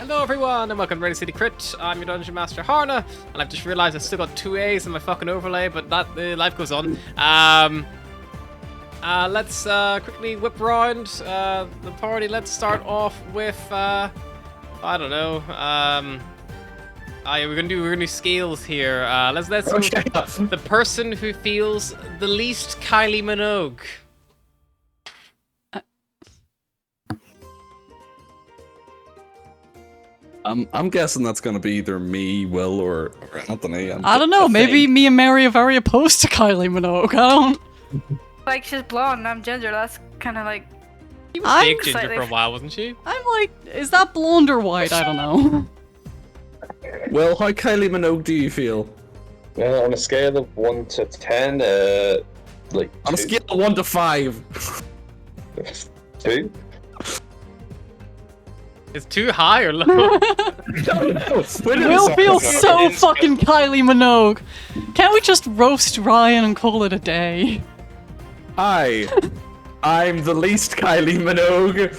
Hello everyone and welcome to Radio City Crit. I'm your Dungeon Master Harna, and I've just realised I've still got 2 A's in my fucking overlay, but that life goes on. Let's quickly whip around the party. Let's start off with I don't know. We're gonna do scales here. Let's go the person who feels the least Kylie Minogue. I'm guessing that's gonna be either me, Will, or Anthony. I don't know. Maybe me and Mary are very opposed to Kylie Minogue. I don't. Like, she's blonde and I'm ginger. That's kind of like. She was fake ginger for a while, wasn't she? I'm like, is that blonde or white? I don't know. Well, how Kylie Minogue do you feel? Well, on a scale of 1 to 10, like. On a scale of 1 to 5. 2? It's too high or low? Will feels so fucking Kylie Minogue. Can't we just roast Ryan and call it a day? Hi, I'm the least Kylie Minogue.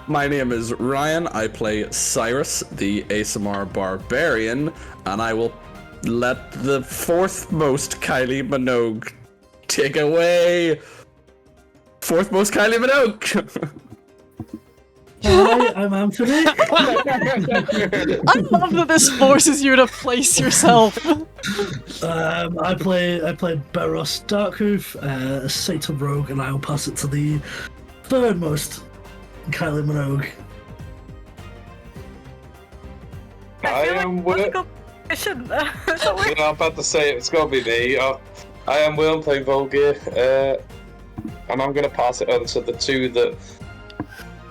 My name is Ryan. I play Cyrus, the ASMR Barbarian, and I will let the fourth most Kylie Minogue take away. Fourth most Kylie Minogue. Hi, I'm Anthony. I love that this forces you to place yourself. I play Barros Darkhoof, a Satan rogue, and I'll pass it to the third most Kylie Minogue. I am Will. I shouldn't. I'm about to say it's gonna be me. I am Will, playing Volgear, and I'm gonna pass it on to the two that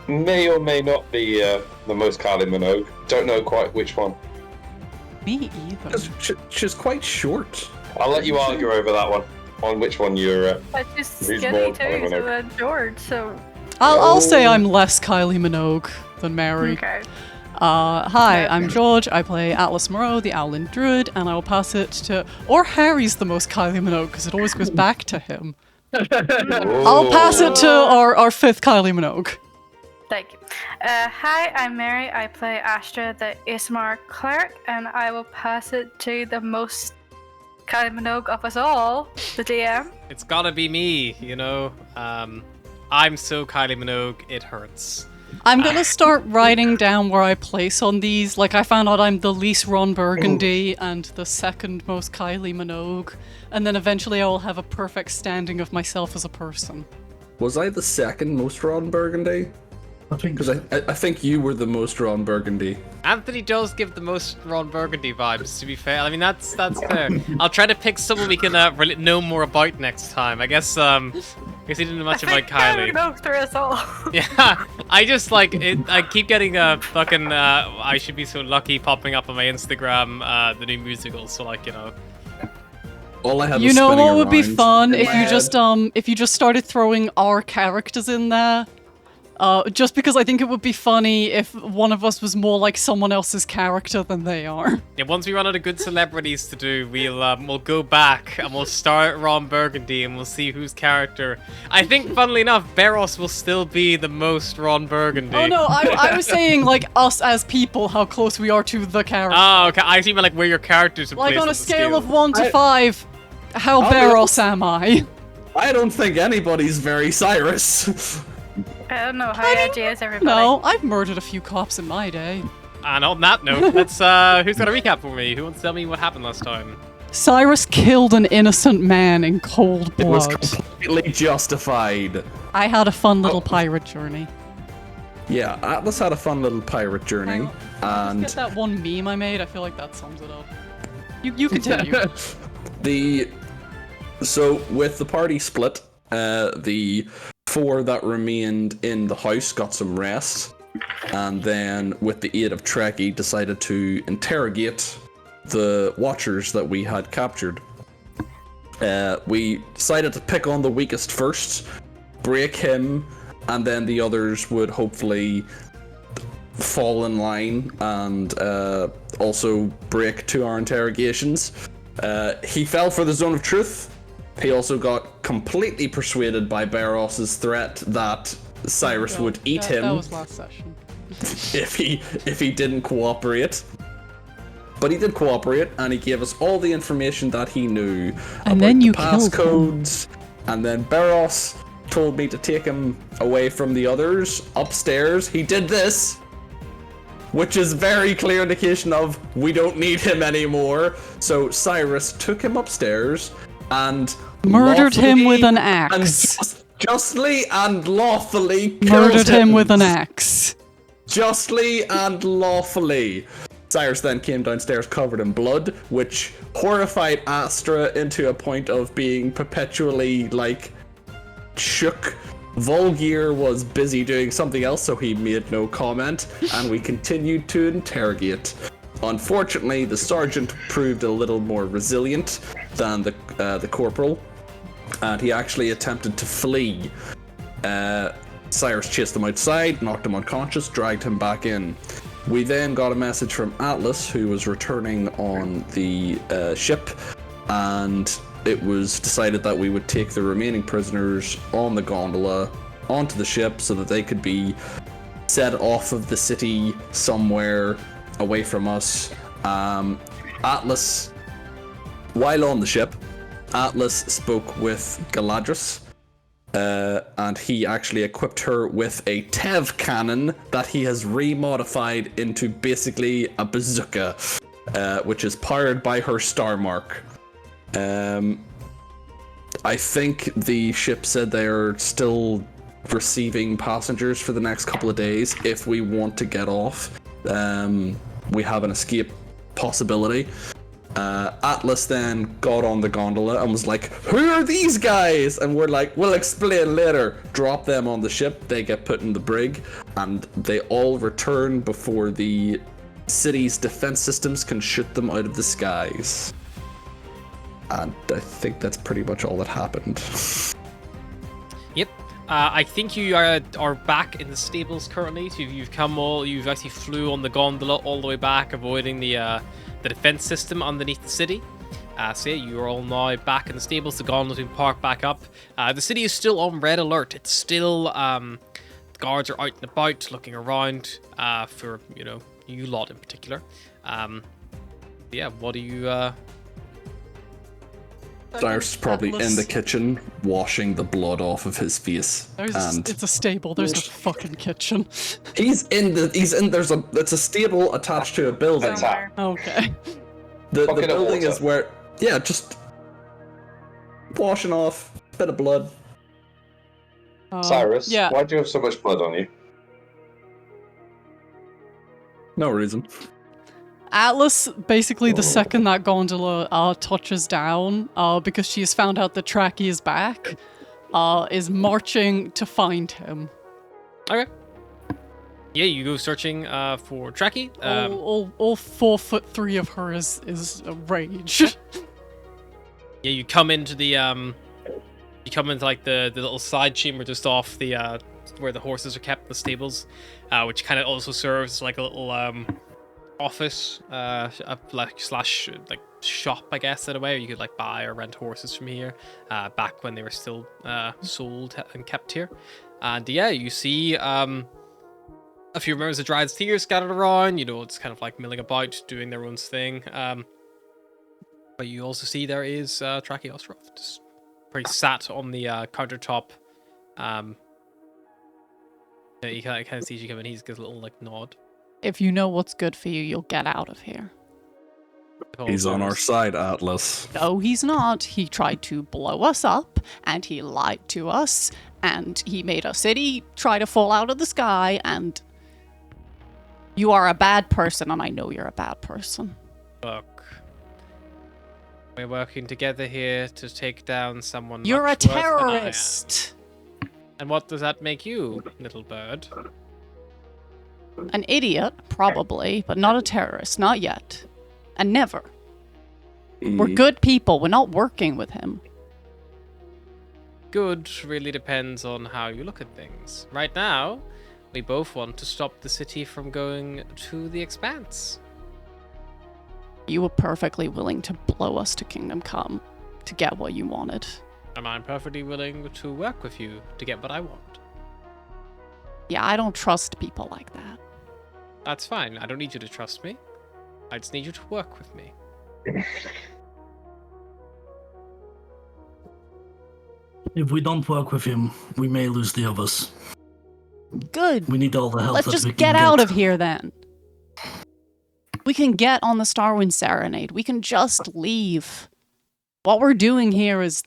may or may not be the most Kylie Minogue. Don't know quite which one. Me either. She's quite short. I'll let you argue over that one. On which one you're. But she's Who's skinny more too, Kylie so Minogue? then George. So. I'll say I'm less Kylie Minogue than Mary. Okay. Hi, I'm George. I play Atlas Moreau, the Owlin Druid, and I'll pass it to... Or Harry's the most Kylie Minogue, because it always goes back to him. I'll pass it to our fifth Kylie Minogue. Thank you. Hi, I'm Mary. I play Astra, the ASMR cleric, and I will pass it to the most Kylie Minogue of us all, the DM. It's gotta be me, you know. I'm so Kylie Minogue, it hurts. I'm gonna start writing down where I place on these. Like, I found out I'm the least Ron Burgundy and the second most Kylie Minogue, and then eventually I will have a perfect standing of myself as a person. Was I the second most Ron Burgundy? I think Because I think you were the most Ron Burgundy. Anthony does give the most Ron Burgundy vibes, to be fair. I mean, that's fair. I'll try to pick someone we can really know more about next time. I guess he didn't know much about Kylie. Minogue through us all. Yeah, I just like it. I keep getting fucking I should be so lucky popping up on my Instagram, the new musical. So like, you know. All I had You was know spinning what would be around fun in if my you head. just started throwing our characters in there. Just because I think it would be funny if one of us was more like someone else's character than they are. Yeah, once we run out of good celebrities to do, we'll go back and we'll start Ron Burgundy and we'll see whose character. I think, funnily enough, Barros will still be the most Ron Burgundy. Oh no, I was saying like us as people, how close we are to the character. Oh, okay. I see, like where your characters are Like placed on a the scale of 1 to I- 5, how I'll be Barros am I? I don't think anybody's very Cyrus. I don't know how edgy is everybody. No, I've murdered a few cops in my day. And on that note, let's who's got a recap for me? Who wants to tell me what happened last time? Cyrus killed an innocent man in cold It was blood. completely justified. I had a fun little pirate journey. Yeah, Atlas had a fun little pirate journey, and Get that one meme I made, I feel like that sums it up. You continue. So with the party split, the 4 that remained in the house got some rest, and then with the aid of Trekkie decided to interrogate the watchers that we had captured. We decided to pick on the weakest first, break him, and then the others would hopefully fall in line and also break to our interrogations. He fell for the zone of truth. He also got completely persuaded by Barros's threat that Cyrus would eat That him was last session. if he didn't cooperate. But he did cooperate, and he gave us all the information that he knew And about then the you killed him. passcodes. And then Barros told me to take him away from the others upstairs. He did this, which is very clear indication of we don't need him anymore. So Cyrus took him upstairs and Murdered him with an and axe. justly and lawfully Murdered killed him with an axe. Justly and lawfully. Cyrus then came downstairs covered in blood, which horrified Astra into a point of being perpetually, like, shook. Volgear was busy doing something else, so he made no comment, and we continued to interrogate. Unfortunately, the sergeant proved a little more resilient than the corporal, and he actually attempted to flee. Cyrus chased him outside, knocked him unconscious, dragged him back in. We then got a message from Atlas, who was returning on the ship, and it was decided that we would take the remaining prisoners on the gondola onto the ship so that they could be set off of the city somewhere away from us. Atlas, while on the ship, Atlas spoke with Galadris, and he actually equipped her with a Tev cannon that he has remodified into basically a bazooka, which is powered by her star mark. I think the ship said they are still receiving passengers for the next couple of days. If we want to get off, we have an escape possibility. Atlas then got on the gondola and was like, "Who are these guys?" And we're like, "We'll explain later." Drop them on the ship, they get put in the brig, and they all return before the city's defense systems can shoot them out of the skies. And I think that's pretty much all that happened. Yep. I think you are back in the stables currently. So you've actually flew on the gondola all the way back, avoiding the defense system underneath the city. So yeah, you are all now back in the stables. The gondola's been parked back up. The city is still on red alert. It's still the guards are out and about, looking around for you lot in particular. Yeah, what do you? Cyrus is probably Atlas. in the kitchen washing the blood off of his face. It's a stable. There's no fucking kitchen. It's a stable attached to a building. Somewhere. Okay. The Bucket of building water. is where, yeah, just washing off a bit of blood. Cyrus, Yeah. why do you have so much blood on you? No reason. Atlas, basically the second that gondola touches down, because she has found out that Tracky is back, is marching to find him. Okay. Yeah, you go searching for Tracky. All 4'3" of her is a rage. Yeah, you come into like the little side chamber just off the where the horses are kept in the stables, which kind of also serves as like a little office slash shop, I guess, in a way, where you could like buy or rent horses from here, back when they were still sold and kept here. And yeah, you see a few members of Dryad's Tears scattered around, it's kind of like milling about, doing their own thing. But you also see there is Tracky Ostrov, just pretty sat on the countertop. He kind of sees you come in, he gives a little like nod. If you know what's good for you, you'll get out of here. He's on our side, Atlas. No, he's not. He tried to blow us up, and he lied to us, and he made our city try to fall out of the sky, and you are a bad person, and I know you're a bad person. Look, we're working together here to take down someone. You're a much worse than I am. terrorist! And what does that make you, little bird? An idiot, probably, but not a terrorist. Not yet. And never. We're good people. We're not working with him. Good really depends on how you look at things. Right now, we both want to stop the city from going to the Expanse. You were perfectly willing to blow us to Kingdom Come to get what you wanted. And I'm perfectly willing to work with you to get what I want. Yeah, I don't trust people like that. That's fine. I don't need you to trust me. I just need you to work with me. If we don't work with him, we may lose the others. Good. We need all the help Let's that just we can get out of here then. We can get on the Starwind Serenade. We can just leave. What we're doing here is...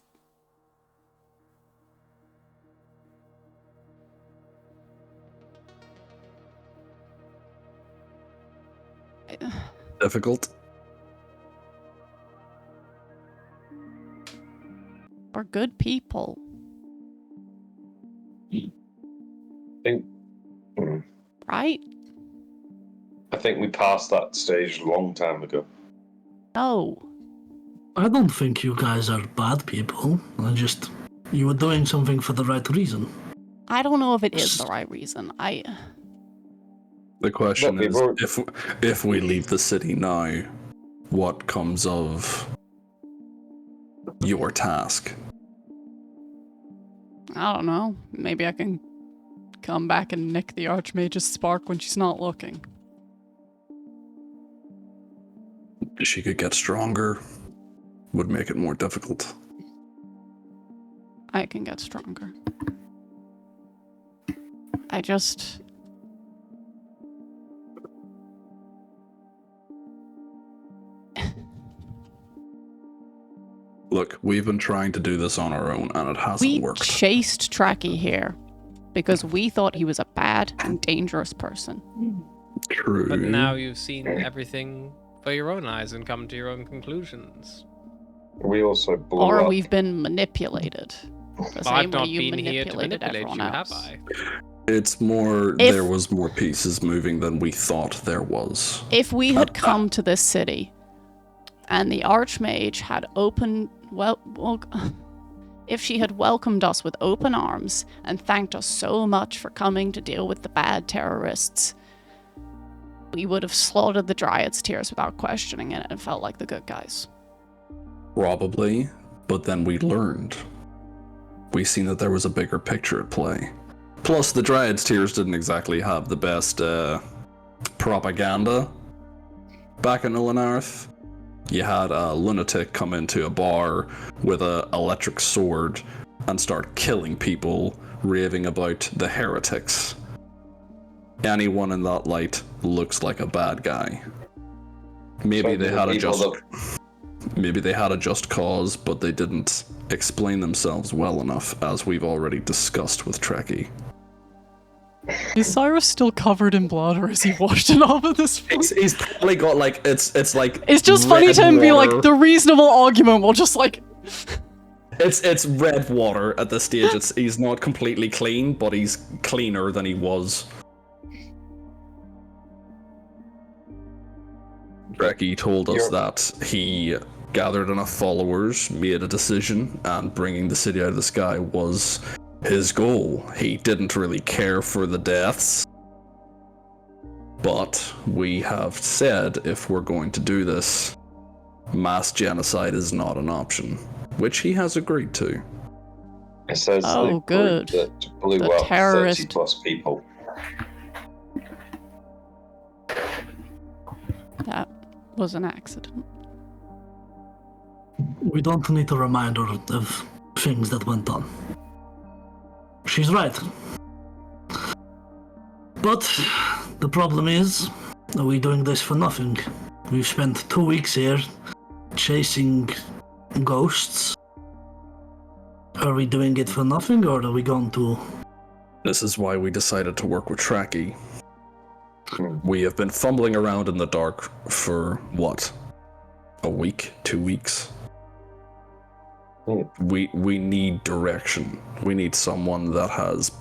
Difficult. We're good people. think Right? I think we passed that stage a long time ago. No. I don't think you guys are bad people. You were doing something for the right reason. I don't know if it is the right reason. The question Look, is, if we leave the city now, what comes of your task? I don't know. Maybe I can come back and nick the Archmage's spark when she's not looking. She could get stronger, would make it more difficult. I can get stronger. I just... Look, we've been trying to do this on our own, and it hasn't We worked. chased Tracky here because we thought he was a bad and dangerous person. True. But now you've seen everything for your own eyes and come to your own conclusions. We also blew Or up. we've been manipulated. The I've same way not you been here to manipulated manipulate everyone you, else. have I? It's more, If- there was more pieces moving than we thought there was. If we had come to this city and the Archmage had if she had welcomed us with open arms and thanked us so much for coming to deal with the bad terrorists, we would have slaughtered the Dryad's Tears without questioning it and felt like the good guys. Probably, but then we learned. We seen that there was a bigger picture at play. Plus, the Dryad's Tears didn't exactly have the best propaganda back in Illinarth. You had a lunatic come into a bar with an electric sword and start killing people, raving about the heretics. Anyone in that light looks like a bad guy. Maybe they had a just cause, but they didn't explain themselves well enough, as we've already discussed with Trekkie. Is Cyrus still covered in blood, or is he washed it off at this point? He's probably got like it's like It's just funny red to him be water. like, the reasonable argument will just like... It's red water at this stage. He's not completely clean, but he's cleaner than he was. Trekkie told us that he gathered enough followers, made a decision, and bringing the city out of the sky was his goal. He didn't really care for the deaths. But we have said if we're going to do this, mass genocide is not an option, which he has agreed to. It says Oh, the good. group that blew The up terrorist- 30 plus people. That was an accident. We don't need a reminder of things that went on. She's right. But the problem is, are we doing this for nothing? We've spent 2 weeks here chasing ghosts. Are we doing it for nothing, or are we going to... This is why we decided to work with Trekkie. We have been fumbling around in the dark for, what? A week? 2 weeks? We need direction. We need someone that has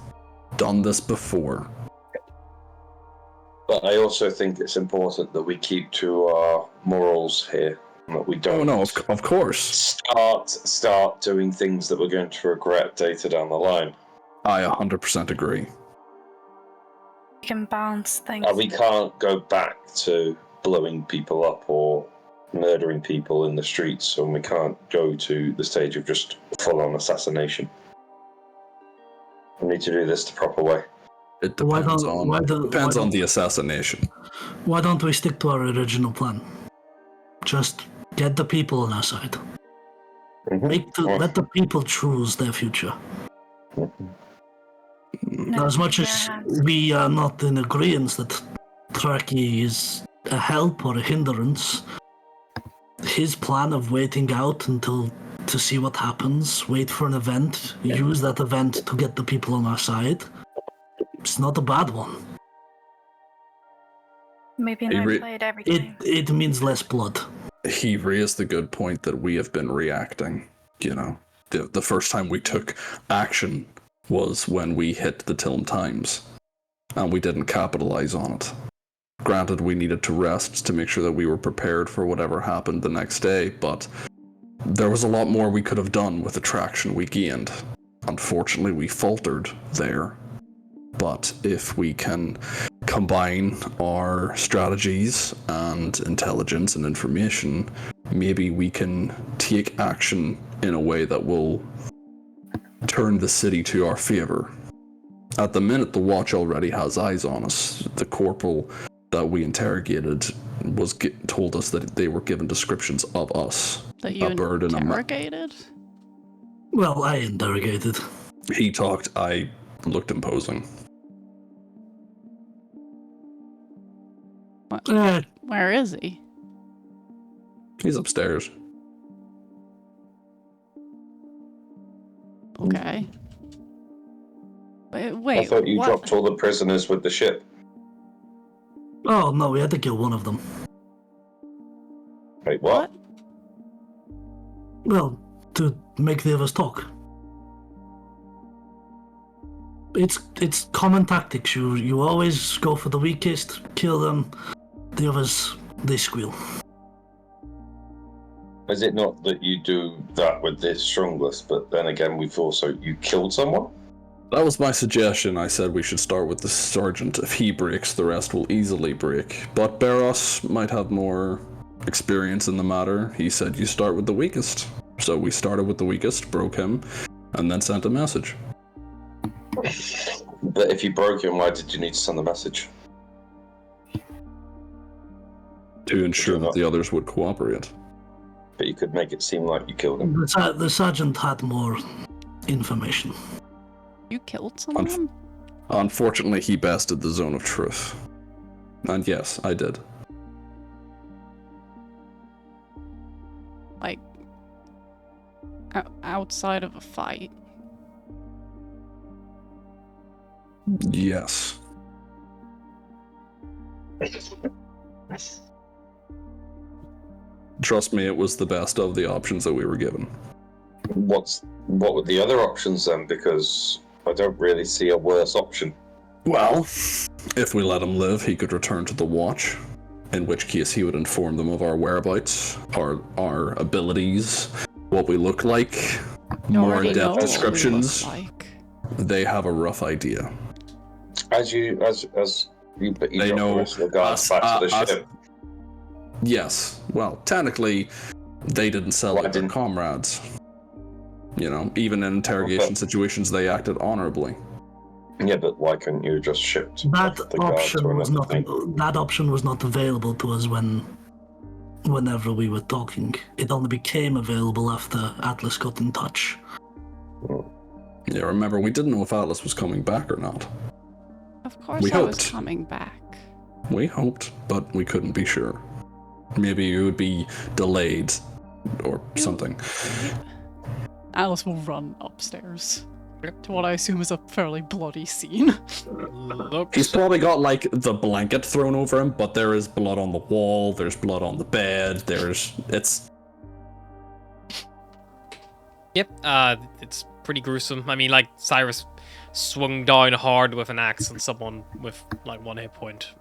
done this before. But I also think it's important that we keep to our morals here. That we don't Of course. start doing things that we're going to regret later down the line. I 100% agree. You can balance things. And we can't go back to blowing people up or murdering people in the streets, and we can't go to the stage of just full-on assassination. We need to do this the proper way. It Why depends don't- on why don't- depends why on don't- the assassination. Why don't we stick to our original plan? Just get the people on our side. Let the people choose their future. No, As much in as their hands. we are not in agreement that Turkey is a help or a hindrance, his plan of waiting out until to see what happens, wait for an event, use that event to get the people on our side, it's not a bad one. Maybe He not re- play it every It time. it means less blood. He raised the good point that we have been reacting. You know, the first time we took action was when we hit the Tilm Times, and we didn't capitalize on it. Granted, we needed to rest to make sure that we were prepared for whatever happened the next day, but there was a lot more we could have done with the traction we gained. Unfortunately, we faltered there. But if we can combine our strategies and intelligence and information, maybe we can take action in a way that will turn the city to our favor. At the minute, the watch already has eyes on us. The corporal that we interrogated told us that they were given descriptions of us. That you A bird and a interrogated? Well, I interrogated. He talked, I looked imposing. Where is he? He's upstairs. Okay. I Wait, thought you what? dropped all the prisoners with the ship. Oh no, we had to kill one of them. Wait, what? Well, to make the others talk. It's common tactics. You always go for the weakest, kill them. The others, they squeal. Is it not that you do that with the strongest, but then again, you killed someone? That was my suggestion. I said we should start with the sergeant. If he breaks, the rest will easily break. But Barros might have more experience in the matter. He said you start with the weakest. So we started with the weakest, broke him, and then sent a message. But if you broke him, why did you need to send the message? To ensure that the others would cooperate. But you could make it seem like you killed him. The sergeant had more information. You killed someone? Unfortunately, he bested the zone of truth. And yes, I did. Like, outside of a fight? Yes. Trust me, it was the best of the options that we were given. What were the other options then? Because I don't really see a worse option. Well, if we let him live, he could return to the watch, in which case he would inform them of our whereabouts, our abilities, what we look like, You more already know in-depth what we descriptions. look like. They have a rough idea. But you They dropped know the rest of the guards us- back to the us- ship. Yes. Well, technically, they didn't sell Why like their didn't- comrades. You know, even in interrogation situations, they acted honorably. Yeah, but why couldn't you have just shipped That the guard option to was another not. thing? That option was not available to us whenever we were talking. It only became available after Atlas got in touch. Yeah, remember, we didn't know if Atlas was coming back or not. Of course We I was hoped. coming back. We hoped, but we couldn't be sure. Maybe it would be delayed or something. Alice will run upstairs to what I assume is a fairly bloody scene. Look, He's probably got like the blanket thrown over him, but there is blood on the wall, there's blood on the bed, it's yep, it's pretty gruesome. I mean, like, Cyrus swung down hard with an axe on someone with, like, 1 hit point.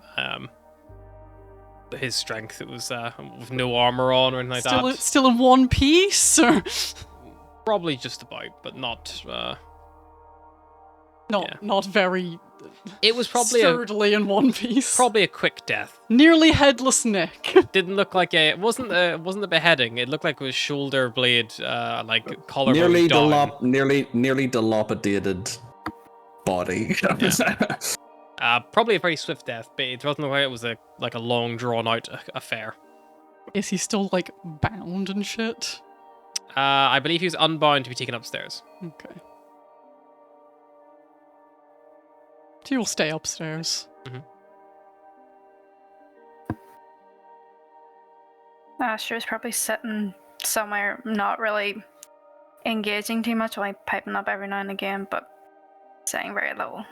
His strength, it was, with no armor on or anything like that. Still in one piece, or Probably just about, but not, not very it was probably sturdily in one piece. probably a quick death. Nearly headless Nick. Didn't look like it wasn't a beheading. It looked like it was shoulder blade, like collarbone nearly down. nearly dilapidated body. Probably a very swift death, but it wasn't where it was a long drawn out affair. Is he still, like, bound and shit? I believe he was unbound to be taken upstairs. Okay. He will stay upstairs. Astra's probably sitting somewhere, not really engaging too much, only piping up every now and again, but saying very little.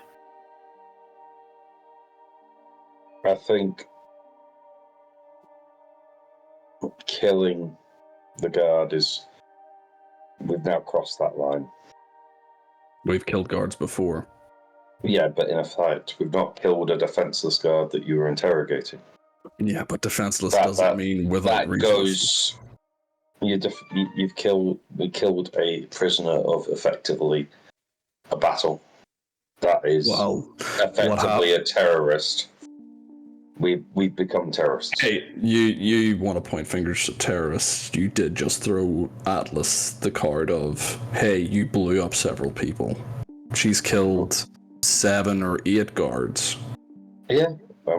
I think killing the guard is... We've now crossed that line. We've killed guards before. Yeah, but in a fight. We've not killed a defenseless guard that you were interrogating. Yeah, but defenseless doesn't mean without that resources. We killed a prisoner of effectively a battle. That is effectively a terrorist. We've become terrorists. Hey, you want to point fingers at terrorists? You did just throw Atlas the card of, hey, you blew up several people. She's killed 7 or 8 guards. Yeah.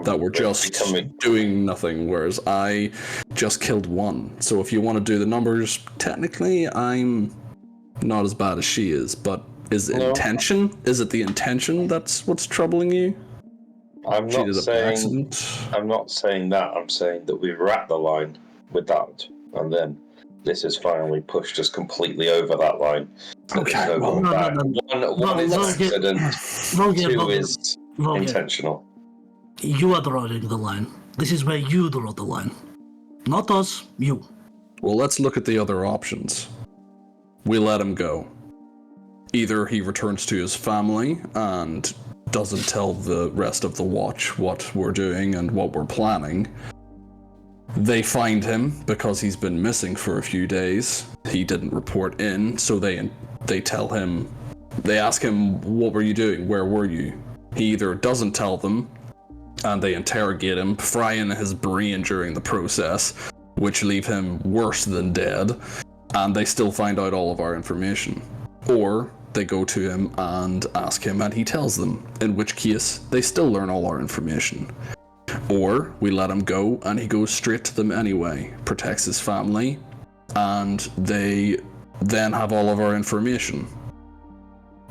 That were just doing nothing, whereas I just killed 1. So if you want to do the numbers, technically I'm not as bad as she is, but is it intention? Is it the intention that's what's troubling you? I'm not saying that. I'm saying that we were at the line with that, and then this has finally pushed us completely over that line. So Okay, there's no going back. One is accident. 2 is intentional. You are drawing the line. This is where you draw the line. Not us, you. Well, let's look at the other options. We let him go. Either he returns to his family and doesn't tell the rest of the watch what we're doing and what we're planning. They find him because he's been missing for a few days. He didn't report in, so they tell him, they ask him, what were you doing? Where were you? He either doesn't tell them, and they interrogate him, frying his brain during the process, which leave him worse than dead, and they still find out all of our information. Or they go to him and ask him, and he tells them, in which case they still learn all our information. Or we let him go, and he goes straight to them anyway, protects his family, and they then have all of our information.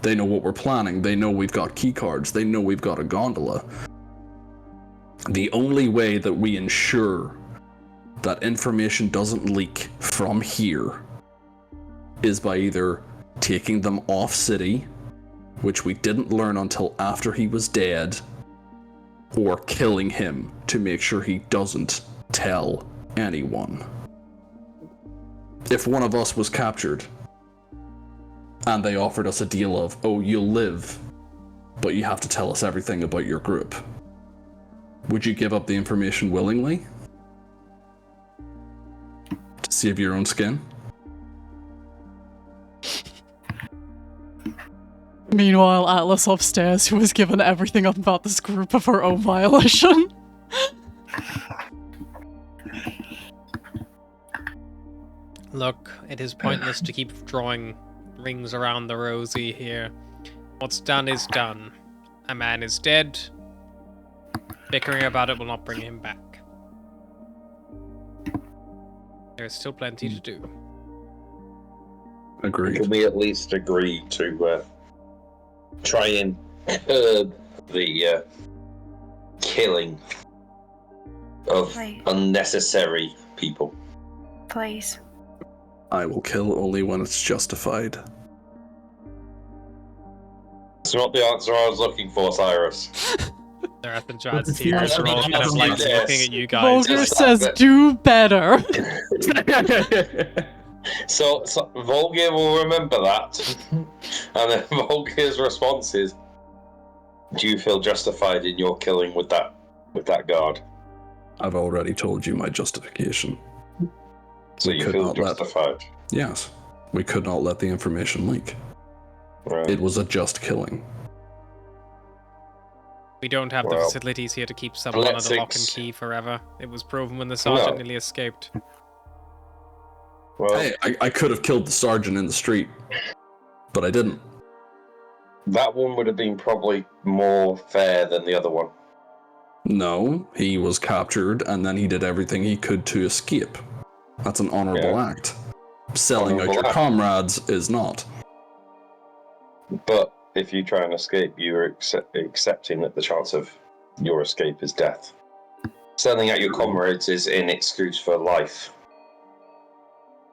They know what we're planning, they know we've got key cards, they know we've got a gondola. The only way that we ensure that information doesn't leak from here is by either taking them off city, which we didn't learn until after he was dead, or killing him to make sure he doesn't tell anyone. If one of us was captured and they offered us a deal of, oh, you'll live, but you have to tell us everything about your group, would you give up the information willingly? To save your own skin? Meanwhile, Atlas upstairs, who was given everything up about this group of her own violation. Look, it is pointless to keep drawing rings around the rosy here. What's done is done. A man is dead. Bickering about it will not bring him back. There is still plenty to do. Agreed. Can we at least agree to try and curb the killing of unnecessary people? Please. I will kill only when it's justified. That's not the answer I was looking for, Cyrus. Earth and Jad's tears are all kind of like looking at you guys. Volger says, do better. So Volgir will remember that. And then Volgir's response is, do you feel justified in your killing with that guard? I've already told you my justification. So you feel justified? Yes. We could not let the information leak. Right. It was a just killing. We don't have the facilities here to keep someone under lock and key forever. It was proven when the sergeant nearly escaped. Well, Hey, I could have killed the sergeant in the street, but I didn't. That one would have been probably more fair than the other one. No, he was captured and then he did everything he could to escape. That's an honorable act. Selling out Honourable your act. comrades is not. But if you try and escape, you're accepting that the chance of your escape is death. Selling out your comrades is an excuse for life.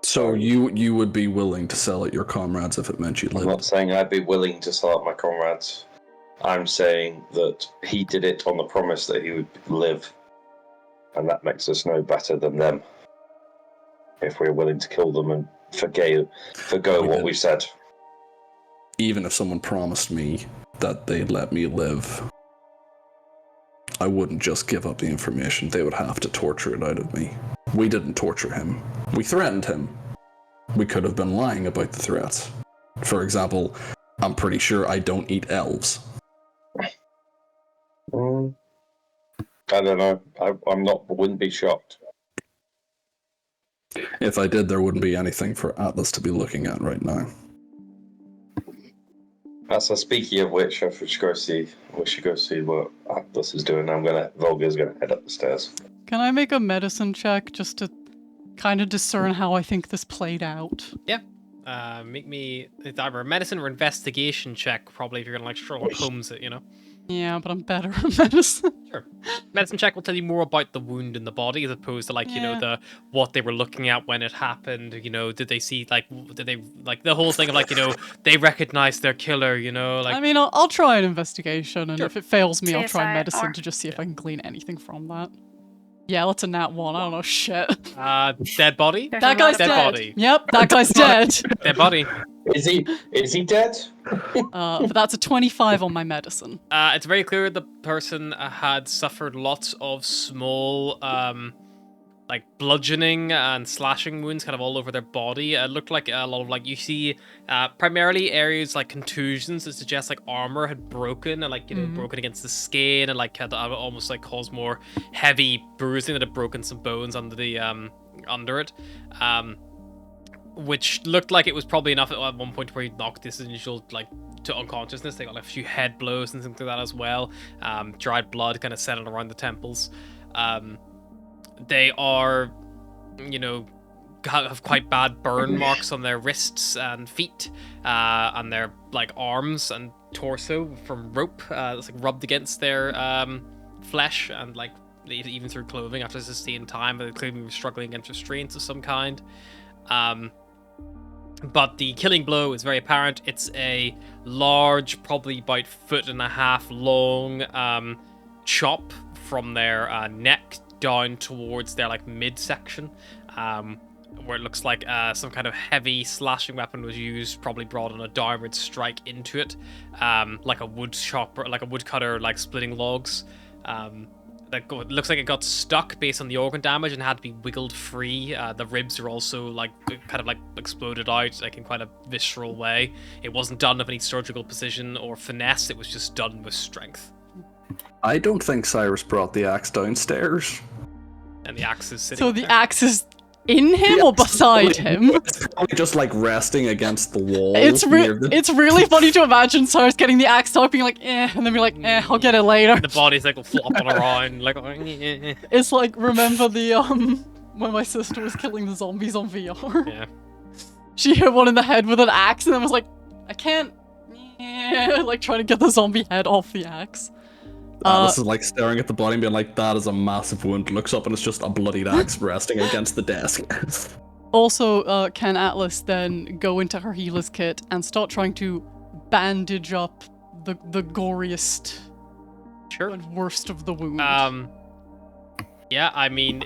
So you would be willing to sell out your comrades if it meant you I'm not lived? saying I'd be willing to sell out my comrades. I'm saying that he did it on the promise that he would live. And that makes us no better than them. If we're willing to kill them and forgo what we said. Even if someone promised me that they'd let me live, I wouldn't just give up the information. They would have to torture it out of me. We didn't torture him. We threatened him. We could have been lying about the threats. For example, I'm pretty sure I don't eat elves. I don't know. Wouldn't be shocked. If I did, there wouldn't be anything for Atlas to be looking at right now. Speaking of which, we should go see what Atlas is doing. Volga's gonna head up the stairs. Can I make a medicine check just to kind of discern how I think this played out? Yeah. Make me either a medicine or investigation check, probably, if you're gonna like Sherlock Holmes it, you know? Yeah, but I'm better at medicine. Sure. Medicine check will tell you more about the wound in the body as opposed to you know, what they were looking at when it happened. You know, did they see the whole thing of you know, they recognized their killer, you know, I mean, I'll try an investigation, and Sure. if it fails me, I'll try CSI medicine or- to just see if I can glean anything from that. Yeah, that's a nat 1. I don't know shit. dead body? There's That a guy's lot of dead dead. body. Yep, that guy's dead. Dead body. Is he dead? But that's a 25 on my medicine. It's very clear the person had suffered lots of small, bludgeoning and slashing wounds kind of all over their body. It looked like a lot of, you see, primarily areas like contusions that suggest, armor had broken and, you know, broken against the skin and, had almost, caused more heavy bruising that had broken some bones under the, under it. Which looked like it was probably enough at one point where he knocked this individual to unconsciousness. They got a few head blows and things like that as well. Dried blood kind of settled around the temples. They are, you know, have quite bad burn marks on their wrists and feet, and their arms and torso from rope that's rubbed against their flesh and even through clothing after sustained time. But they clearly were struggling against restraints of some kind. But the killing blow is very apparent. It's a large, probably about 1.5 foot long chop from their neck down towards their midsection, where it looks like some kind of heavy slashing weapon was used, probably brought on a downward strike into it, like a wood chopper, like a woodcutter, splitting logs. It looks like it got stuck based on the organ damage and had to be wiggled free. The ribs are also exploded out in quite a visceral way. It wasn't done with any surgical precision or finesse. It was just done with strength. I don't think Cyrus brought the axe downstairs. And the axe is sitting So the there. axe is in him or beside him? It's probably just resting against the wall. It's near the- it's really funny to imagine Cyrus getting the axe out, being and then be I'll get it later. The body's flopping around, eh. It's remember the when my sister was killing the zombies on VR? Yeah. She hit one in the head with an axe and then was I can't, trying to get the zombie head off the axe. Alice is staring at the body and being that is a massive wound. Looks up and it's just a bloodied axe resting against the desk. Also, can Atlas then go into her healer's kit and start trying to bandage up the goriest Sure. and worst of the wound? Yeah, I mean,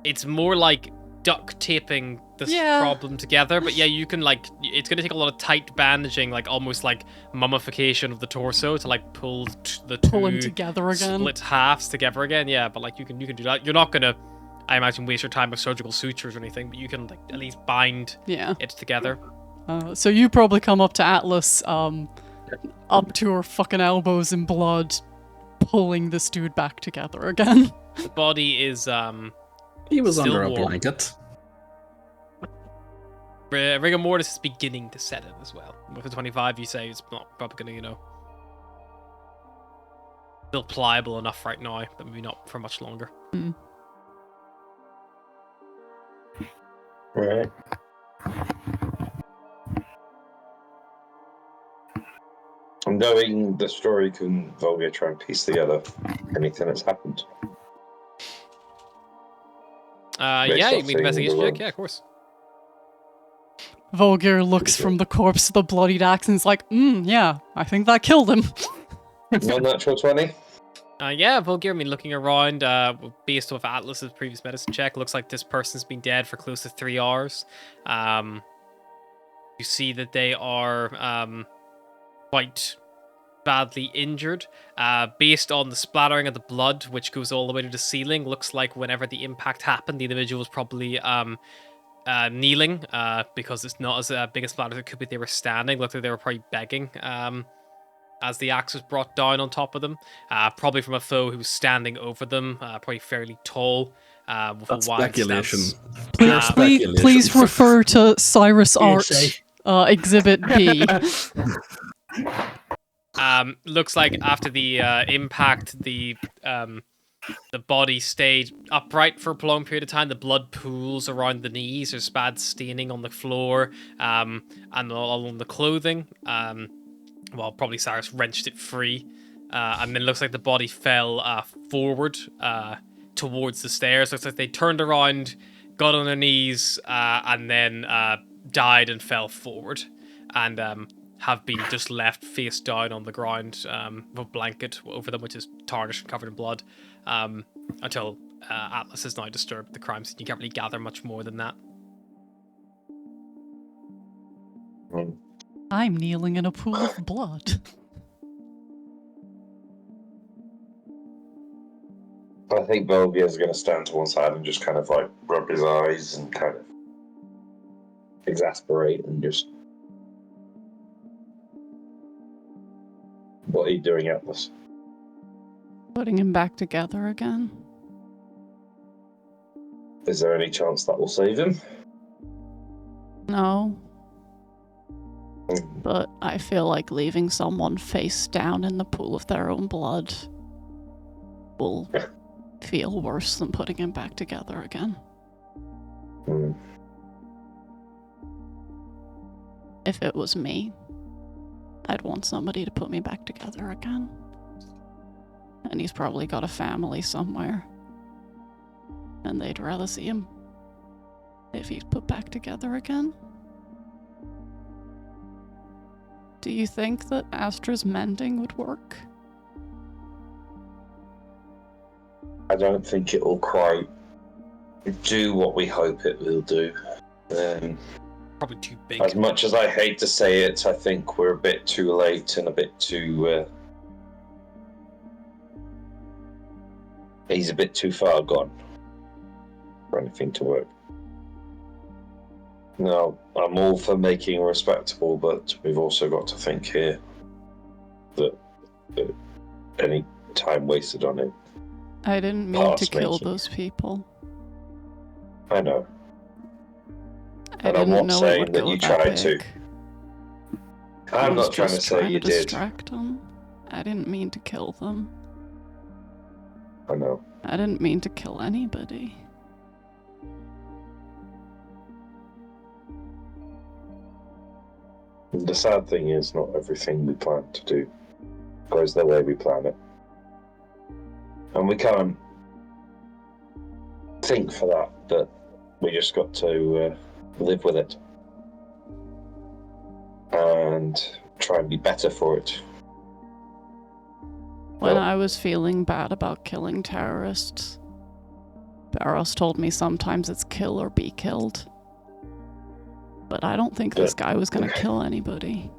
it's more like duct taping this problem together, but yeah, you can it's gonna take a lot of tight bandaging, almost mummification of the torso to pull the two Pull him together again. split halves together again. Yeah, but you can do that. You're not gonna, I imagine, waste your time with surgical sutures or anything, but you can at least bind it together. So you probably come up to Atlas, up to her fucking elbows in blood, pulling this dude back together again. The body is He was Still under a warm. blanket. Rigor mortis is beginning to set in as well. With the 25, you say it's not probably going to, still pliable enough right now, but maybe not for much longer. Right. Knowing the story, can Volga try and piece together anything that's happened? Yeah, you off mean seeing investigation the check? room. Yeah, of course. Volgir looks from the corpse of the bloodied axe and is like, yeah, I think that killed him. Non-natural 20? Yeah, Volgir, I mean, looking around, based off Atlas's previous medicine check, looks like this person's been dead for close to 3 hours. You see that they are quite badly injured. Based on the splattering of the blood, which goes all the way to the ceiling, looks like whenever the impact happened, the individual was probably kneeling, because it's not as big a splatter as it could be. They were standing. Looked like they were probably begging as the axe was brought down on top of them. Probably from a foe who was standing over them, probably fairly tall. With That's a wide speculation. stance. Pure Please, speculation. please refer to Cyrus Art, Hearsay. Exhibit B. Looks like after the impact, the body stayed upright for a prolonged period of time. The blood pools around the knees. There's bad staining on the floor, and all on the clothing. Well, probably Cyrus wrenched it free, and then looks like the body fell forward towards the stairs. Looks like they turned around, got on their knees, and then died and fell forward, and have been just left face down on the ground with a blanket over them, which is tarnished and covered in blood, until Atlas has now disturbed the crime scene. You can't really gather much more than that. I'm kneeling in a pool of blood. I think Volga is going to stand to one side and just kind of like rub his eyes and kind of exasperate and just... What are you doing, Atlas? Putting him back together again. Is there any chance that will save him? No. But I feel like leaving someone face down in the pool of their own blood will feel worse than putting him back together again. Hmm. If it was me, I'd want somebody to put me back together again. And he's probably got a family somewhere. And they'd rather see him if he's put back together again. Do you think that Astra's mending would work? I don't think it will quite do what we hope it will do. Probably too big. As much as I hate to say it, I think we're a bit too late and a bit too... he's a bit too far gone for anything to work. Now, I'm all for making respectable, but we've also got to think here that any time wasted on it... I didn't mean to Past kill making. those people. I know. I And I'm didn't not know it saying would that go you that tried to. big. I I'm was not trying to just say trying you to did. distract them. I didn't mean to kill them. I know. I didn't mean to kill anybody. The sad thing is, not everything we plan to do goes the way we plan it. And we can't think for that, but we just got to live with it. And try and be better for it. When Well- I was feeling bad about killing terrorists, Barros told me sometimes it's kill or be killed. But I don't think this guy was gonna kill anybody.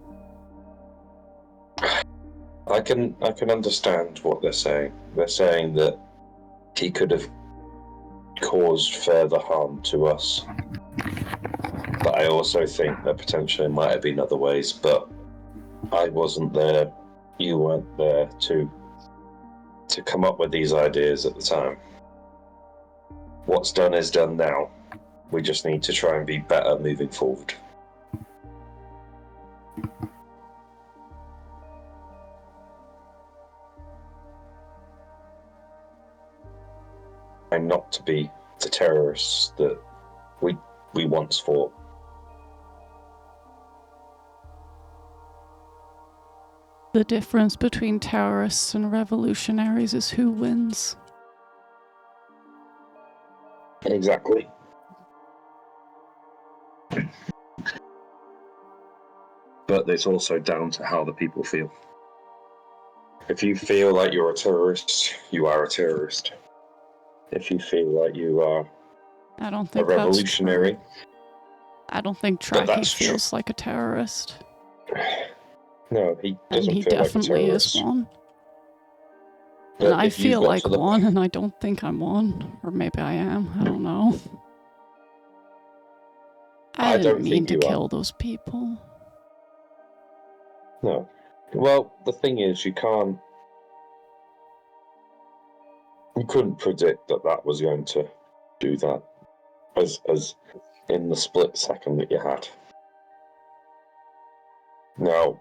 I can understand what they're saying. They're saying that he could have caused further harm to us. But I also think that potentially might have been other ways, but I wasn't there, you weren't there to come up with these ideas at the time. What's done is done now. We just need to try and be better moving forward. And not to be the terrorists that we once fought. The difference between terrorists and revolutionaries is who wins. Exactly. But it's also down to how the people feel. If you feel like you're a terrorist, you are a terrorist. If you feel like you are I don't a think revolutionary, that's true. I don't think But Tracky that's true. feels like a terrorist. no, he And doesn't he feel like a definitely terrorist. is one. But And I if you feel got like to the one, and I don't think I'm one. Or maybe I am. I don't know. I I didn't don't mean think to you are. kill those people. No. Well, the thing is, you couldn't predict that was going to do that as in the split second that you had. Now,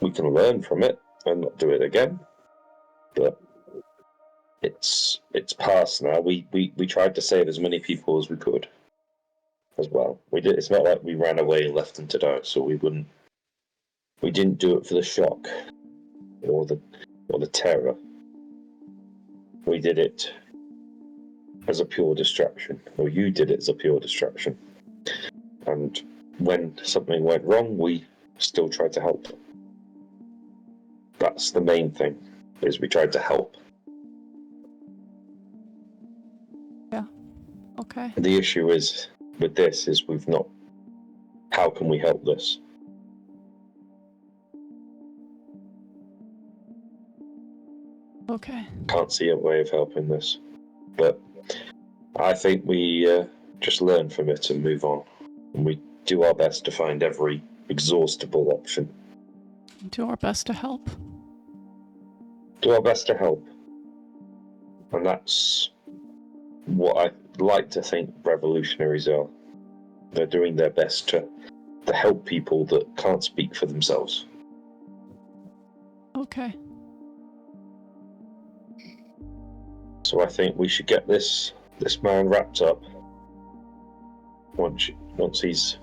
we can learn from it and not do it again, but it's past now. We tried to save as many people as we could as well. We did. It's not like we ran away and left them to die, so we didn't do it for the shock or the terror. We did it as a pure distraction, or you did it as a pure distraction. And when something went wrong, we still tried to help. That's the main thing, is we tried to help. Yeah. Okay. The issue is, with this, is we've not... How can we help this? Okay. Can't see a way of helping this. But I think we just learn from it and move on. And we do our best to find every exhaustible option. Do our best to help. Do our best to help. And that's what I like to think revolutionaries are. They're doing their best to help people that can't speak for themselves. Okay. So I think we should get this man wrapped up once he's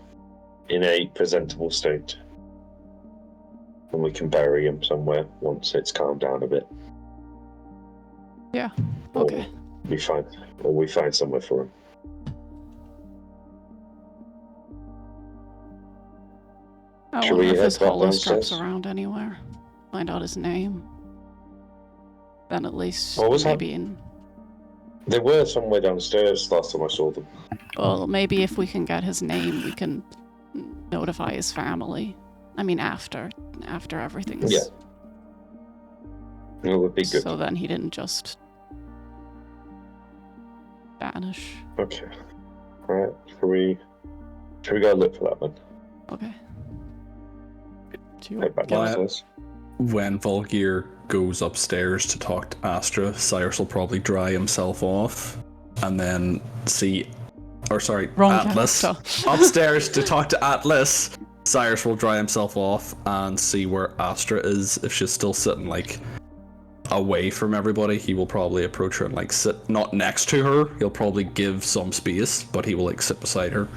in a presentable state. And we can bury him somewhere once it's calmed down a bit. Yeah. Okay. Or we find somewhere for him. I Should wonder we if head his back holo strap's downstairs? around anywhere. Find out his name. Then at least What was that? maybe in... They were somewhere downstairs last time I saw them. Well, maybe if we can get his name, we can notify his family. I mean, after everything's... Yeah. It would be good. So then he didn't just vanish. Okay. Alright, should we go look for that then? Okay. Do you Head back get it? downstairs. When Volgir goes upstairs to talk to Astra, Cyrus will probably dry himself off and then Wrong Atlas. character. Upstairs to talk to Atlas, Cyrus will dry himself off and see where Astra is. If she's still sitting like away from everybody, he will probably approach her and like sit not next to her. He'll probably give some space, but he will like sit beside her.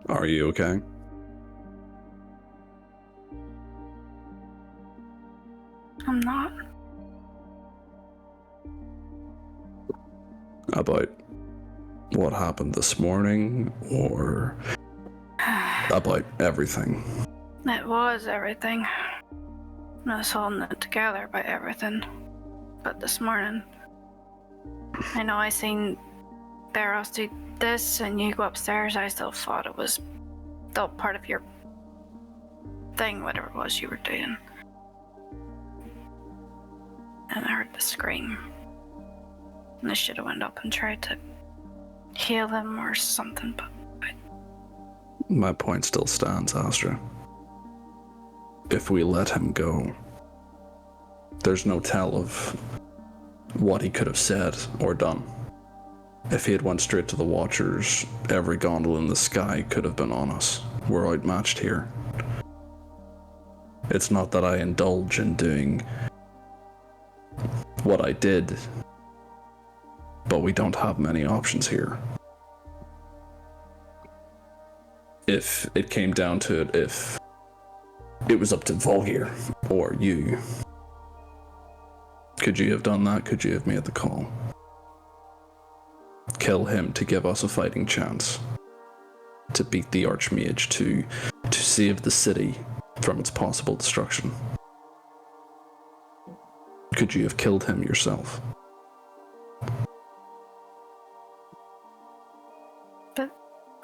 Are you okay? I'm not. About what happened this morning, or about everything? It was everything. I was holding it together by everything. But this morning, I know I seen Barrows do this and you go upstairs. I still thought it was still part of your thing, whatever it was you were doing. And I heard the scream. And I should have went up and tried to heal him or something, but My point still stands, Astra. If we let him go, there's no tell of what he could have said or done. If he had went straight to the Watchers, every gondola in the sky could have been on us. We're outmatched here. It's not that I indulge in doing what I did, but we don't have many options here. If it came down to it, if it was up to Volgir or you, could you have done that? Could you have made the call? Kill him to give us a fighting chance. To beat the Archmage, to save the city from its possible destruction. Could you have killed him yourself? But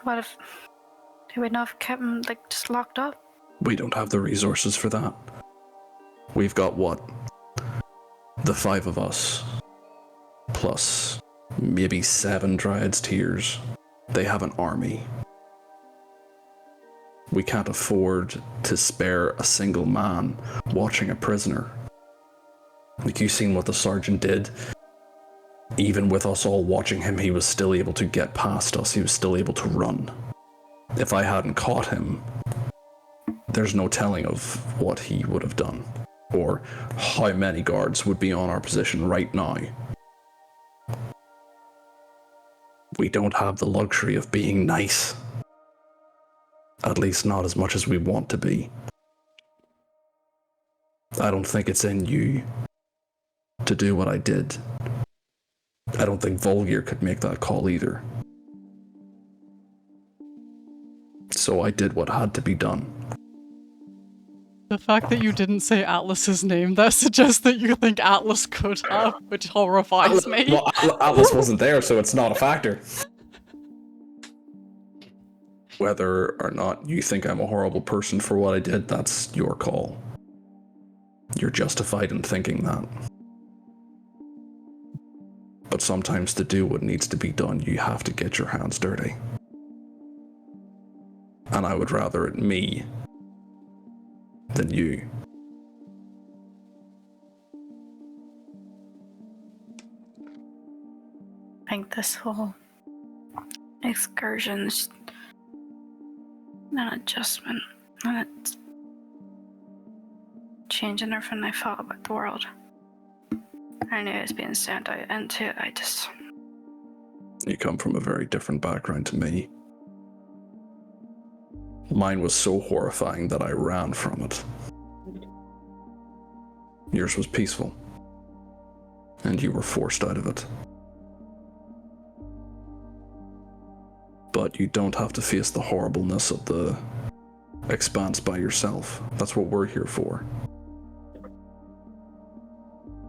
what if they would not have kept him, like, just locked up? We don't have the resources for that. We've got what? The 5 of us. Plus maybe 7 Dryad's Tears. They have an army. We can't afford to spare a single man watching a prisoner. Like, you've seen what the sergeant did. Even with us all watching him, he was still able to get past us. He was still able to run. If I hadn't caught him, there's no telling of what he would have done. Or how many guards would be on our position right now. We don't have the luxury of being nice. At least not as much as we want to be. I don't think it's in you to do what I did. I don't think Volgir could make that call either. So I did what had to be done. The fact that you didn't say Atlas's name, that suggests that you think Atlas could have, which horrifies me. Well, Atlas wasn't there, so it's not a factor. Whether or not you think I'm a horrible person for what I did, that's your call. You're justified in thinking that. But sometimes to do what needs to be done, you have to get your hands dirty. And I would rather it me than you. I think this whole excursion's an adjustment, and it's changing everything I thought about the world. I knew I was being sent out into it. You come from a very different background to me. Mine was so horrifying that I ran from it. Yours was peaceful. And you were forced out of it. But you don't have to face the horribleness of the Expanse by yourself. That's what we're here for.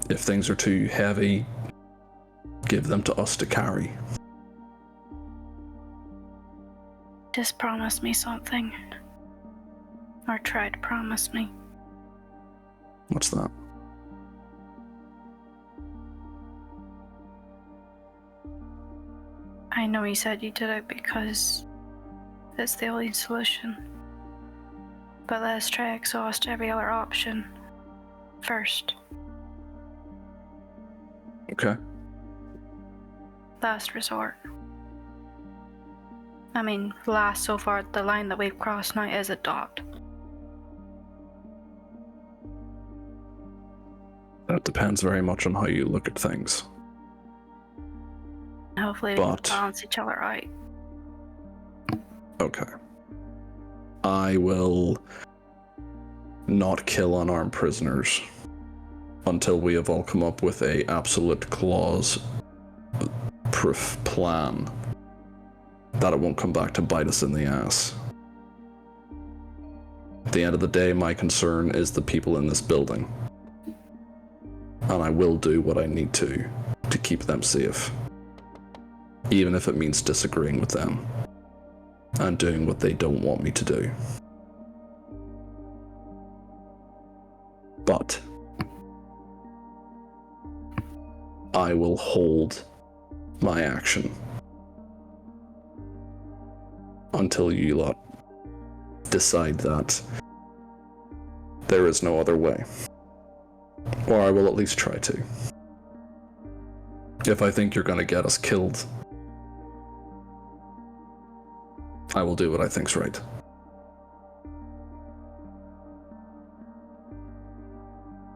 If things are too heavy, give them to us to carry. Just promise me something. Or try to promise me. What's that? I know you said you did it because it's the only solution. But let's try to exhaust every other option first. Okay. Last resort. I mean, last so far, the line that we've crossed now is a dot. That depends very much on how you look at things. Hopefully we can balance each other out. Okay. I will not kill unarmed prisoners until we have all come up with a absolute clause proof plan that it won't come back to bite us in the ass. At the end of the day, my concern is the people in this building. And I will do what I need to keep them safe. Even if it means disagreeing with them and doing what they don't want me to do. But I will hold my action until you lot decide that there is no other way. Or I will at least try to. If I think you're gonna get us killed, I will do what I think's right.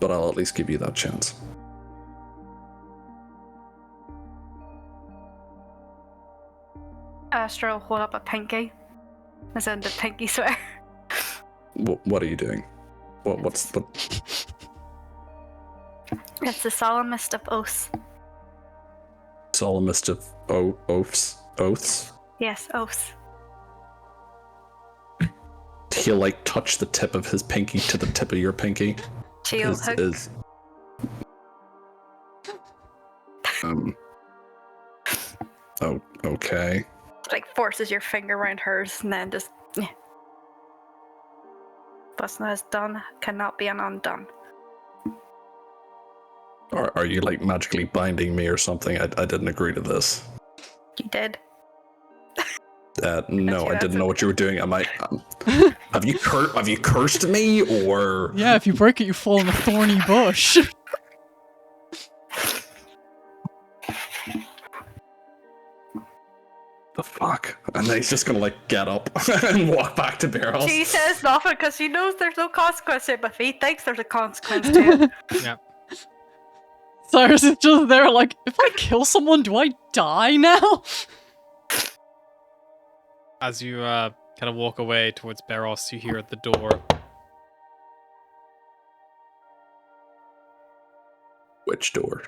But I'll at least give you that chance. Astro will hold up a pinky. As in the pinky swear. What are you doing? What's the... It's the solemnest of oaths. solemnest of oaths? Yes, oaths. He'll like touch the tip of his pinky to the tip of your pinky. Chill hook. Oh, okay. Like forces your finger around hers and then just what's not as done cannot be undone. Are you like magically binding me or something? I didn't agree to this. You did. No, I didn't know what you were doing. Am I? Have you cursed me or? Yeah, if you break it, you fall in a thorny bush. The fuck? And then he's just gonna like get up and walk back to Barrels. She says nothing because she knows there's no consequence to it, but he thinks there's a consequence to it. Yeah. Cyrus is just there like, if I kill someone, do I die now? As you kind of walk away towards Barros, you hear at the door. Which door?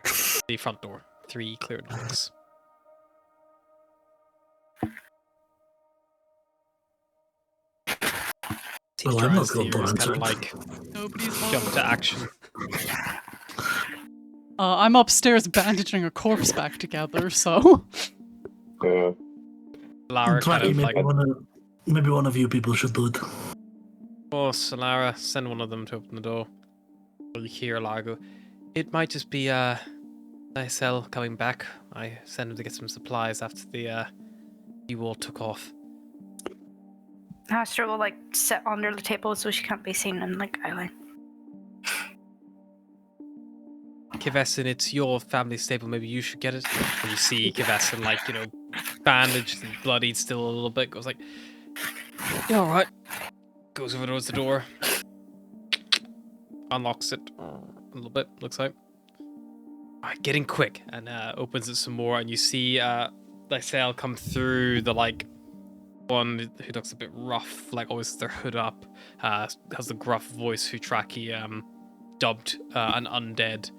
The front door. 3 cleared knocks. Well, I'm not going to Kind answer of it. like Nobody's jump to action. I'm upstairs bandaging a corpse back together, so... Lara kind Twatty, of like, maybe one of you people should do it. of course, Lara, send one of them to open the door. You hear Lara go, it might just be Lysel coming back. I sent him to get some supplies after you all took off. Astro will like sit under the table so she can't be seen in like eyeline. Kivesin, it's your family staple. Maybe you should get it. And you see Kivesin, like, bandaged and bloodied still a little bit. Goes like, yeah, all right. Goes over towards the door. Unlocks it a little bit, looks like. All right, getting quick. And opens it some more. And you see Lysel come through the, like, one who looks a bit rough, like always with their hood up. Has the gruff voice who Traki dubbed an undead.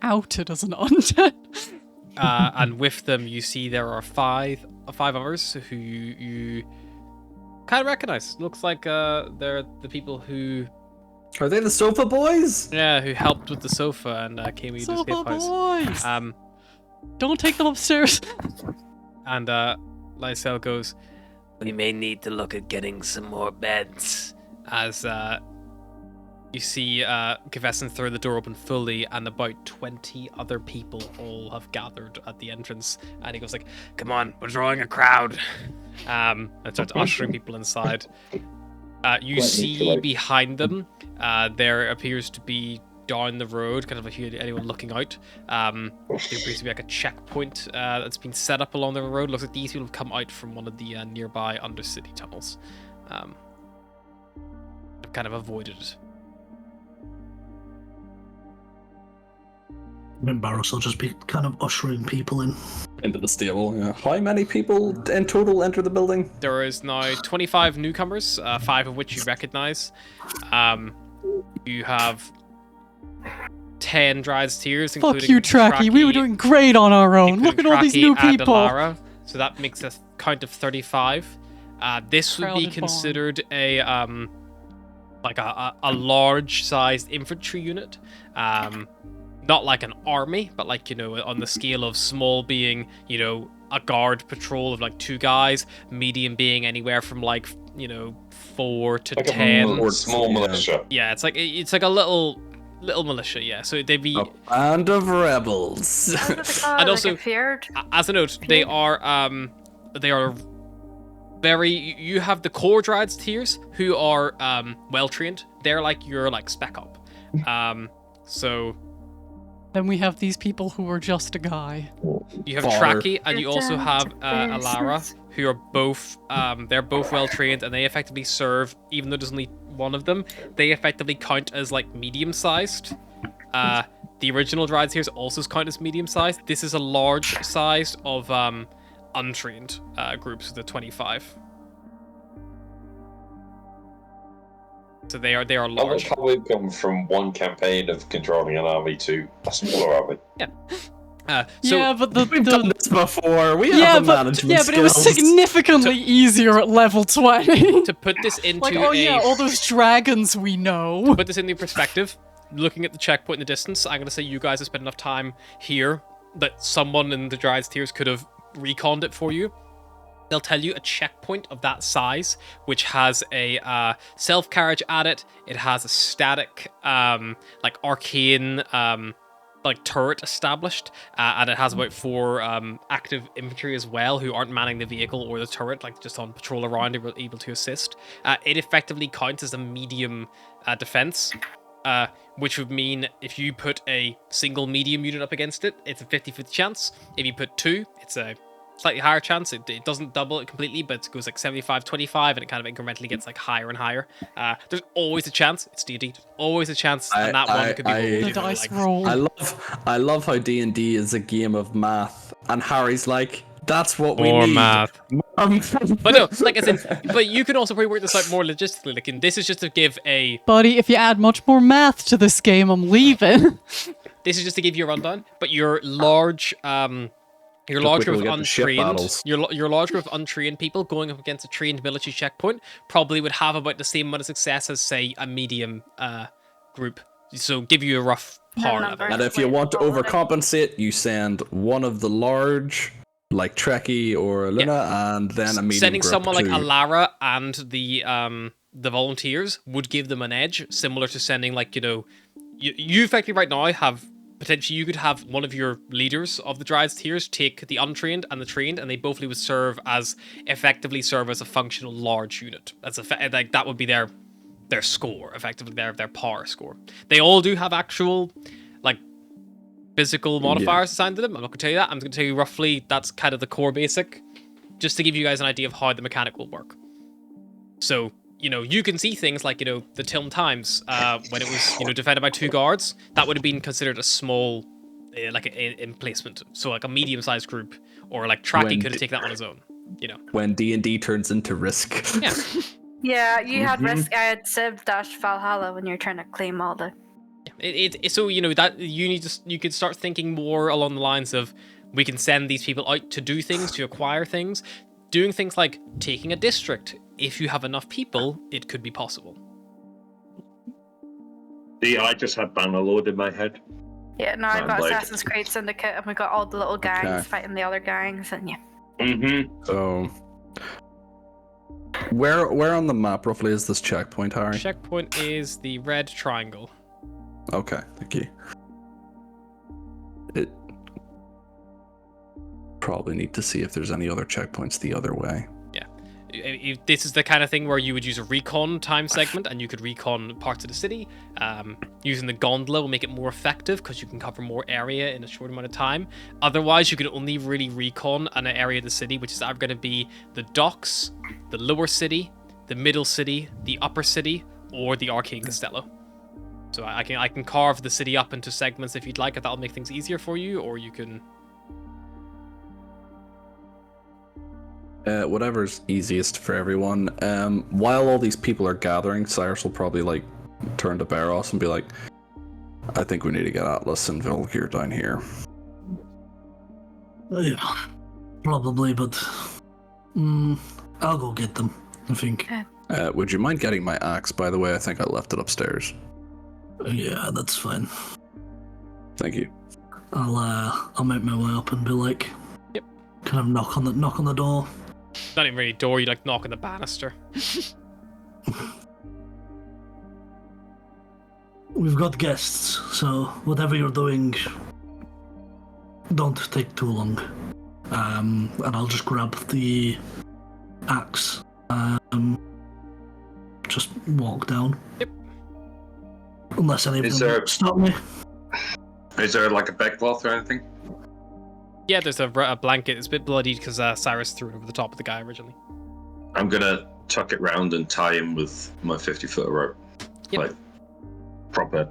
outed as an undead. And with them, you see there are five others who you kind of recognize. Looks like they're the people who... Are they the sofa boys? Yeah, who helped with the sofa and came with the escape Sofa house. boys! Don't take them upstairs. And Lysel goes, we may need to look at getting some more beds. As you see Kivesin throw the door open fully, and about 20 other people all have gathered at the entrance. And he goes like, come on, we're drawing a crowd. And starts ushering people inside. You see behind them, there appears to be down the road, kind of like anyone looking out. There appears to be like a checkpoint that's been set up along the road. Looks like these people have come out from one of the nearby undercity tunnels. I've kind of avoided it. Then Barros will just be kind of ushering people in. Into the stable, yeah. How many people in total enter the building? There is now 25 newcomers, 5 of which you recognize. You have 10 Dryad's Tears, including Fuck you, Tracky. We were doing great on our own. Look at all these new and people. Alara, so that makes a count of 35. This would be Crowded considered a like a large-sized infantry unit. Not like an army, but like, on the scale of small being, a guard patrol of like 2 guys, medium being anywhere from like, 4 to Like 10. a small militia. Yeah, it's like a little militia, yeah. So they'd be A band of rebels. And also, feared. as a note, they are very. You have the core Dryad's Tears who are well trained. They're like your spec op. So Then we have these people who are just a guy. You have Father. Traki, and you also have Alara, who are both they're both well trained, and they effectively serve. Even though there's only one of them, they effectively count as like medium sized. The original Dryad Tears also count as medium sized. This is a large size of untrained groups of the 25. So they are I like large. how we've come from one campaign of controlling an army to a smaller army. So yeah, but We've done this before. We yeah, have the but management but it was skills. significantly easier at level 20. to put this into Like, oh yeah, all those dragons we know. put this into perspective, looking at the checkpoint in the distance, I'm gonna say you guys have spent enough time here that someone in the Dryad's Tears could have reconned it for you. They'll tell you a checkpoint of that size, which has a self-carriage at it. It has a static, like arcane, like turret established, and it has about 4 active infantry as well who aren't manning the vehicle or the turret, like just on patrol around, able to assist. It effectively counts as a medium defense. Which would mean if you put a single medium unit up against it, it's a 50-50 chance. If you put 2, it's a slightly higher chance. It doesn't double it completely, but it goes like 75-25, and it kind of incrementally gets like higher and higher. There's always a chance. It's D&D. There's always a chance, and that one could be rolled. The if you're dice like- roll. I love how D&D is a game of math, and Harry's like, that's what we More need. math. But But no, like as in, but you can also probably work this out more logistically. Like, and this is just to give a. Buddy, if you add much more math to this game, I'm leaving. This is just to give you a rundown. But your large group of untrained, your large group of untrained people going up against a trained military checkpoint probably would have about the same amount of success as, say, a medium group. So give you a rough power level. And if you want to overcompensate, you send one of the large, like Trekkie or Luna, and then a medium Sending group someone like to- Alara and the volunteers would give them an edge, similar to sending like you effectively right now have potentially you could have one of your leaders of the Dryad's Tears take the untrained and the trained, and they both would effectively serve as a functional large unit. Like that would be their score, effectively their power score. They all do have actual like physical modifiers assigned to them. I'm not going to tell you that. I'm going to tell you roughly that's kind of the core basic, just to give you guys an idea of how the mechanic will work. So, you can see things like, the Tilm Times, when it was, defended by 2 guards, that would have been considered a small, like, emplacement. So, like, a medium-sized group, or, like, Traki could have taken that on his own, When D&D turns into Risk. Yeah. Yeah, you had risk. I had Civ - Valhalla when you're trying to claim all the. So that you could start thinking more along the lines of we can send these people out to do things, to acquire things, doing things like taking a district. If you have enough people, it could be possible. See, I just had Bannerlord in my head. Yeah, no, I I'm got like- Assassin's Creed Syndicate, and we got all the little gangs Okay. fighting the other gangs, and yeah. Mm-hmm. So, where on the map roughly is this checkpoint, Harry? Checkpoint is the red triangle. Okay, thank you. It probably need to see if there's any other checkpoints the other way. This is the kind of thing where you would use a recon time segment, and you could recon parts of the city. Using the gondola will make it more effective because you can cover more area in a short amount of time. Otherwise, you can only really recon an area of the city, which is either going to be the docks, the lower city, the middle city, the upper city, or the Arcane Castello. So I can carve the city up into segments if you'd like, if that'll make things easier for you, or you can. Whatever's easiest for everyone. While all these people are gathering, Cyrus will probably turn to Barros and be like, I think we need to get Atlas and Volgear down here. Yeah, probably, but I'll go get them, I think. Would you mind getting my axe, by the way? I think I left it upstairs. Yeah, that's fine. Thank you. I'll make my way up and be like, Yep. Kind of knock on the door. Not even really a door, you knock on the banister. We've got guests, so whatever you're doing, don't take too long. And I'll just grab the axe. Just walk down. Yep. Unless any of Is them there- stop me. Is there like a backcloth or anything? Yeah, there's a blanket. It's a bit bloodied because Cyrus threw it over the top of the guy originally. I'm gonna tuck it round and tie him with my 50-foot rope. Yep. Like, proper.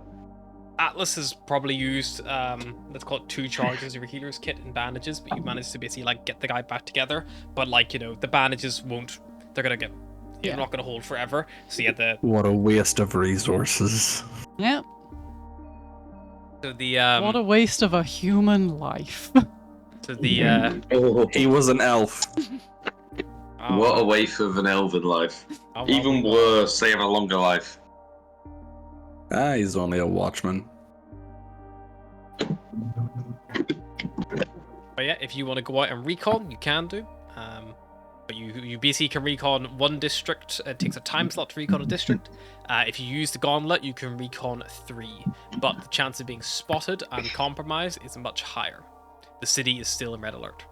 Atlas has probably used, let's call it 2 charges of your healer's kit and bandages, but you managed to basically, like, get the guy back together. But, like, you know, the bandages won't, they're gonna get, they're not gonna hold forever. So, yeah, What a waste of resources. Yeah. so the, What a waste of a human life. so the, Oh, He was an elf. what a waste of an elven life. Even worse, they have a longer life. He's only a watchman. But yeah, if you want to go out and recon, you can do. But you basically can recon 1 district. It takes a time slot to recon a district. If you use the gauntlet, you can recon 3. But the chance of being spotted and compromised is much higher. The city is still in red alert.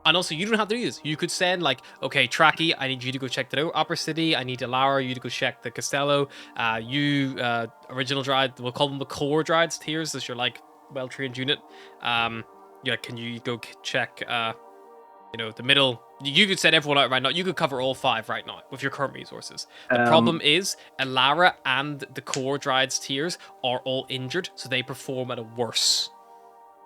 And also, you don't have to do this. You could send, like, okay, Tracky, I need you to go check the Upper City. I need Alara, you to go check the Castello. Original Dryad, we'll call them the core Dryads tiers, as your, like, well-trained unit. Yeah, can you go check, you know, the middle? You could send everyone out right now. You could cover all 5 right now with your current resources. The problem is, Alara and the core Dryads tiers are all injured, so they perform at a worse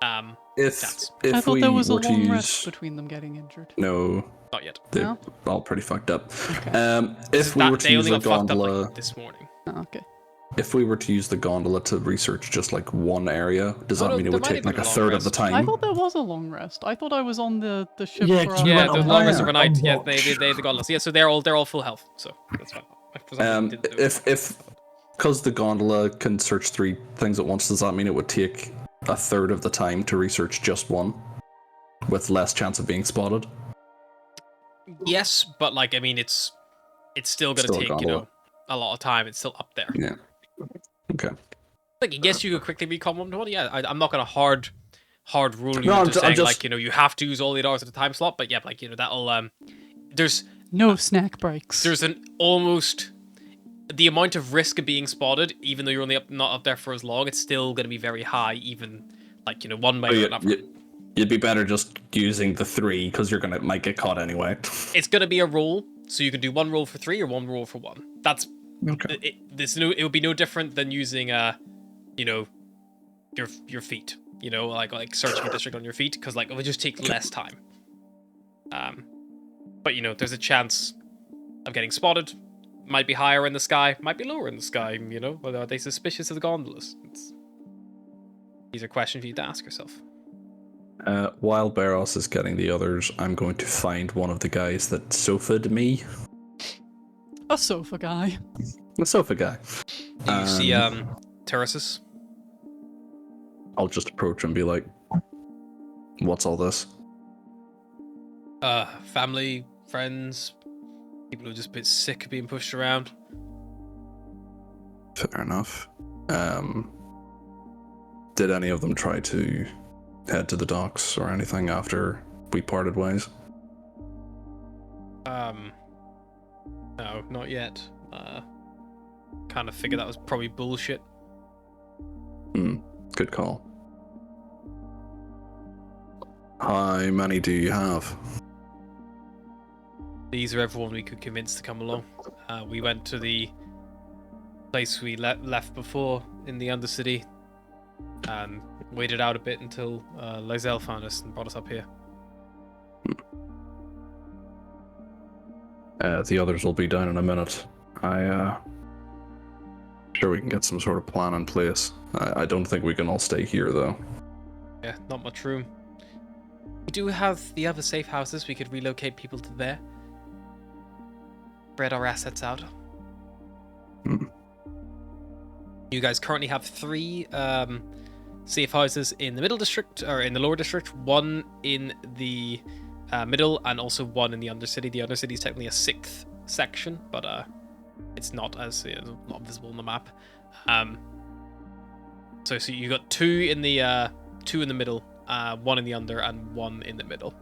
stats. If I thought we there was a were to long use... rest between them getting injured. No, Not yet. they're No? all pretty fucked up. Okay. If we were to They use only the got fucked up, gondola, like, this morning. Oh, okay. if we were to use the gondola to research just like one area, does Oh, that no, mean it there would might take have like been a a long third of the rest. time? I thought there was a long rest. I thought I was on the ship Yeah, for 'cause we Yeah, went the on long rest yeah. overnight. Yeah, walks. they got us. Yeah, so they're all full health. So that's fine. For some reason, didn't know. If because the gondola can search 3 things at once, does that mean it would take a third of the time to research just one, with less chance of being spotted? Yes, but like I mean, it's still gonna Still a take gondola. a lot of time. It's still up there. Yeah. Okay. Like I guess you could quickly recon 1 to 1. Yeah, I'm not gonna hard rule you No, into saying I'm just... like you have to use all 8 hours at a time slot. But yeah, like that'll there's No snack breaks. there's an almost the amount of risk of being spotted, even though you're only not up there for as long, it's still gonna be very high. Even like one way or another. You'd be better just using the 3 because might get caught anyway. It's gonna be a roll, so you can do 1 roll for 3 or 1 roll for 1. That's Okay. it would be no different than using your feet. Like searching a district on your feet, because like it would just take less time. But there's a chance of getting spotted. Might be higher in the sky, might be lower in the sky. Whether are they suspicious of the gondolas? These are questions for you to ask yourself. While Barros is getting the others, I'm going to find one of the guys that sofa'd me. A sofa guy. The sofa guy. Do you see Terraces? I'll just approach and be like, "What's all this?" Family, friends, people who are just a bit sick of being pushed around. Fair enough. Did any of them try to head to the docks or anything after we parted ways? No, not yet. Kind of figured that was probably bullshit. Good call. How many do you have? These are everyone we could convince to come along. We went to the place we left before in the Undercity and waited out a bit until Lizelle found us and brought us up here. The others will be down in a minute. Sure we can get some sort of plan in place. I don't think we can all stay here though. Yeah, not much room. We do have the other safe houses. We could relocate people to there. Spread our assets out. You guys currently have 3 safe houses in the middle district, or in the lower district, 1 in the middle, and also 1 in the Undercity. The Undercity is technically a 6th section, but it's not as not visible on the map. So you got 2 in the 2 in the middle, 1 in the under, and 1 in the middle.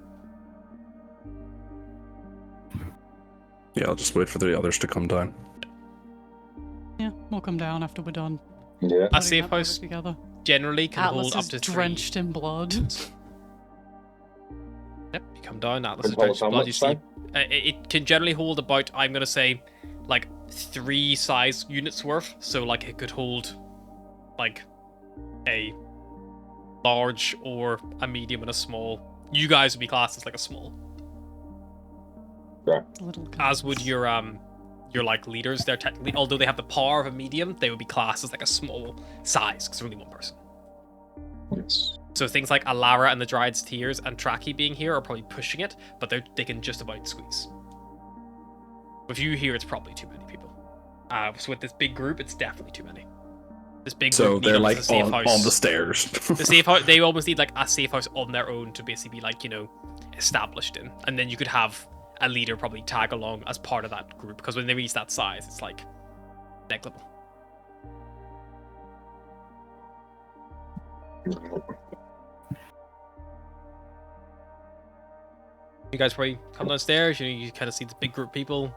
Yeah, I'll just wait for the others to come down. Yeah, we'll come down after we're done. Yeah. A putting safe that house together. generally can Atlas hold up is to 3. drenched in blood. Yep, you come down, Atlas is Can hold down how blood. much You see, time? it can generally hold about, I'm gonna say, like 3 size units worth. So like it could hold like a large or a medium and a small. You guys would be classed as like a small. Little As would your like leaders. They're technically, although they have the power of a medium, they would be classed as like a small size because only one person. Yes. So things like Alara and the Dryad's Tears and Traki being here are probably pushing it, but they can just about squeeze. With you here, it's probably too many people. So with this big group, it's definitely too many. This big So group they're need like a safe house. on the stairs. The safe house, they almost need like a safe house on their own to basically be like, you know, established in. And then you could have a leader probably tag along as part of that group, because when they reach that size, it's like negligible. You guys probably come downstairs, you know, you kind of see the big group of people.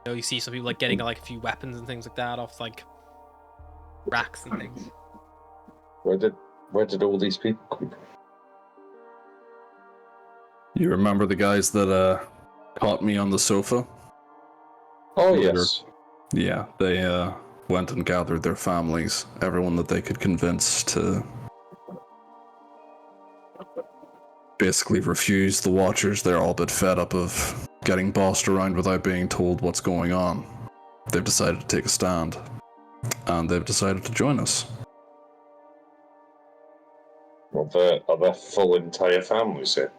You know, you see some people like getting like a few weapons and things like that off like racks and things. Where did all these people come from? You remember the guys that caught me on the sofa? Oh Well, yes. Yeah, they went and gathered their families, everyone that they could convince to basically refuse the Watchers. They're all a bit fed up of getting bossed around without being told what's going on. They've decided to take a stand, and they've decided to join us. Are there full entire families here?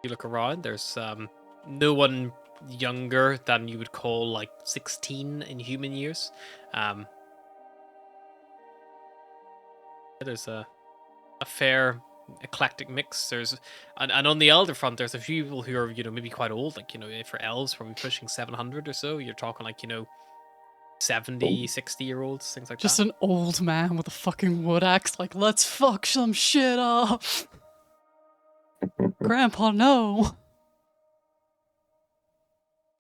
You look around, there's no one younger than you would call like 16 in human years. There's a fair eclectic mix. There's and on the elder front, there's a few people who are, you know, maybe quite old, like, you know, for elves probably pushing 700 or so. You're talking like, you know, 70, 60-year-olds, things like Just that. an old man with a fucking wood axe, like, let's fuck some shit up. Grandpa, no.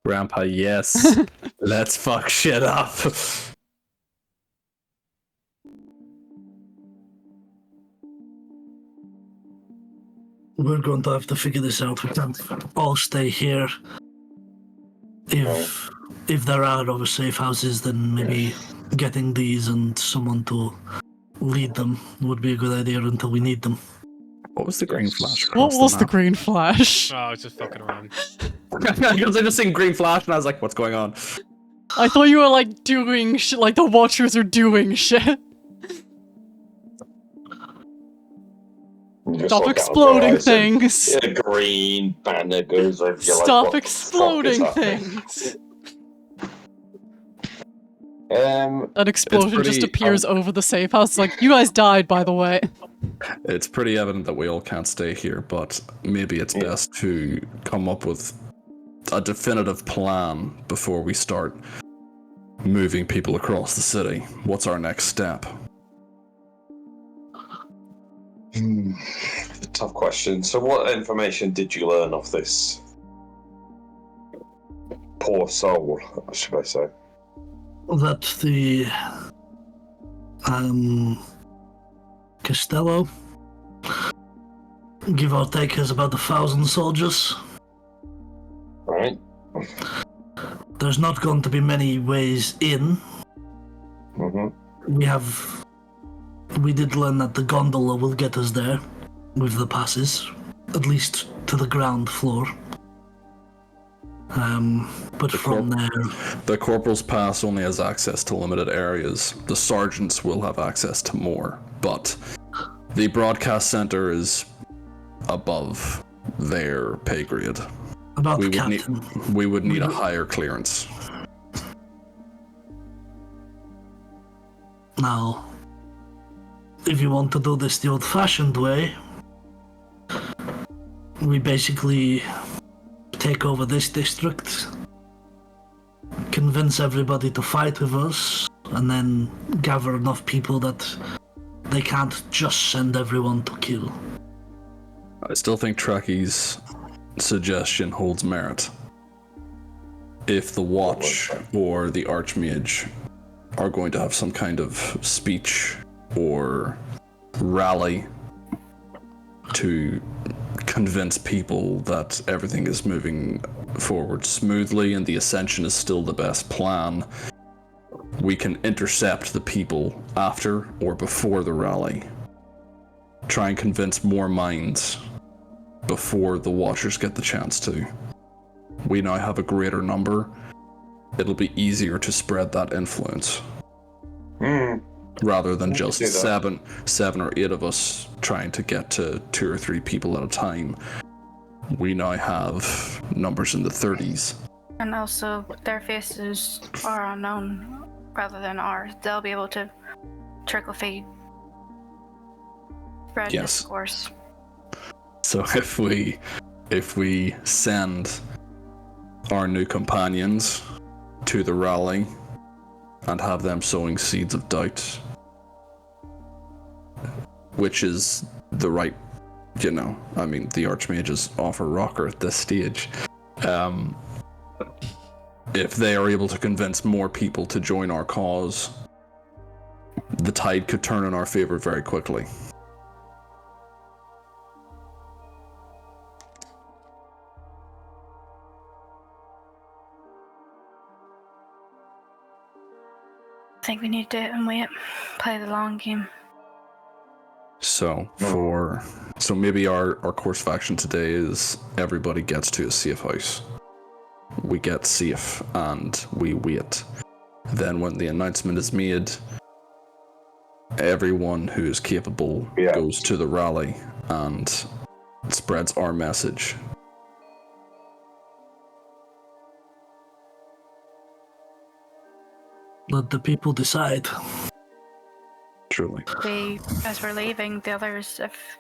Grandpa, yes. Let's fuck shit up. We're going to have to figure this out. We can't all stay here. If there are other safe houses, then maybe getting these and someone to lead them would be a good idea until we need them. What was the green flash? What across was the map? green flash? Oh, it's just fucking around. Because I just seen green flash and I was like, what's going on? I thought you were like doing shit, like the Watchers are doing shit. You just Stop look out exploding the horizon. things. A green banner goes over. You're like, Stop what the exploding fuck is happening? things. An explosion just pretty, appears over the safe house. It's like, you guys died, by the way. It's pretty evident that we all can't stay here, but maybe it's best to come up with a definitive plan before we start moving people across the city. What's our next step? Tough question. So, what information did you learn of this poor soul, should I say? That the Costello, give or take, has about 1,000 soldiers. Right. There's not going to be many ways in. Mm-hmm. We did learn that the gondola will get us there with the passes, at least to the ground floor. But from there, The Corporal's Pass only has access to limited areas. The Sergeants will have access to more, but the Broadcast Center is above their pay grade. about We the would need, captain. we would need a higher clearance. Now, if you want to do this the old-fashioned way, we basically take over this district, convince everybody to fight with us, and then gather enough people that they can't just send everyone to kill. I still think Traki's suggestion holds merit. If the Watch or the Archmage are going to have some kind of speech or rally to convince people that everything is moving forward smoothly and the ascension is still the best plan, we can intercept the people after or before the rally. Try and convince more minds before the Watchers get the chance to. We now have a greater number. It'll be easier to spread that influence. Rather than just seven or eight of us trying to get to 2 or 3 people at a time. We now have numbers in the 30s. And also, their faces are unknown rather than ours. They'll be able to trickle feed, spread discourse. So if we send our new companions to the rally and have them sowing seeds of doubt, which is the right, the Archmages offer rocker at this stage. If they are able to convince more people to join our cause, the tide could turn in our favor very quickly. I think we need to wait, play the long game. So maybe our course of action today is everybody gets to a safe house. We get safe and we wait. Then when the announcement is made, everyone who is capable goes to the rally and spreads our message. Let the people decide. Truly. As we're leaving, the others, if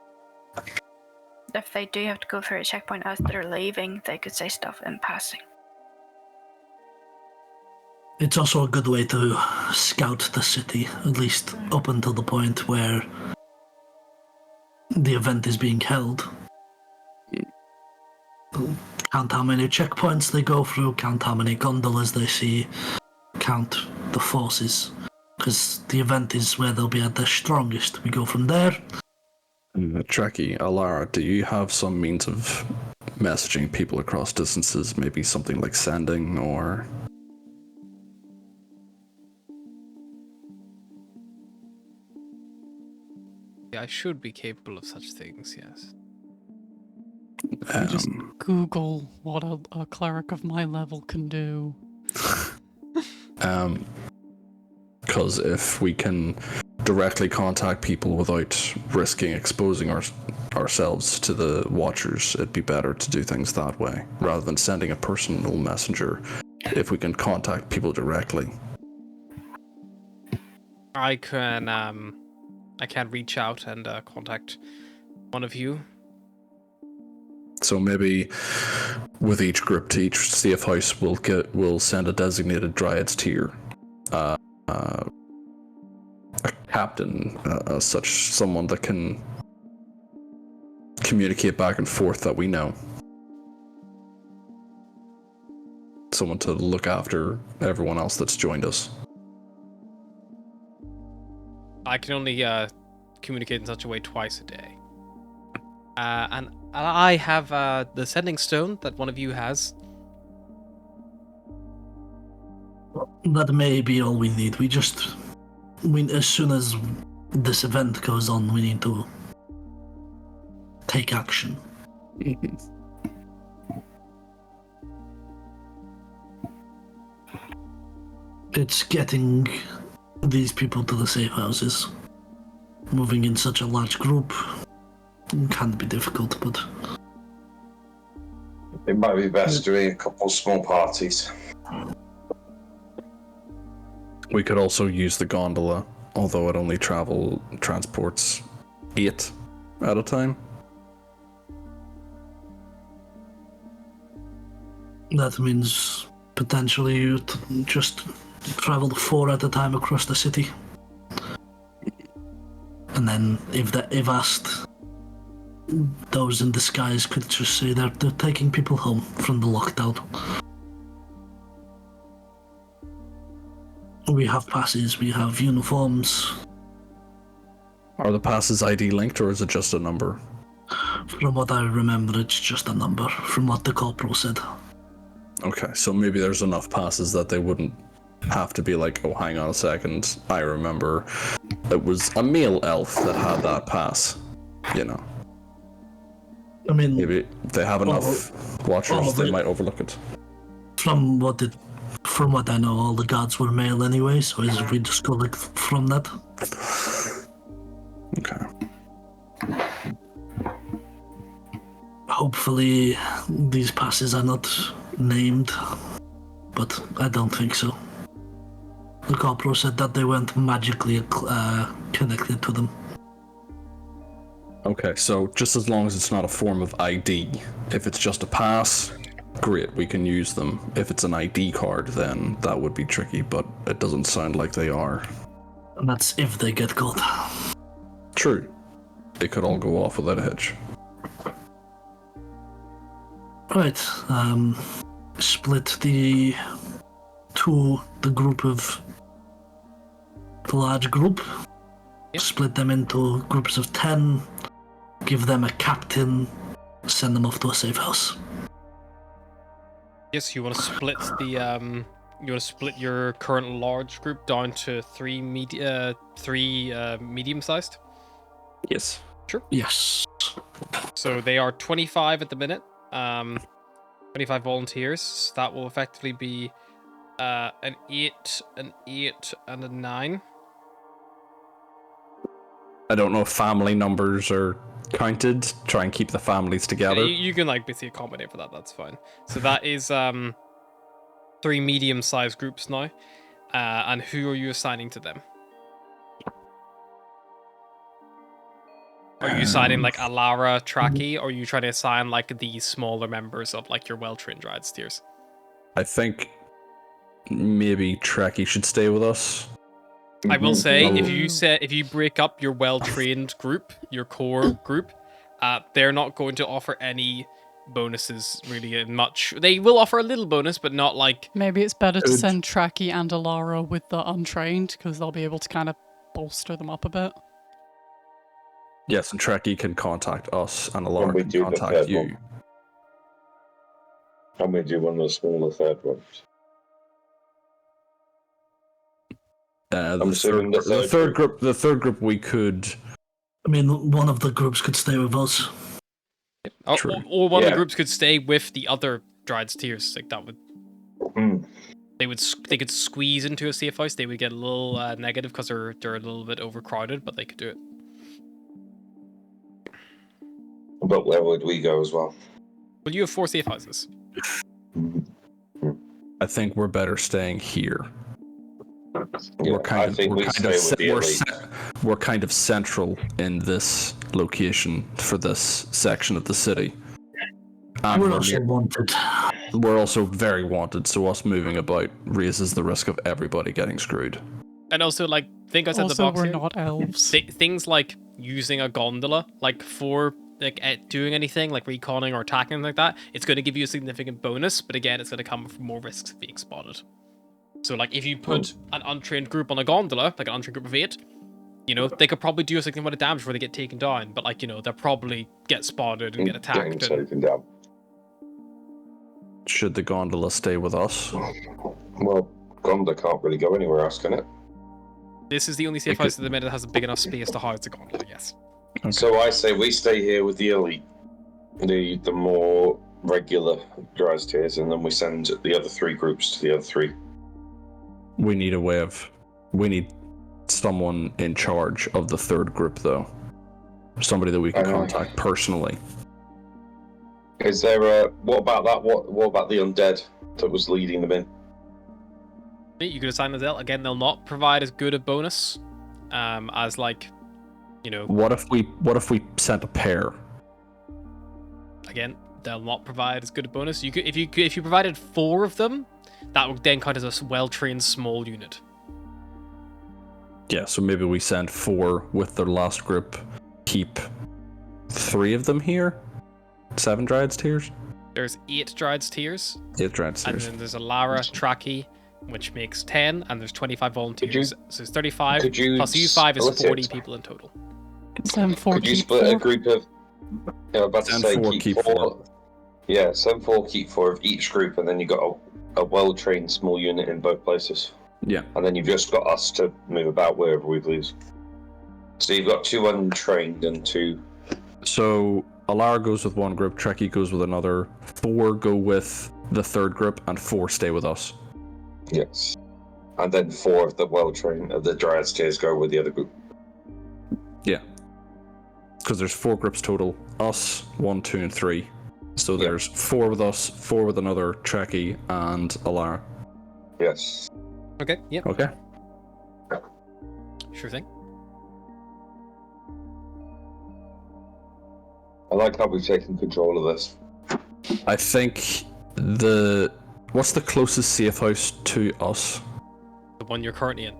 they do have to go through a checkpoint as they're leaving, they could say stuff in passing. It's also a good way to scout the city, at least up until the point where the event is being held. Count how many checkpoints they go through, count how many gondolas they see, count the forces, because the event is where they'll be at their strongest. We go from there. Trekkie, Alara, do you have some means of messaging people across distances? Maybe something like sending or... Yeah, I should be capable of such things, yes. Just Google what a cleric of my level can do. Because if we can directly contact people without risking exposing ourselves to the Watchers, it'd be better to do things that way, rather than sending a personal messenger. If we can contact people directly. I can reach out and contact one of you. So maybe with each group to each safe house, we'll send a designated Dryad's tier, a captain, someone that can communicate back and forth that we know. Someone to look after everyone else that's joined us. I can only communicate in such a way twice a day. And I have the sending stone that one of you has. That may be all we need. As soon as this event goes on, we need to take action. It's getting these people to the safe houses. Moving in such a large group can be difficult, but... It might be best doing a couple small parties. We could also use the gondola, although it only transports 8 at a time. That means potentially you just travel 4 at a time across the city. And then, if asked, those in disguise could just say they're taking people home from the lockdown. We have passes, we have uniforms. Are the passes ID linked, or is it just a number? From what I remember, it's just a number, from what the corporal said. Okay, so maybe there's enough passes that they wouldn't have to be like, oh, hang on a second, I remember it was a male elf that had that pass, you know. I mean, Maybe they have enough watchers, they might overlook it. From what I know, all the guards were male anyway, so we just go like from that. Okay. Hopefully, these passes are not named, but I don't think so. The corporal said that they weren't magically connected to them. Okay, so just as long as it's not a form of ID, if it's just a pass, great, we can use them. If it's an ID card, then that would be tricky, but it doesn't sound like they are. And that's if they get caught. True. They could all go off without a hitch. Right, split the group of the large group. Yep. Split them into groups of 10, give them a captain, send them off to a safe house. Yes, you want to split the you want to split your current large group down to three medium-sized. Yes. Sure. Yes. So they are 25 at the minute. 25 volunteers. So that will effectively be an 8, an 8, and a 9. I don't know if family numbers are counted. Try and keep the families together. Yeah, you can like basically accommodate for that. That's fine. So that is 3 medium-sized groups now. And who are you assigning to them? Are you assigning like Alara, Traki, or are you trying to assign like the smaller members of like your well-trained Dryad steers? I think maybe Traki should stay with us. I will say, if you break up your well-trained group, your core group, they're not going to offer any bonuses really much. They will offer a little bonus, but not like. Maybe it's better to send Traki and Alara with the untrained because they'll be able to kind of bolster them up a bit. Yes, and Traki can contact us, and Alara we can do the contact third you. one? And we do one of the smaller third ones. The third group we could. I mean, one of the groups could stay with us. Or one of the groups could stay with the other Dryad steers. Like that would. They could squeeze into a safe house. They would get a little negative because they're a little bit overcrowded, but they could do it. But where would we go as well? Well, you have 4 safe houses. I think we're better staying here. Yeah, We're kind of central in this location for this section of the city. And we're also wanted. We're also very wanted, so us moving about raises the risk of everybody getting screwed. And also, like, think outside the box we're here. not elves. Things like using a gondola, like for like doing anything like reconning or attacking like that, it's going to give you a significant bonus, but again, it's going to come with more risks of being spotted. So, like, if you put an untrained group on a gondola, like an untrained group of 8, you know, they could probably do a significant amount of damage before they get taken down, but, like, you know, they'll probably get spotted and get attacked. Taken down. Should the gondola stay with us? Well, gondola can't really go anywhere else, can it? This is the only safe house at the minute that has a big enough space to house the gondola, yes. Okay. So I say we stay here with the elite, the more regular Dryad tiers, and then we send the other 3 groups to the other 3. We need someone in charge of the third group, though. Somebody that we can contact personally. Is there what about that? What about the undead that was leading them in? You could assign Azelle. Again, they'll not provide as good a bonus as, like, you know. What if we sent a pair? Again, they'll not provide as good a bonus. You could if you provided 4 of them, that would then count as a well-trained small unit. Yeah, so maybe we send 4 with their last group. Keep 3 of them here. 7 Dryad tiers. There's 8 Dryad tiers. 8 Dryad tiers. And then there's a Lara Traki, which makes 10, and there's 25 volunteers. So it's 35. Plus you 5 is 40 people in total. Could you split a group of Yeah, I'm about to Send say four, keep keep 4. four. Yeah, send 4, keep 4 of each group, and then you got a well-trained small unit in both places. Yeah. And then you've just got us to move about wherever we please. So you've got 2 untrained and 2. So Alara goes with one group, Trekkie goes with another, 4 go with the third group, and 4 stay with us. Yes. And then 4 of the well-trained of the Dryad Stairs go with the other group. Yeah. Because there's 4 groups total. Us, 1, 2, and 3. So there's 4 with us, 4 with another Trekkie, and Alara. Yes. Okay, yep, Okay. sure thing. I like how we've taken control of this. I think what's the closest safe house to us? The one you're currently in.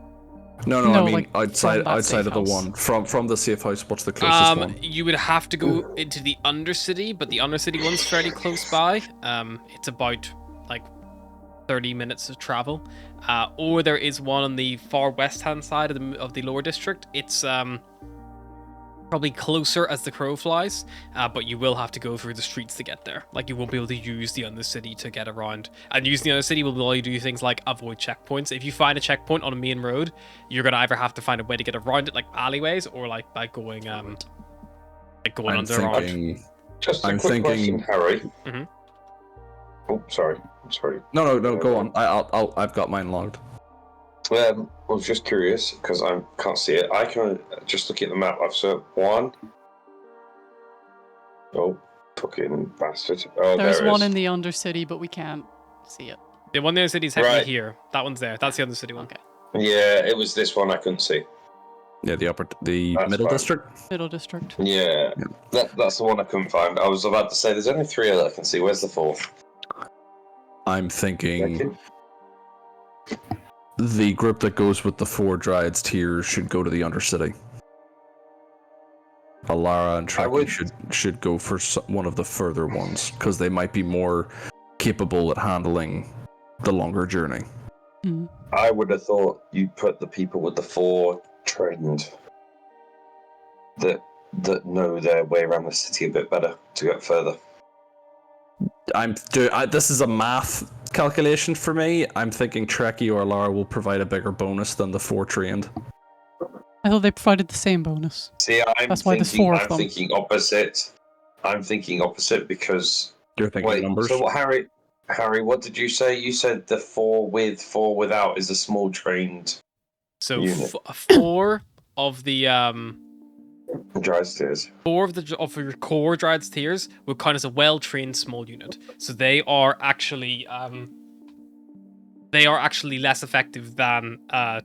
No, No, I mean like, outside from that outside of the safe one from the safe house. What's the closest one? You would have to go into the Undercity, but the Undercity one's fairly close by. It's about like 30 minutes of travel. Or there is one on the far west-hand side of the lower district. It's probably closer as the crow flies, but you will have to go through the streets to get there. Like, you won't be able to use the Undercity to get around. And using the Undercity will allow you to do things like avoid checkpoints. If you find a checkpoint on a main road, you're gonna either have to find a way to get around it, like alleyways, or like by going I'm underground. thinking. Just a I'm quick thinking- question, Harry. Mhm. Oh, sorry. Sorry. No, go on. I've got mine logged. I was just curious because I can't see it. I can just look at the map. I've set 1. Oh, fucking bastard! Oh, There's there it one is. in the Undercity, but we can't see it. The one in the Undercity is heavily Right. here. That one's there. That's the Undercity one. Okay. Yeah, it was this one I couldn't see. Yeah, the That's middle fine. district. Middle District. Yeah, that's the one I couldn't find. I was about to say there's only 3 that I can see. Where's the 4th? I'm thinking the group that goes with the 4 Dryads tiers should go to the Undercity. Alara and I would- Trekkie should go for one of the further ones because they might be more capable at handling the longer journey. Hmm. I would have thought you'd put the people with the 4 trained that know their way around the city a bit better to get further. This is a math calculation for me. I'm thinking Trekkie or Alara will provide a bigger bonus than the 4 trained. I thought they provided the same bonus. See, That's why there's 4 of I'm them. thinking opposite. I'm thinking opposite because You're thinking wait. numbers. So what, Harry, what did you say? You said the 4 with 4 without is a small trained So unit. 4 of the Dry stairs. 4 of your core Dryad's tiers would count as a well-trained small unit. So they are actually less effective than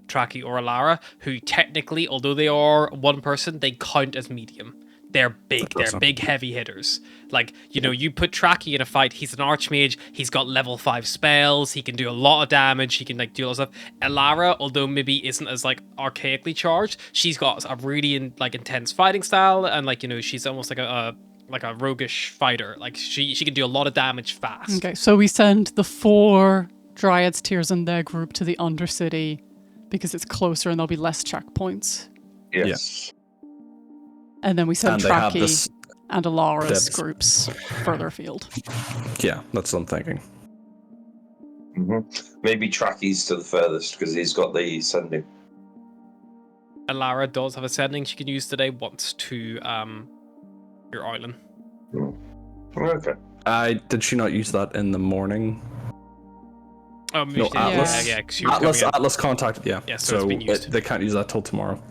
Trekkie or Alara, who technically, although they are one person, they count as medium. They're big. They're big, heavy hitters. Like, you put Trekkie in a fight, he's an archmage, he's got level 5 spells, he can do a lot of damage, he can do a lot of stuff. Alara, although maybe isn't as archaically charged, she's got a really intense fighting style, and she's almost like a roguish fighter. Like, she can do a lot of damage fast. Okay, so we send the 4 Dryads tiers in their group to the Undercity because it's closer and there'll be less checkpoints. Yes. And then we send And they have Trekkie this- and Alara's Depth. groups further afield. Yeah, that's what I'm thinking. Maybe Trekkie's to the furthest because he's got the sending. Alara does have a sending she can use today once to your island. Okay. Did she not use that in the morning? Oh, No, yeah, Atlas. yeah, 'cause she was coming in. Atlas contacted. Yeah. Yeah, so it's been used. They can't use that till tomorrow.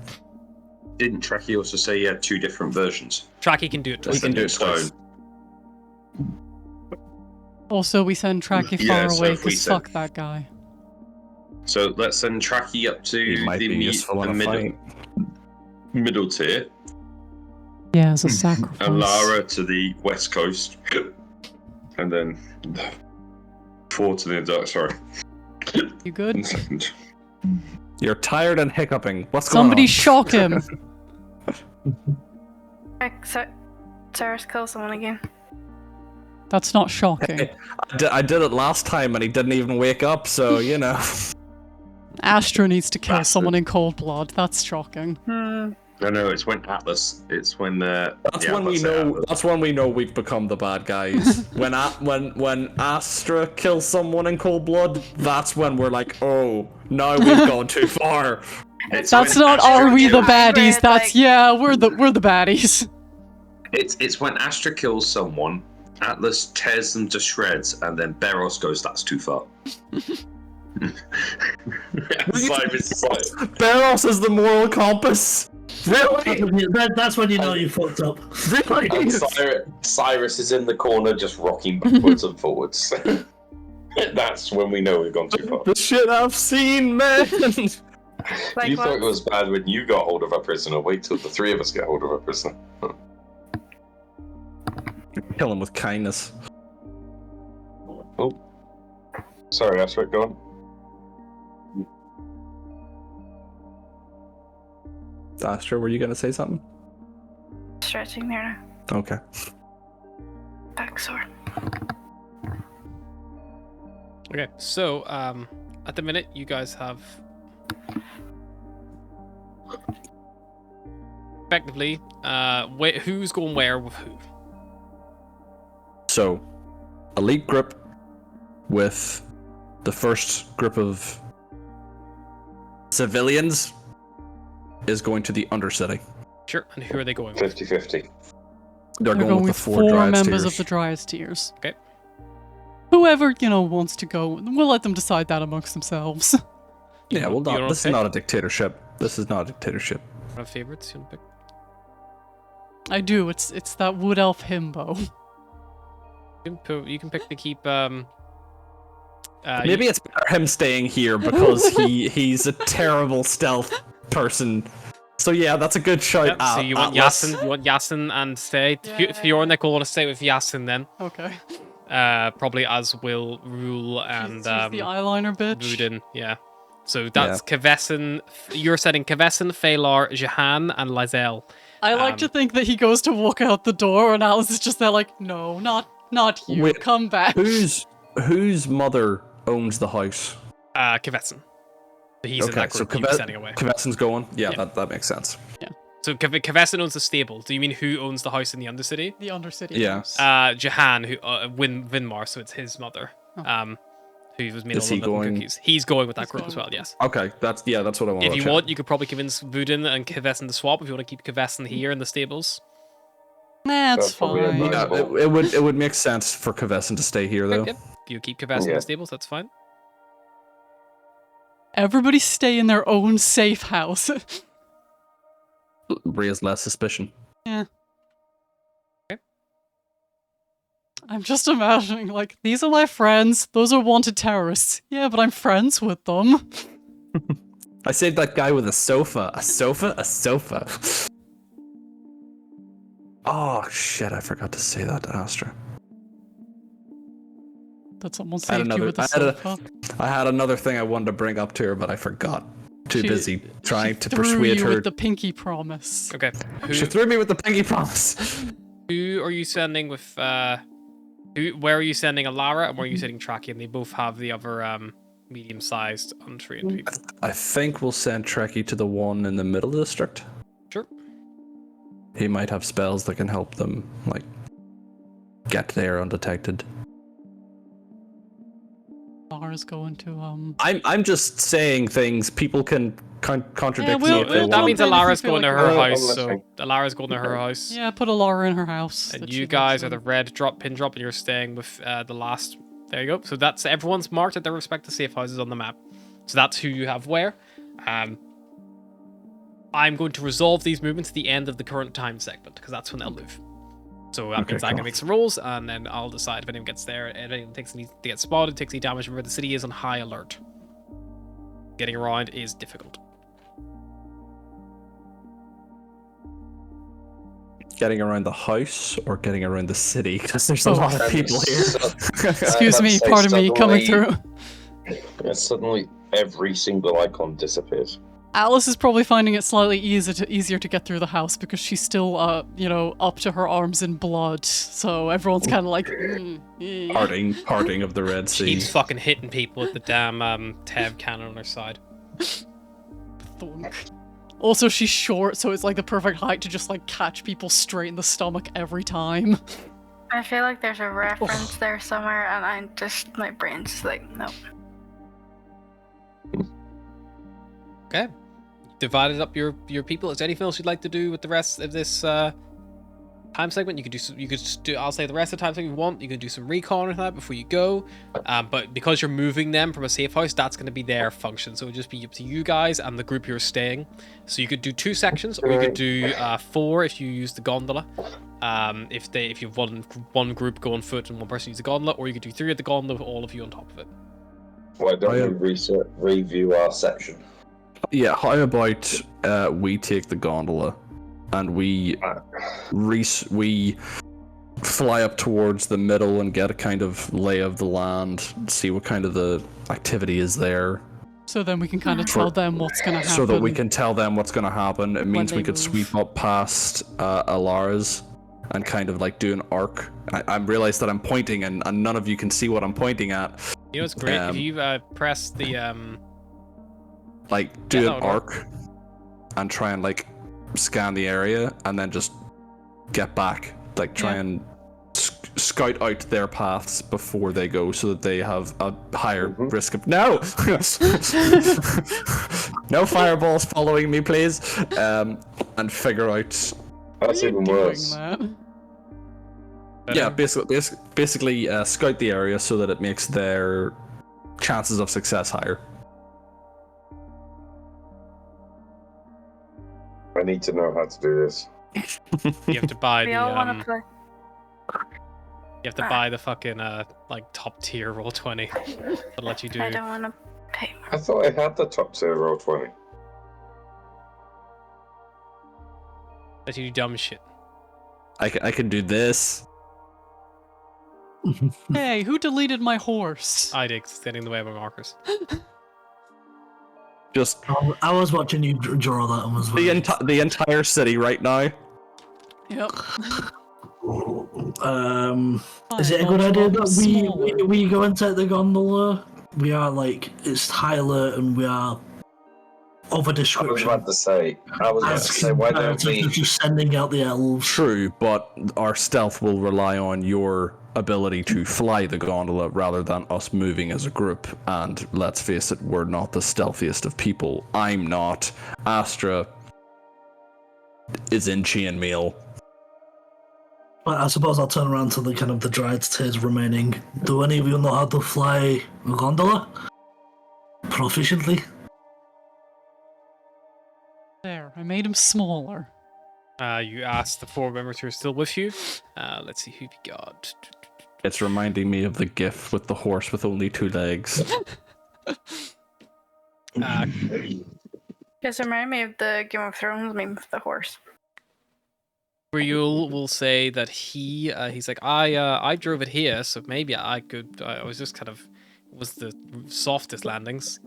Didn't Trekkie also say he had 2 different versions? Trekkie can do it. We can do it twice. Stone. Also, we send Trekkie Yeah, far so away if we because send- fuck that guy. So let's send Trekkie up He to might the be useful in a fight. middle tier, Yeah, as a sacrifice. and Lara to the west coast, and then 4 to the dark. Sorry, You good? 1 second. You're tired and hiccuping. What's Somebody going shock him. Sarah's kill someone again. That's not shocking. on? I did it last time and he didn't even wake up, so you know. Astra needs to kill Bastard. someone in cold blood. That's shocking. No, it's when Atlas. It's when That's yeah, when we let's say know. Atlas. That's when we know we've become the bad guys. when Astra kills someone in cold blood, that's when we're like, oh, now we've gone too far. It's That's when not Astra are we the kills- baddies? Hybrid, That's like- yeah, we're the baddies. It's when Astra kills someone, Atlas tears them to shreds, and then Beros goes, "That's too far." Cyrus is like, Beros is the moral compass. Really? That's when you know you fucked up. Really? And Cyrus is in the corner just rocking backwards and forwards. That's when we know we've gone too far. The shit I've seen, man. Like You thought it what? was bad when you got hold of our prisoner. Wait till the three of us get hold of our prisoner. Kill him with kindness. Oh. Sorry, that's right, go on. Astra, were you gonna say something? Stretching there now. Okay. Back sore. Okay, so at the minute you guys have effectively who's going where with who? So, elite group with the first group of civilians is going to the Undercity. Sure, and who are they going with? 50-50. They're They're going with the four Dryad members Steers. of the Dryad Steers. Okay. Whoever, wants to go, we'll let them decide that amongst themselves. Yeah, well, You don't this is pick? not a dictatorship. This is not a dictatorship. Have favorites? You want to pick? I do, it's that wood elf himbo. You can pick to keep Maybe it's better him staying here because he's a terrible stealth person. So yeah, that's a good shout. Yep, so you want Atlas. Yasin? You want Yasin and stay? Yeah. Fiornik will want to stay with Yasin then. Okay. Probably as will Rule and She's the eyeliner bitch. Rudin. Yeah. So that's Kavesin. You're setting Kavesin, Phalar, Jahan, and Lizelle. I like to think that he goes to walk out the door and Alice is just there like, no, not you. Wait, Come back. Whose mother owns the house? Kavesin. He's in that group. He's setting away. Kavesin's going. Yeah, Yeah. that makes sense. So Kavesin owns the stable. Do you mean who owns the house in the Undercity? The Undercity. Yeah. house. Jahan, who Vinmar, so it's his mother. Oh. Who was made Is all he of the going- cookies. He's going with that He's group going as well. with Yes. Okay, that's what I want. If you want, you could probably convince Vudin and Kavesin to swap if you want to keep Kavesin here in the stables. Nah, it's That's probably fine. advisable. Yeah, it would make sense for Kavesin to stay here though. Yep. You keep Kavesin in Yeah. the stables, that's fine. Everybody stay in their own safe house. Raise less suspicion. Yeah. Okay. I'm just imagining, like, these are my friends. Those are wanted terrorists. Yeah, but I'm friends with them. I saved that guy with a sofa. A sofa? A sofa. Oh shit! I forgot to say that to Astra. That someone I had saved you with a another- sofa. I had another thing I wanted to bring up to her, but I forgot. Too She- busy trying to Threw persuade you her. with the pinky promise. Okay. She threw me with the pinky promise. Who are you sending with where are you sending Alara and where are you sending Traki? And they both have the other medium-sized untrained people. I think we'll send Trekkie to the one in the middle district. Sure. He might have spells that can help them, like, get there undetected. Lara's going to I'm just saying things. People can contradict Yeah, me if they we'll That want. means jump in if Alara's you feel going to like her we're- house, Oh, so listening. Alara's going to her house. yeah, put a Lara in her house. And that you she guys lives are the in. red pin drop, and you're staying with the last. There you go. So that's everyone's marked at their respective safe houses on the map. So that's who you have where. I'm going to resolve these movements at the end of the current time segment because that's when they'll move. So that Okay, means I can cool. make some rolls, and then I'll decide if anyone gets there, and anyone takes any, they get spotted, takes any damage. Remember, the city is on high alert. Getting around is difficult. Getting around the house or getting around the city, because there's a Oh. lot of people here. Excuse me, Let's say pardon me, coming through. Suddenly, every single icon disappears. Alice is probably finding it slightly easier to get through the house because she's still, up to her arms in blood. So everyone's kind of like, Parting of the Red She Sea. keeps fucking hitting people with the damn Tev cannon on her side. thunk. Also, she's short, so it's like the perfect height to just like catch people straight in the stomach every time. I feel like there's a reference there somewhere, and my brain's just like, nope. Okay. Divided up your people. Is there anything else you'd like to do with the rest of this time segment? You could just do. I'll say the rest of the time segment you want. You can do some recon or that before you go. But because you're moving them from a safe house, that's going to be their function. So it would just be up to you guys and the group you're staying. So you could do 2 sections, or you could do 4 if you use the gondola. If you've one group go on foot and one person use the gondola, or you could do 3 of the gondola with all of you on top of it. Why don't we review our section? Yeah, how about we take the gondola and we fly up towards the middle and get a kind of lay of the land, see what kind of the activity is there. So then we can kind of tell them what's going to happen. So that we can tell them what's going to happen. It means we could move. sweep up past Alara's and kind of like do an arc. I realize that I'm pointing and none of you can see what I'm pointing at. You know what's great? If you press the like do an arc and try and like scan the area and then just get back, like try and scout out their paths before they go so that they have a higher risk of no fireballs following me, please, and figure out. That's even worse. Yeah, basically scout the area so that it makes their chances of success higher. I need to know how to do this. you have to buy We the all want to play. you have to buy the fucking like top tier roll 20 that'll let you do. I don't want to pay more. I thought I had the top tier roll 20. Let you do dumb shit. I can do this. Hey, who deleted my horse? I did, standing in the way of my markers. Just I was watching you draw that one as well. the entire city right now. Yep. Is it a good idea that we go and take the gondola? We are like, it's high alert and we are of a I was description. about to say, why don't we? Just sending out the elves. True, but our stealth will rely on your ability to fly the gondola rather than us moving as a group. And let's face it, we're not the stealthiest of people. I'm not. Astra is in chainmail. But I suppose I'll turn around to the kind of the dried tears remaining. Do any of you know how to fly a gondola proficiently? There, I made him smaller. You asked the 4 members who are still with you. Let's see who we got. It's reminding me of the gif with the horse with only 2 legs. Just remind me of the Game of Thrones meme with the horse. Briule will say that he's like, I drove it here, so maybe I could. I was just kind of was the softest landings.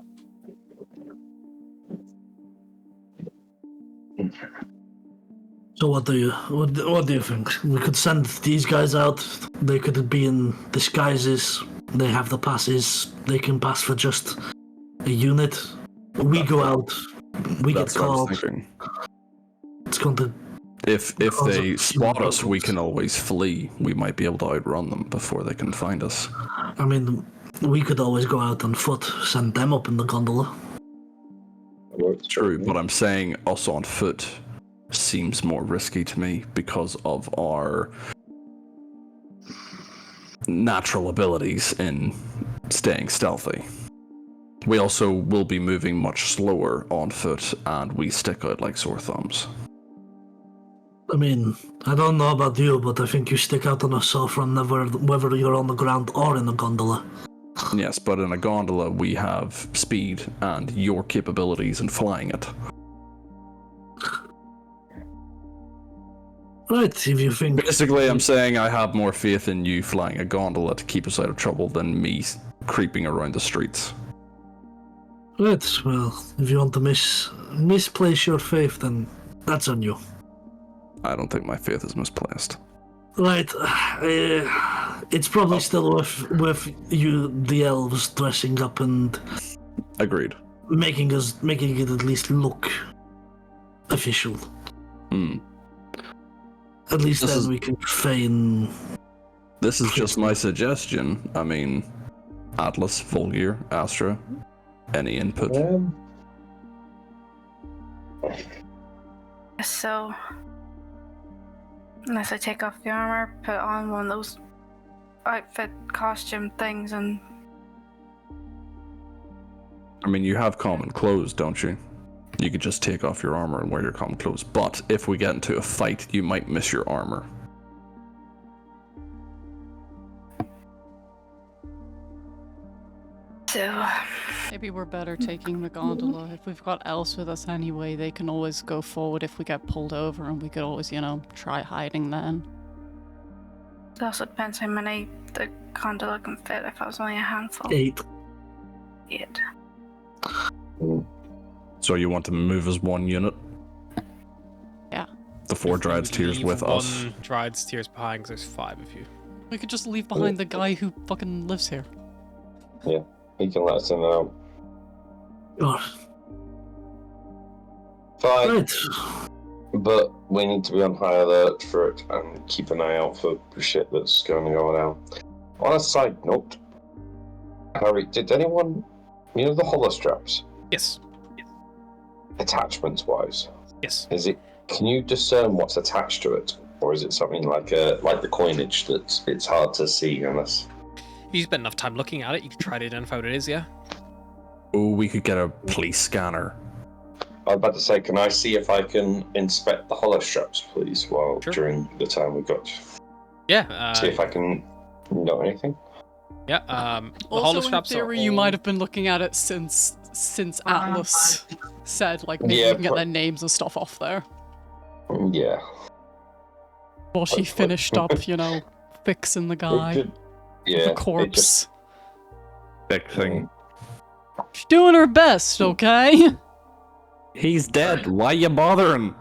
So what do you think? We could send these guys out. They could be in disguises. They have the passes. They can pass for just a unit. We go out. We get That's what I was called. thinking. It's going to. If they spot us, we can always flee. We might be able to outrun them before they can find us. I mean, we could always go out on foot. Send them up in the gondola. True, but I'm saying us on foot seems more risky to me because of our natural abilities in staying stealthy. We also will be moving much slower on foot, and we stick out like sore thumbs. I mean, I don't know about you, but I think you stick out on a sofa whether you're on the ground or in a gondola. Yes, but in a gondola we have speed and your capabilities in flying it. Right, if you think... Basically, I'm saying I have more faith in you flying a gondola to keep us out of trouble than me creeping around the streets. Right, well, if you want to misplace your faith, then that's on you. I don't think my faith is misplaced. Right, it's probably still with you, the elves, dressing up and Agreed. making it at least look official. Hmm. At least This then is- we can feign. This is just my suggestion. I mean, Atlas, Volgir, Astra, any input? So, unless I take off the armor, put on one of those outfit costume things, and I mean, you have common clothes, don't you? You could just take off your armor and wear your common clothes. But if we get into a fight, you might miss your armor. so Maybe we're better taking the gondola. If we've got Else with us anyway, they can always go forward if we get pulled over, and we could always, try hiding then. it also depends how many the gondola can fit. If I was only a handful, 8. 8. So you want to move as one unit? Yeah. The 4 Dryad's Tears Leave with us. one Dryad's Tears behind, because there's 5 of you. We could just leave behind the guy who fucking lives here. He can let us in and out. Sure. Fine, Right. but we need to be on high alert for it and keep an eye out for shit that's going to go down. On a side note, Harry, did anyone, the hollow straps, Yes. attachments-wise, Yes. can you discern what's attached to it? Or is it something like the coinage that it's hard to see unless... If you spend enough time looking at it, you can try to identify what it is, yeah? Oh, we could get a police scanner. I was about to say, can I see if I can inspect the hollow straps, please, during the time we've got? Yeah. See if I can know anything. Yeah, the hollow Also, in straps theory, are you all- might have been looking at it since Atlas said, maybe Yeah, we can get their names and stuff off there. Yeah. While she Hopefully. finished up, fixing the guy, Yeah. the corpse. Big thing. She's doing her best, okay? He's dead. Why you bothering?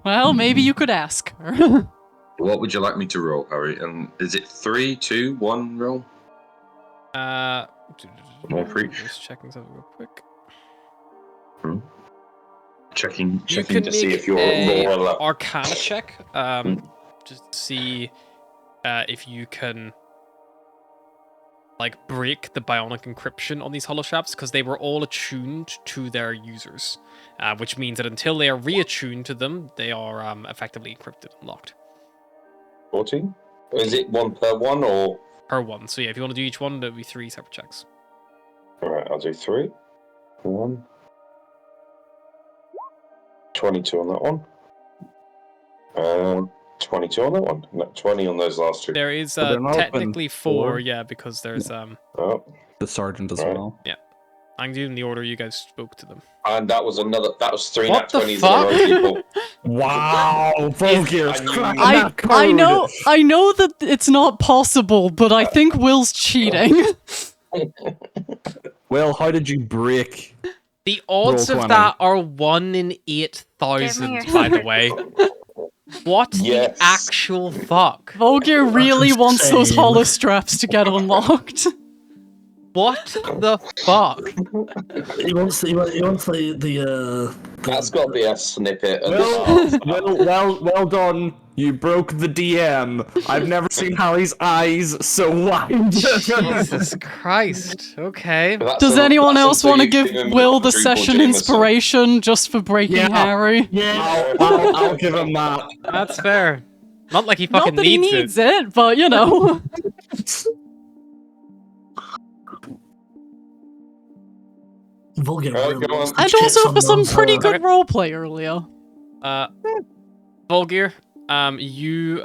Well, maybe you could ask her. What would you like me to roll, Harry? And is it 3, 2, 1 roll? No freak. Just checking something real quick. Checking You to can see make if you're a raw or Arcana check, just to see if you can break the bionic encryption on these hollow straps, because they were all attuned to their users, which means that until they are reattuned to them, they are effectively encrypted and locked 14? Is it 1 per 1 or? per one. So yeah, if you want to do each one, there'll be 3 separate checks. Alright, I'll do 3. 1. 22 on that one. 22 on that one. No, 20 on those last 2. There is But they're not technically open 4, for- yeah, because there's Oh, The sergeant as Right. well. I'm doing the order you guys spoke to them. and that was 3 What nat the 20s fuck? in a row, people. Wow, Volgir's I knew- cracking I that code. I know that it's not possible, but I think Will's cheating. Well, how did you break? The odds Roll of 20. that are 1 in 8,000, Give me by your- the way. What Yes. the actual fuck? Volgir really That's wants those insane. hollow straps to get unlocked. What the fuck? He wants the That's got to be a snippet. Of Well done. You broke the DM. I've never seen Harry's eyes so wide. Jesus Christ. Okay. Does anyone else want to give Will the session inspiration just for breaking Yeah. Harry? yeah. I'll give him that. That's fair. Not like he fucking Not that he needs needs it. it, but Vulgar. Alright, go on. And also for some pretty good roleplay earlier. Volgir, you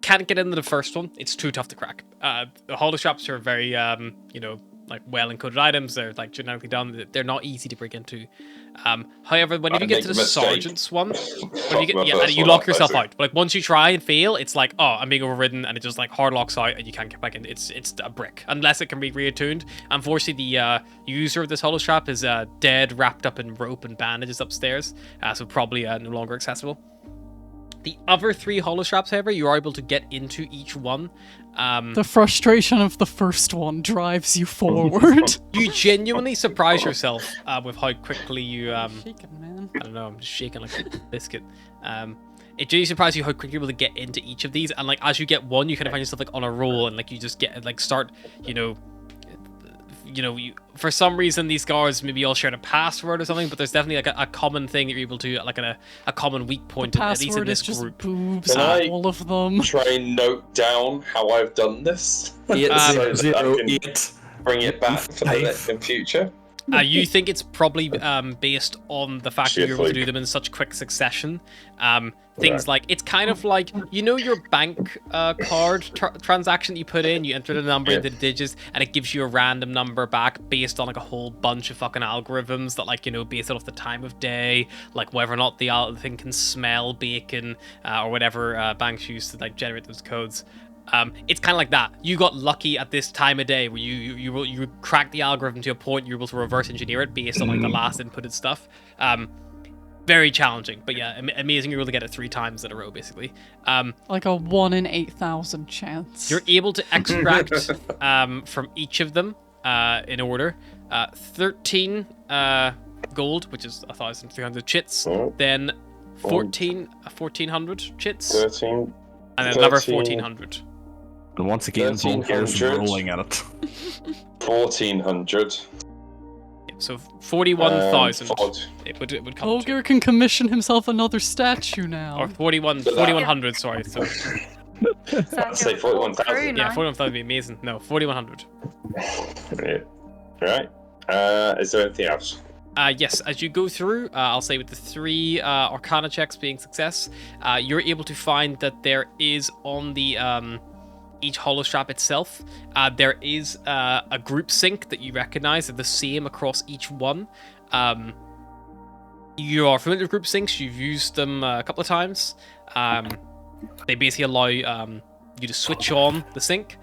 can't get into the first one. It's too tough to crack. The hollow straps are very well encoded items. They're genetically done. They're not easy to break into. However, when I you get make to a the mistake. sergeant's one, when you Fuck my get, first you one lock up, yourself basically. out. But once you try and fail, it's like, oh, I'm being overridden, and it just hard locks out, and you can't get back in. It's a brick unless it can be reattuned. Unfortunately, the user of this hollow strap is dead, wrapped up in rope and bandages upstairs, so probably no longer accessible. The other 3 holostraps, however, you are able to get into each one. The frustration of the first one drives you forward. You genuinely surprise yourself with how quickly you Shaking, man. I don't know, I'm just shaking like a biscuit. It genuinely surprises you how quickly you're able to get into each of these, and like as you get one, you kind of find yourself like on a roll, and like you just get like start, you for some reason these guards maybe all shared a password or something, but there's definitely like a common thing that you're able to like a common weak point at least in Password this is just group. boobs, Can I all of them. Try and note down how I've done this. So that I can 808. bring it back for the in future. You think it's probably based on the fact that you're able to Shit, do them in such quick succession. Things Right. like, it's kind of like, your bank card transaction that you put in, you enter the number into the digits, and it gives you a random number back based on like a whole bunch of fucking algorithms that like, based off the time of day, like whether or not the thing can smell bacon, or whatever banks use to like generate those codes. It's kind of like that. You got lucky at this time of day where you cracked the algorithm to a point you're able to reverse engineer it based on like the last inputted stuff. Very challenging, but yeah, amazing. You're able to get it 3 times in a row, basically. Like a 1 in 8,000 chance. You're able to extract from each of them in order 13 gold, which is 1,300 chits, Oh. then 1,400 chits, 13. and then another 13. 1,400. And once again, Volker's 1300. rolling at it. 1,400. So 41,000. Ford. It would come to. Olger can commission himself another statue now. Or 4,100, sorry. So, I'd say 41,000. yeah, 41,000 would be amazing. No, 4,100. Yeah. Right. Is there anything else? Yes, as you go through, I'll say with the 3 Arcana checks being success, you're able to find that there is on the each holostrap itself, there is a group sync that you recognize are the same across each one. You are familiar with group syncs, you've used them a couple of times. They basically allow you to switch on the sync,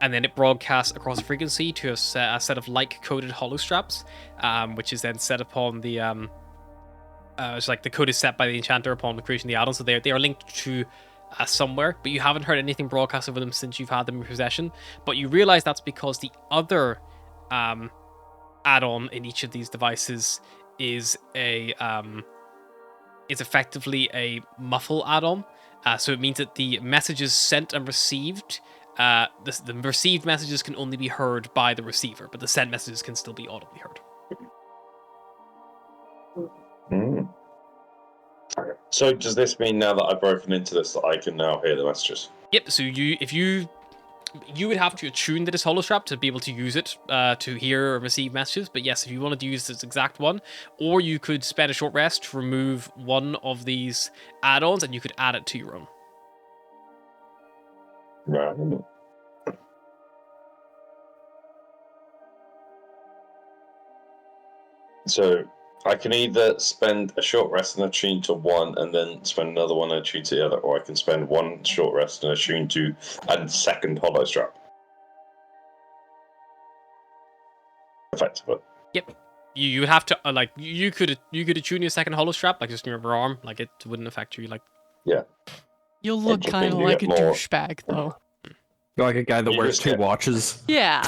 and then it broadcasts across a frequency to a set of like-coded holostraps, which is then set upon the it's like the code is set by the enchanter upon the creation of the add-on, so they are linked to somewhere, but you haven't heard anything broadcast over them since you've had them in possession. But you realize that's because the other add-on in each of these devices is effectively a muffle add-on. So it means that the messages sent and received, the received messages can only be heard by the receiver, but the sent messages can still be audibly heard. Mm. So does this mean now that I've broken into this that I can now hear the messages? Yep. So you would have to attune to this holostrap to be able to use it to hear or receive messages. But yes, if you wanted to use this exact one, or you could spend a short rest to remove one of these add-ons, and you could add it to your own. Right. So I can either spend a short rest and attune to one, and then spend another one and attune to the other, or I can spend one short rest and attune to a second hollow strap. Effectively. Yep. You would have to like you could attune your second holostrap like just in your arm, like it wouldn't affect you. Like You'll look just kind of mean you like a get more- douchebag, though. You're like a guy that You wears just 2 get- watches. Yeah.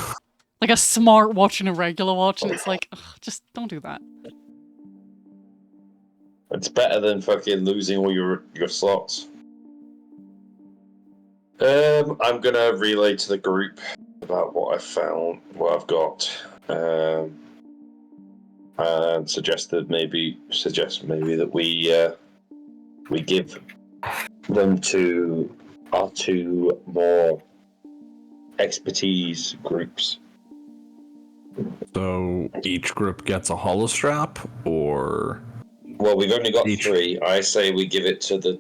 Like a smart watch and a regular watch, and it's like, ugh, just don't do that. It's better than fucking losing all your slots. I'm gonna relay to the group about what I found, what I've got, and suggest maybe that we give them to our 2 more expertise groups. So each group gets a holostrap, or Well, we've only got Each. 3. I say we give it to the.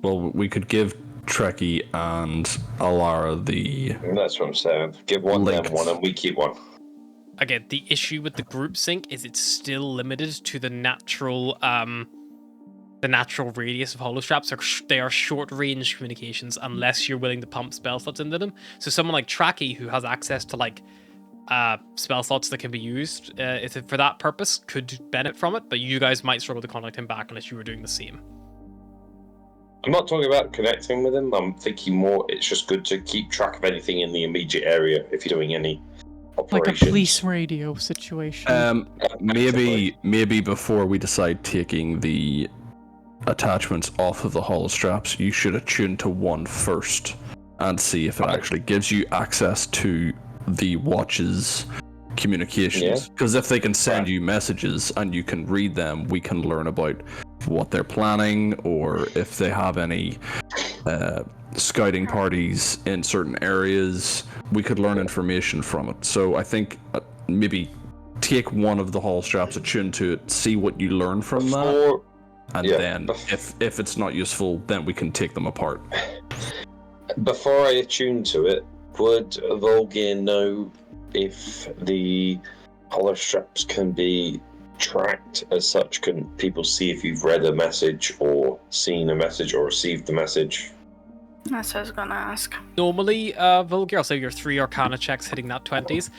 well, we could give Trekkie and Alara the. That's what I'm saying. Give one them Linked. one, and we keep one. again, the issue with the group sync is it's still limited to the natural radius of holostraps. They are short range communications unless you're willing to pump spell slots into them. So someone like Tracky, who has access to like spell slots that can be used for that purpose, could benefit from it, but you guys might struggle to contact him back unless you were doing the same. I'm not talking about connecting with him. I'm thinking more. It's just good to keep track of anything in the immediate area if you're doing any Like a operations. police radio situation. Maybe before we decide taking the attachments off of the hollow straps, you should attune to one first and see if it actually gives you access to the watch's communications. Because if they can send you messages and you can read them, we can learn about what they're planning, or if they have any scouting parties in certain areas, we could learn information from it. So I think maybe take one of the hollow straps, attune to it, see what you learn from that, and then if it's not useful, then we can take them apart. Before I attune to it, would Volgir know if the hollow straps can be tracked as such? Can people see if you've read a message or seen a message or received the message? That's what I was gonna ask. Normally, Vulgar, I'll say your 3 Arcana checks hitting that 20s,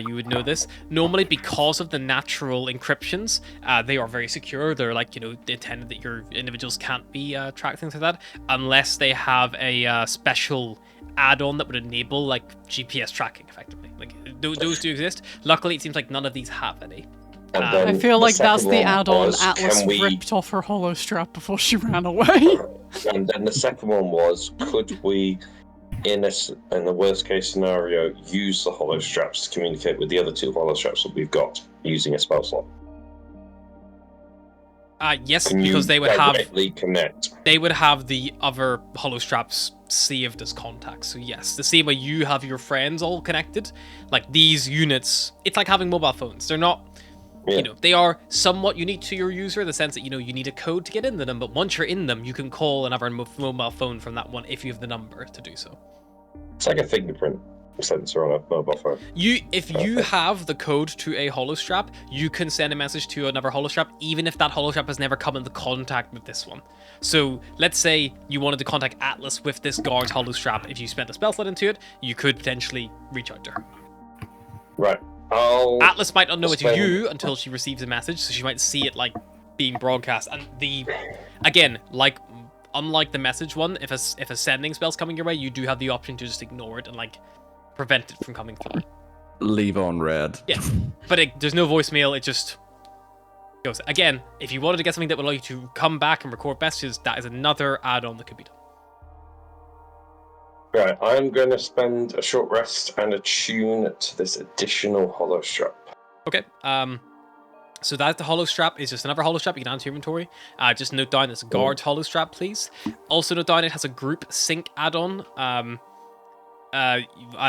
you would know this. Normally, because of the natural encryptions, they are very secure. They're like, intended that your individuals can't be tracked, things like that, unless they have a special add-on that would enable, like, GPS tracking, effectively. Like, those do exist. Luckily, it seems like none of these have any. I feel like that's the add-on Atlas ripped off her hollow strap before she ran away. And then the second one was, could we, in the worst case scenario, use the hollow straps to communicate with the other 2 hollow straps that we've got using a spell slot? Yes, Can because you they would directly connect? They would have the other hollow straps saved as contacts. So yes, the same way you have your friends all connected, like these units, it's like having mobile phones. They're not. They are somewhat unique to your user in the sense that, you need a code to get into them, but once you're in them, you can call another mobile phone from that one if you have the number to do so. It's like a fingerprint sensor on a mobile phone. If you have the code to a holostrap, you can send a message to another holostrap, even if that holostrap has never come into contact with this one. So let's say you wanted to contact Atlas with this guard's holostrap. If you spent a spell slot into it, you could potentially reach out to her. Right. Atlas might not know it's you until she receives a message, so she might see it like being broadcast. And unlike the message one, if a sending spell's coming your way, you do have the option to just ignore it and prevent it from coming through. Leave on red. Yeah, but there's no voicemail. It just goes. Again, if you wanted to get something that would allow you to come back and record messages, that is another add-on that could be done. Right, I'm going to spend a short rest and attune to this additional hollow strap. Okay. So that the hollow strap is just another hollow strap you can add to your inventory. Just note down it's a guard's hollow strap, please. Also note down it has a group sync add-on. And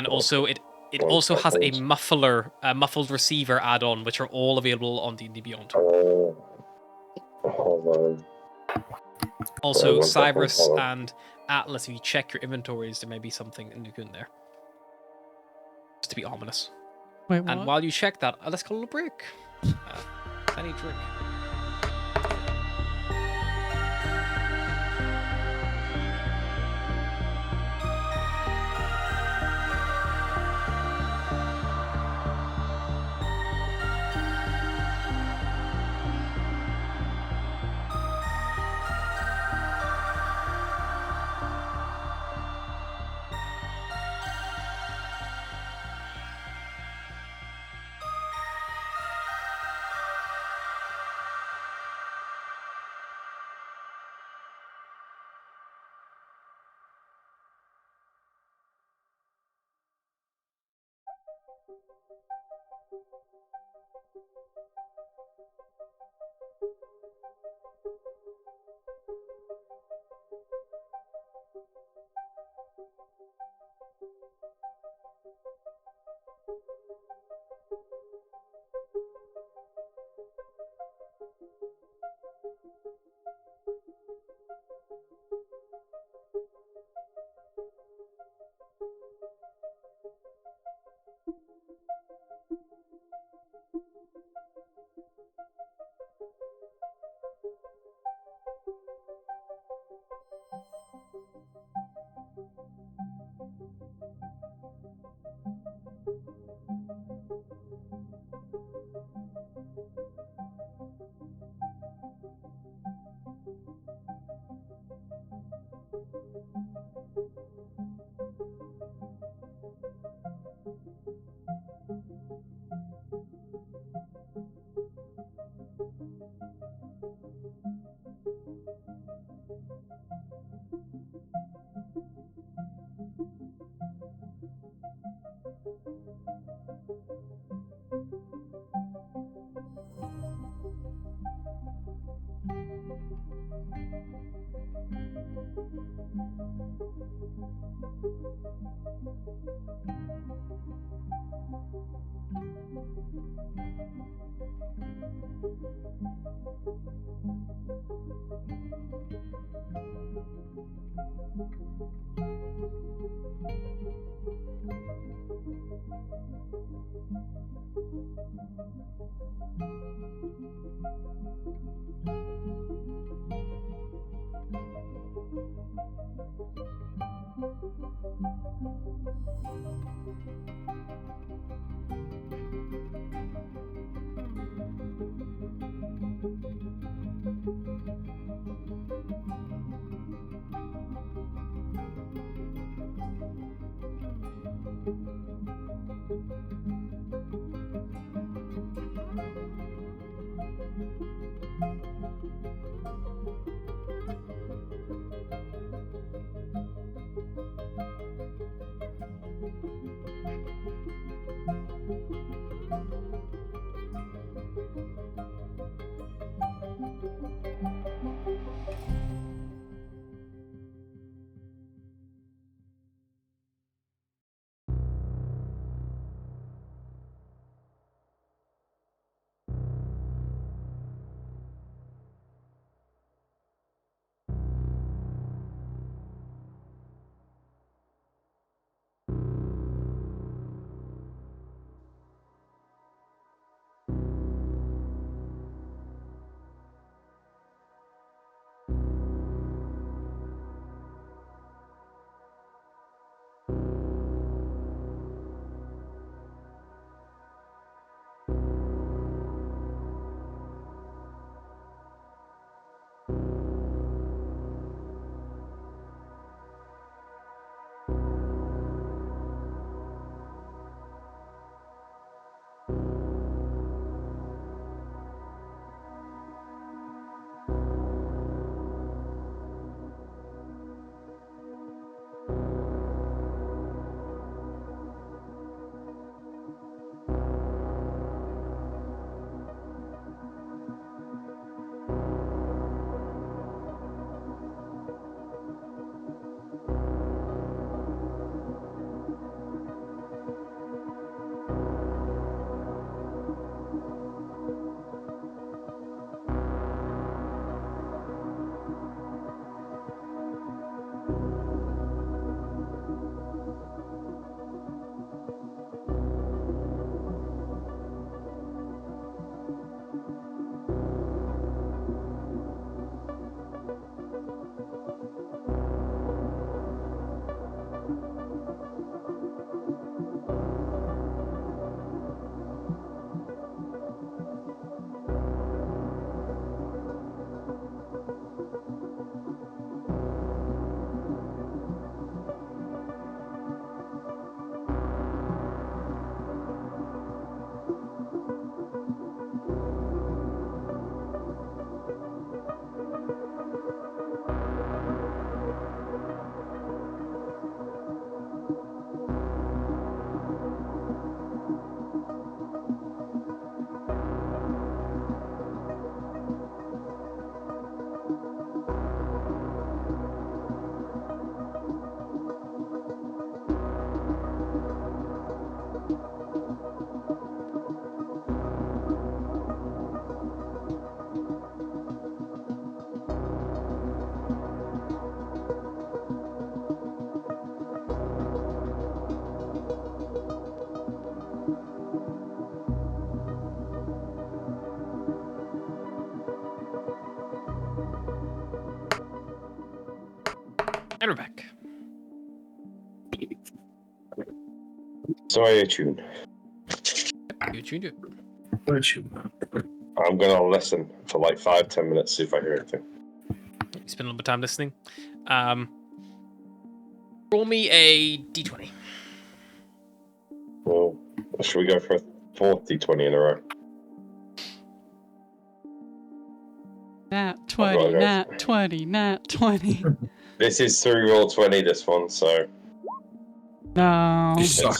also it also has a muffled receiver add-on, which are all available on D&D Beyond. Hold on. Also, Cyrus and Atlas, if you check your inventories, there may be something new in there. Just to be ominous. Wait, what? And while you check that, let's call it a break. Any drink. And we're back. Sorry, I tuned. You tuned it. I'm gonna listen for like 5-10 minutes, see if I hear anything. You spend a little bit of time listening. Roll me a d20. Well, should we go for a 40-20 in a row? Nat 20, go. nat 20, nat 20. This is through roll 20, this one, so. No. You suck.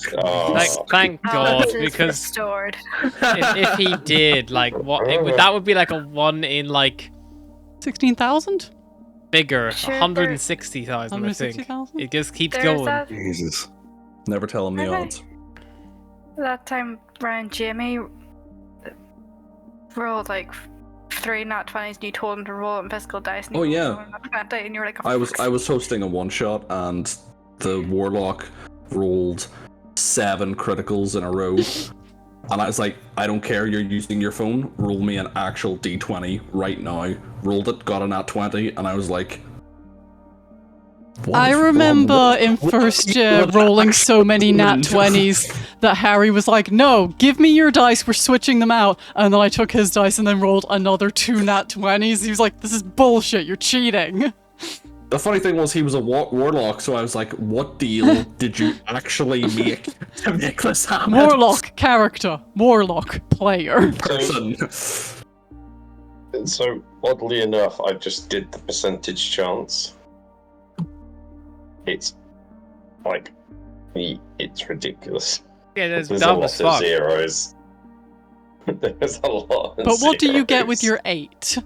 Thank God, Balance is because restored. if he did, like, what that would be like a 1 in like 16,000? Bigger, Sure, 160,000, I think. 160,000? It just keeps There's going. that, Jesus. Never tell him the Really? odds. that time Ryan Jamie rolled like 3 nat 20s and you told him to roll on physical dice and he Oh, rolled yeah. a nat 20 and you were like, oh, I was fuck's I was hosting a one shot and the warlock rolled 7 criticals in a row. And I was like, I don't care, you're using your phone, roll me an actual d20 right now. Rolled it, got a nat 20, and I was like, what I is remember wrong? in What first is year with rolling that so many nat human? 20s that Harry was like, no, give me your dice, we're switching them out. And then I took his dice and then rolled another 2 nat 20s. He was like, this is bullshit, you're cheating. The funny thing was he was a warlock, so I was like, what deal did you actually make to make this happen? Warlock character, Warlock player. Person. So, oddly enough, I just did the percentage chance. It's like, it's ridiculous. Yeah, there's There's a dumb lot as of fuck. zeros. There's a lot of But what do you get with zeros. your 8?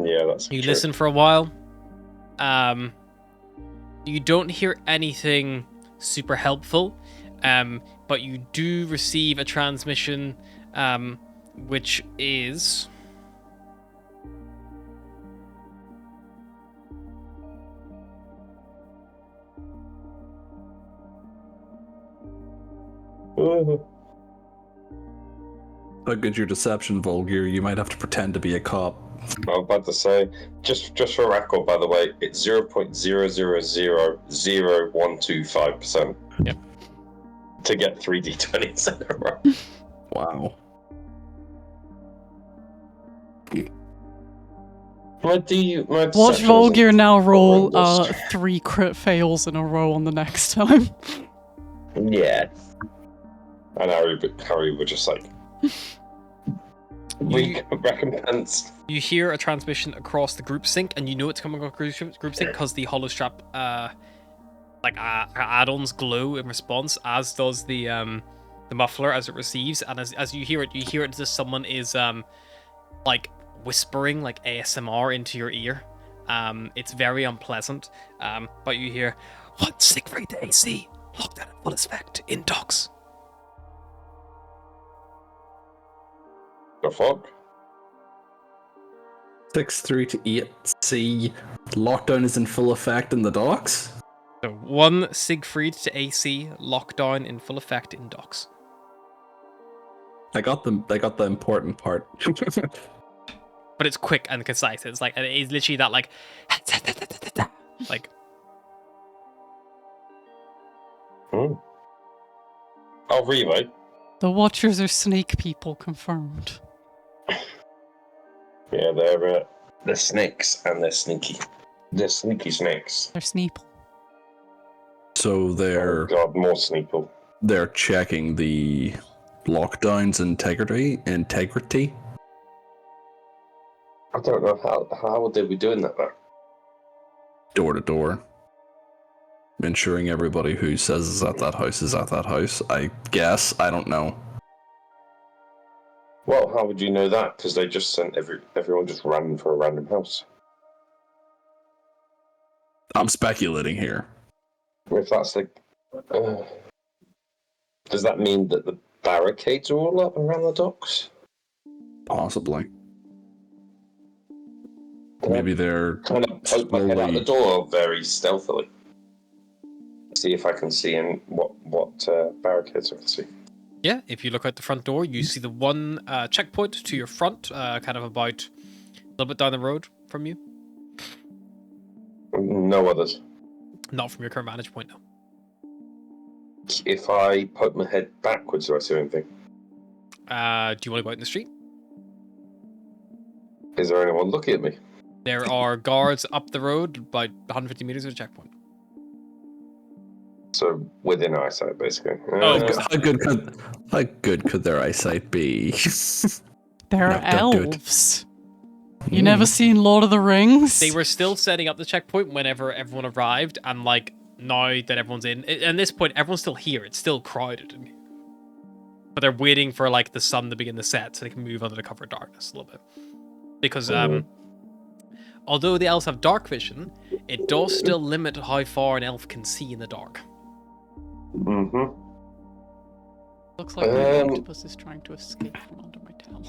Yeah, that's You true. listen for a while. You don't hear anything super helpful, but you do receive a transmission, which is... How good's your deception, Volgir? You might have to pretend to be a cop. I was about to say, just for record, by the way, it's 0.0000125%. Yep. To get 3d20s in a row. Wow. Watch deception Volgir isn't now roll horrendous. 3 crit fails in a row on the next time. Yeah. And Harry would just like... recompense. You hear a transmission across the group sync, and you know it's coming across group sync because the holostrap, add-ons glow in response, as does the muffler as it receives. And as you hear it as if someone is like whispering like ASMR into your ear. It's very unpleasant. But you hear, "What Siegfried to AC? Lockdown in full effect in docks." The fuck? 6-3 to 8C. Lockdown is in full effect in the docks? So 1 Siegfried to AC, lockdown in full effect in docks. I got the important part. But it's quick and concise. It's like, it's literally that like, like. I'll relay. The Watchers are snake people confirmed. Yeah, they're snakes and they're sneaky. They're sneaky snakes. They're Sneeple. So Oh they're god, more sneeple. they're checking the lockdown's integrity. I don't know how would they be doing that though. Door to door. Ensuring everybody who says is at that house is at that house. I guess. I don't know. Well, how would you know that? Because they just sent everyone just ran for a random house. I'm speculating here. If that's like, does that mean that the barricades are all up around the docks? Possibly. Maybe they're Kind of poke my head out the slowly. door very stealthily. See if I can see in what barricades I can see. Yeah, if you look out the front door, you see the one checkpoint to your front, kind of about a little bit down the road from you. No others. Not from your current vantage point, though. If I poke my head backwards, do I see anything? Do you want to go out in the street? Is there anyone looking at me? There are guards up the road, about 150 meters of a checkpoint. So within eyesight, basically. Oh, How good could their eyesight be? They're No, don't do it. elves. You never seen Lord of the Rings? They were still setting up the checkpoint whenever everyone arrived, and like now that everyone's in, at this point, everyone's still here. It's still crowded, but they're waiting for like the sun to begin to set so they can move under the cover of darkness a little bit. Because although the elves have dark vision, it does still limit how far an elf can see in the dark. Mm-hmm. Looks like the octopus is trying to escape from under my tail.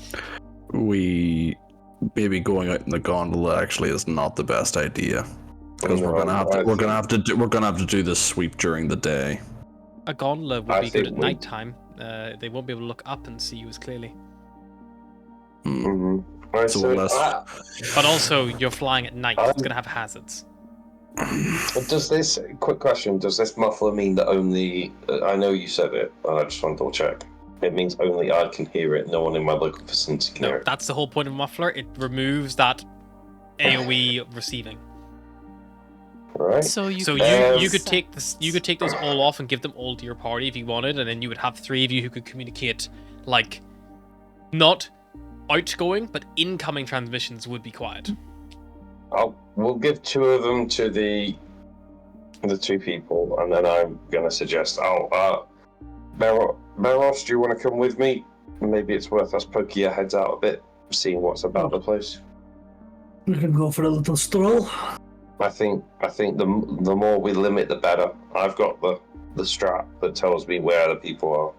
Maybe going out in the gondola actually is not the best idea, because we're gonna have to do this sweep during the day. A gondola would I be good think at nighttime. They won't be able to look up and see you as clearly. Mm-hmm. So unless But also, you're flying at night. It's gonna have hazards. Does this, quick question, does this muffler mean that only, I know you said it, and I just want to double check. It means only I can hear it, no one in my local vicinity can hear No, it. that's the whole point of muffler. It removes that AOE receiving. Right? So you could take this. You could take those all off and give them all to your party if you wanted, and then you would have 3 of you who could communicate, like, not outgoing, but incoming transmissions would be quiet. We'll give 2 of them to the 2 people, and then I'm gonna suggest, Meros, do you want to come with me? Maybe it's worth us poking our heads out a bit, seeing what's about the place. We can go for a little stroll. I think the more we limit, the better. I've got the strap that tells me where the people are,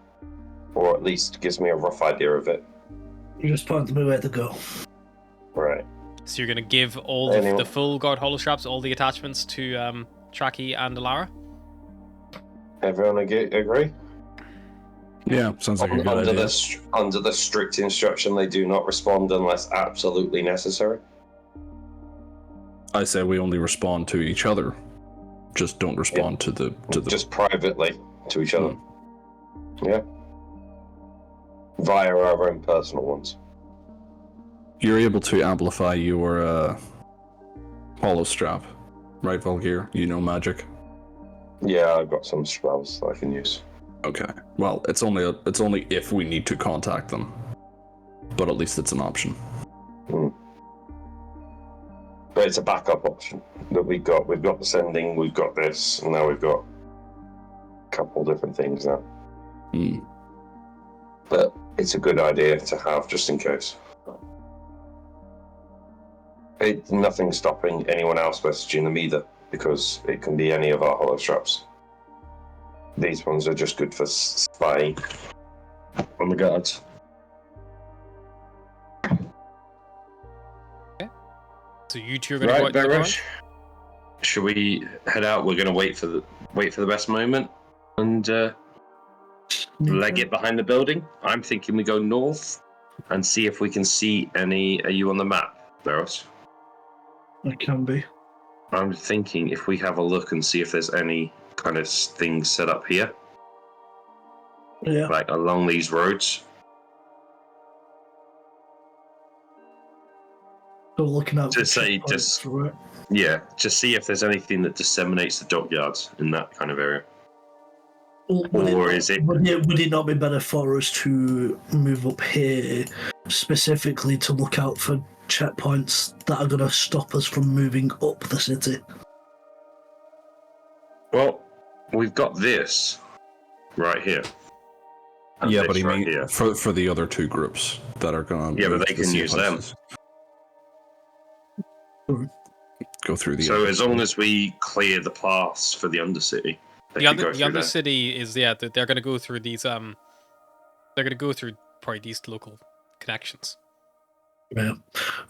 or at least gives me a rough idea of it. You just point me where to go. Right. So you're gonna give all the full guard hollow straps, all the attachments to Traki and Alara? Everyone agree? Yeah, sounds like a good idea. Under the strict instruction, they do not respond unless absolutely necessary. I say we only respond to each other. Just don't respond to the just privately to each other. Yeah. Via our own personal ones. You're able to amplify your hollow strap, right, Volgear? You know magic. Yeah, I've got some spells that I can use. Okay. Well, it's only if we need to contact them, but at least it's an option. But it's a backup option that we've got. We've got the sending, we've got this, and now we've got a couple different things now. But it's a good idea to have just in case. Nothing's stopping anyone else messaging them either, because it can be any of our hollow straps. These ones are just good for spying on the guards. So you two are going to go out to the guard? Should we head out? We're going to wait for the best moment and leg it behind the building. I'm thinking we go north and see if we can see any. Are you on the map, Beros? It can be. I'm thinking if we have a look and see if there's any kind of things set up here, Yeah. like along these roads. So looking out Just say, just see if there's anything that disseminates the dockyards in that kind of area. Would it not be better for us to move up here specifically to look out for checkpoints that are going to stop us from moving up the city? Well, we've got this right here. Yeah, but he mean for the other 2 groups that are going. Yeah, but they can use them. Go through the. So as long as we clear the paths for the Undercity, the Undercity is they're going to go through these they're going to go through probably these local connections. Yeah.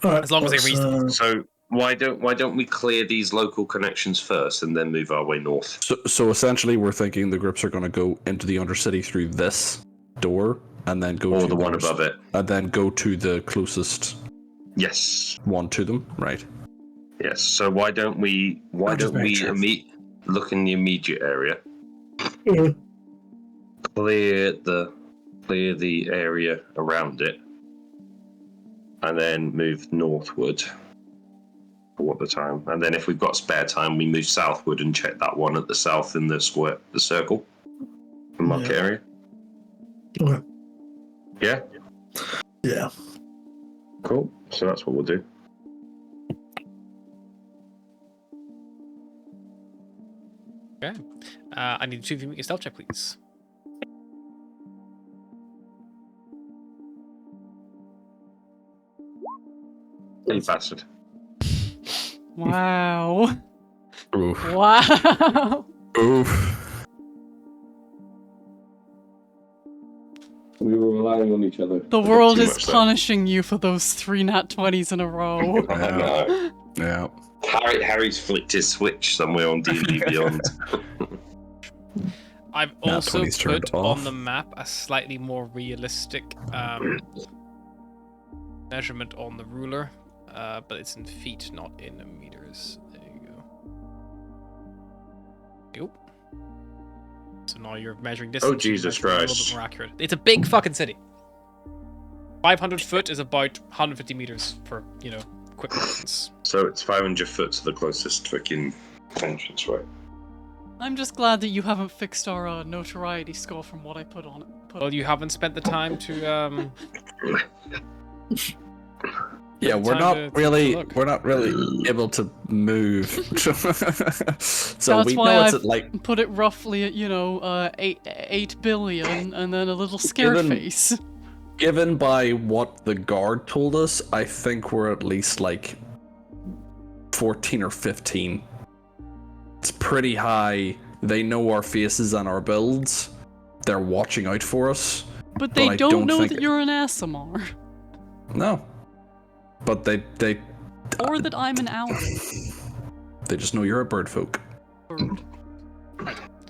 All right. As long as they reach them. So why don't we clear these local connections first and then move our way north? So essentially, we're thinking the groups are going to go into the Undercity through this door and then go to the one above it, and then go to the closest. Yes. One to them, right? Yes. So why don't we look in the immediate area, clear the area around it, and then move northward for the time. And then if we've got spare time, we move southward and check that one at the south in the square, the circle, the market area. Okay. Yeah. Yeah. Cool. So that's what we'll do. Okay. I need 2 of you to make a stealth check, please. You bastard. Wow. Oof. Wow. Oof. We were relying on each other. The got world too is much there. punishing you for those 3 nat 20s in a row. I know. Yeah. Harry's flicked his switch somewhere on D&D Beyond. I've Nat also 20's turned put on off. the map a slightly more realistic measurement on the ruler, but it's in feet, not in meters. There you go. Yep. So now you're measuring distance. Oh, Jesus you're measuring a little Christ. bit more accurate. It's a big fucking city. 500 foot is about 150 meters for, quick reference. So it's 500 foot to the closest fucking entrance, right? I'm just glad that you haven't fixed our notoriety score from what I put on it. Well, you haven't spent the time to Yeah, Time we're not to really look. able to move. So That's we why know it's I've at like put it roughly at 8 billion and then a little scared Given- face. given by what the guard told us, I think we're at least like 14 or 15. It's pretty high. They know our faces and our builds. They're watching out for us. But they I don't don't know think that you're an ASMR. No. But they Or that I'm an owl. they just know you're a bird folk. Bird.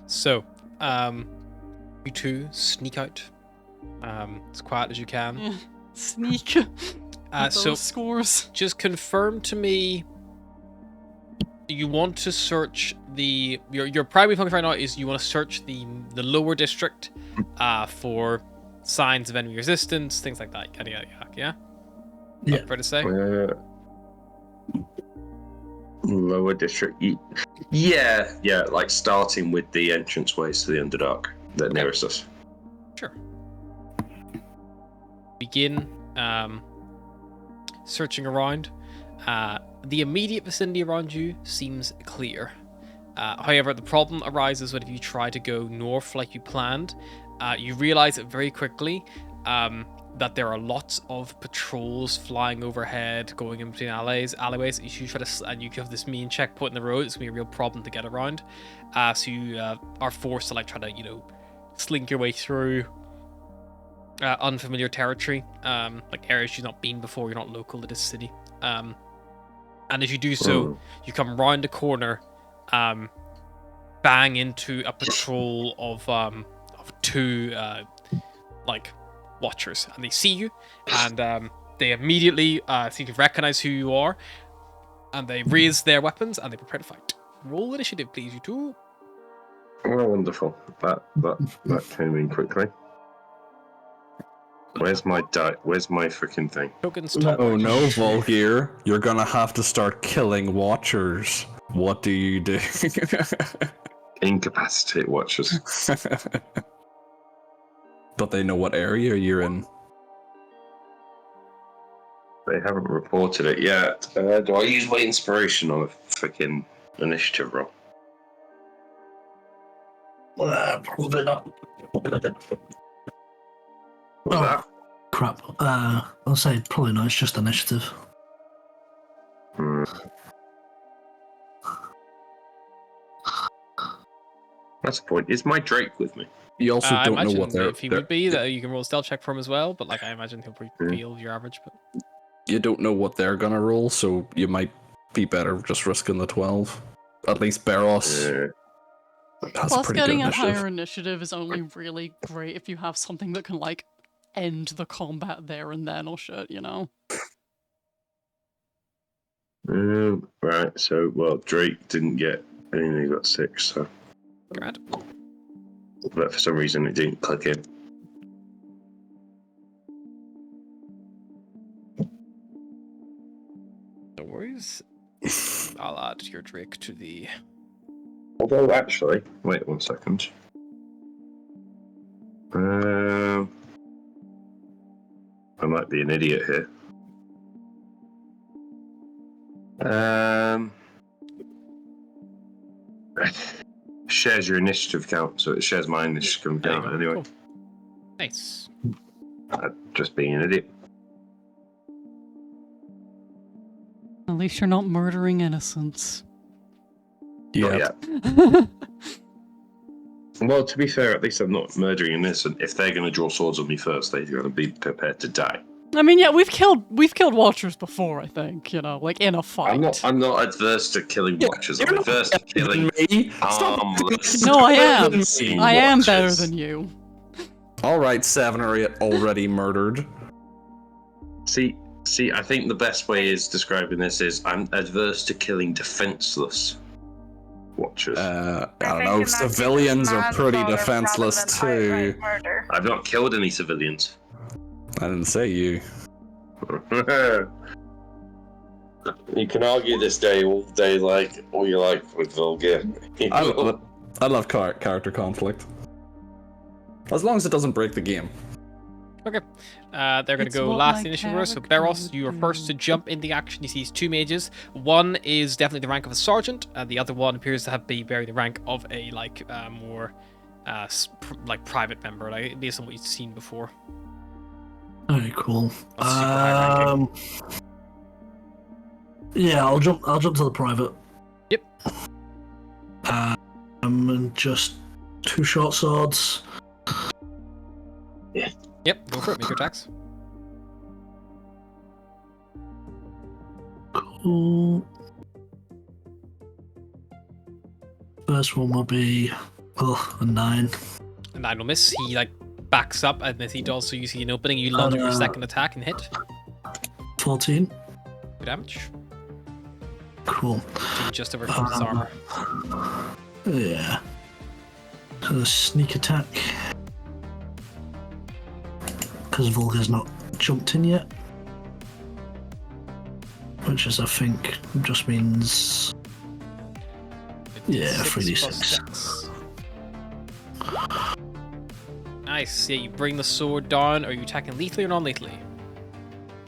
So, you two sneak out as quiet as you can. Yeah. Sneak. So, Those scores. just confirm to me. You want to search your primary function right now is you want to search the lower district, for signs of enemy resistance, things like that. Yada yada yada. Yeah. Yeah. Fair to say. Lower district. Yeah, like starting with the entranceways to the Underdark that nearest us. Sure. Begin searching around. The immediate vicinity around you seems clear. However, the problem arises when if you try to go north like you planned, you realize it very quickly that there are lots of patrols flying overhead, going in between alleyways. You should try to, and you have this main checkpoint in the road. It's gonna be a real problem to get around. So you are forced to try to slink your way through unfamiliar territory, like areas you've not been before. You're not local to this city. And as you do so, you come round the corner, bang into a patrol of two watchers, and they see you, and they immediately seem to recognize who you are, and they raise their weapons and they prepare to fight. Roll initiative, please, you two. Oh, wonderful. That came in quickly. Where's my Where's my freaking thing? Tokens top. Oh no, Volgir, you're gonna have to start killing watchers. What do you do? Incapacitate watchers. But they know what area you're in. They haven't reported it yet. Do I use my inspiration on a freaking initiative roll? Probably not. What's that? Crap. I'll say probably not. It's just initiative. Hmm. That's the point. Is my Drake with me? You also I don't know imagine what they're. if he would be, that you can roll a stealth check for him as well. But I imagine he'll probably feel your average. But You don't know what they're gonna roll, so you might be better just risking the 12. At least Barros has a Plus, pretty getting good a initiative. higher initiative is only really great if you have something that can end the combat there and then or shit, Right. So, Drake didn't get anything. He got 6. So, Grant. but for some reason it didn't click in. No worries. I'll add your Drake to the. Although, actually, wait 1 second. I might be an idiot here. Shares your initiative count, so it shares my initiative There you count go. anyway. Cool. Nice. Just being an idiot. At least you're not murdering innocents. Yeah. Well, to be fair, at least I'm not murdering an innocent. If they're going to draw swords on me first, they're going to be prepared to die. I mean, yeah, we've killed Watchers before, I think, like in a fight. I'm not adverse to killing Watchers. I'm adverse to killing me. harmless. No, I am. unseen I am Watchers. better than you. All right, 7 or 8 already murdered. See, I think the best way is describing this is I'm adverse to killing defenseless Watchers. I don't think know. in that case it's Civilians are pretty manslaughter defenseless rather than too. outright murder. I've not killed any civilians. I didn't say you. You can argue this day all day, like all you like with Vulgar. I love character conflict. As long as it doesn't break the game. Okay. They're going to It's go what last my in initial order. So, character Beros, would you are do. first to jump in the action. He sees 2 mages. One is definitely the rank of a sergeant, and the other one appears to be bearing the rank of a more private member, like based on what you've seen before. Very cool. That's super high ranking. Yeah, I'll jump to the private. Yep. And just 2 short swords. Yep, go for it. Make your attacks. Cool. First one will be a 9. A 9 will miss. He backs up, and as he does so, you see an opening. You lunge your second attack and hit. 14. 2 damage. Cool. So just over his armor. Yeah. So the sneak attack. Because Vulgar's not jumped in yet. Which is, I think, just means... Yeah, 3d6. Nice. Yeah, you bring the sword down. Are you attacking lethally or non-lethally?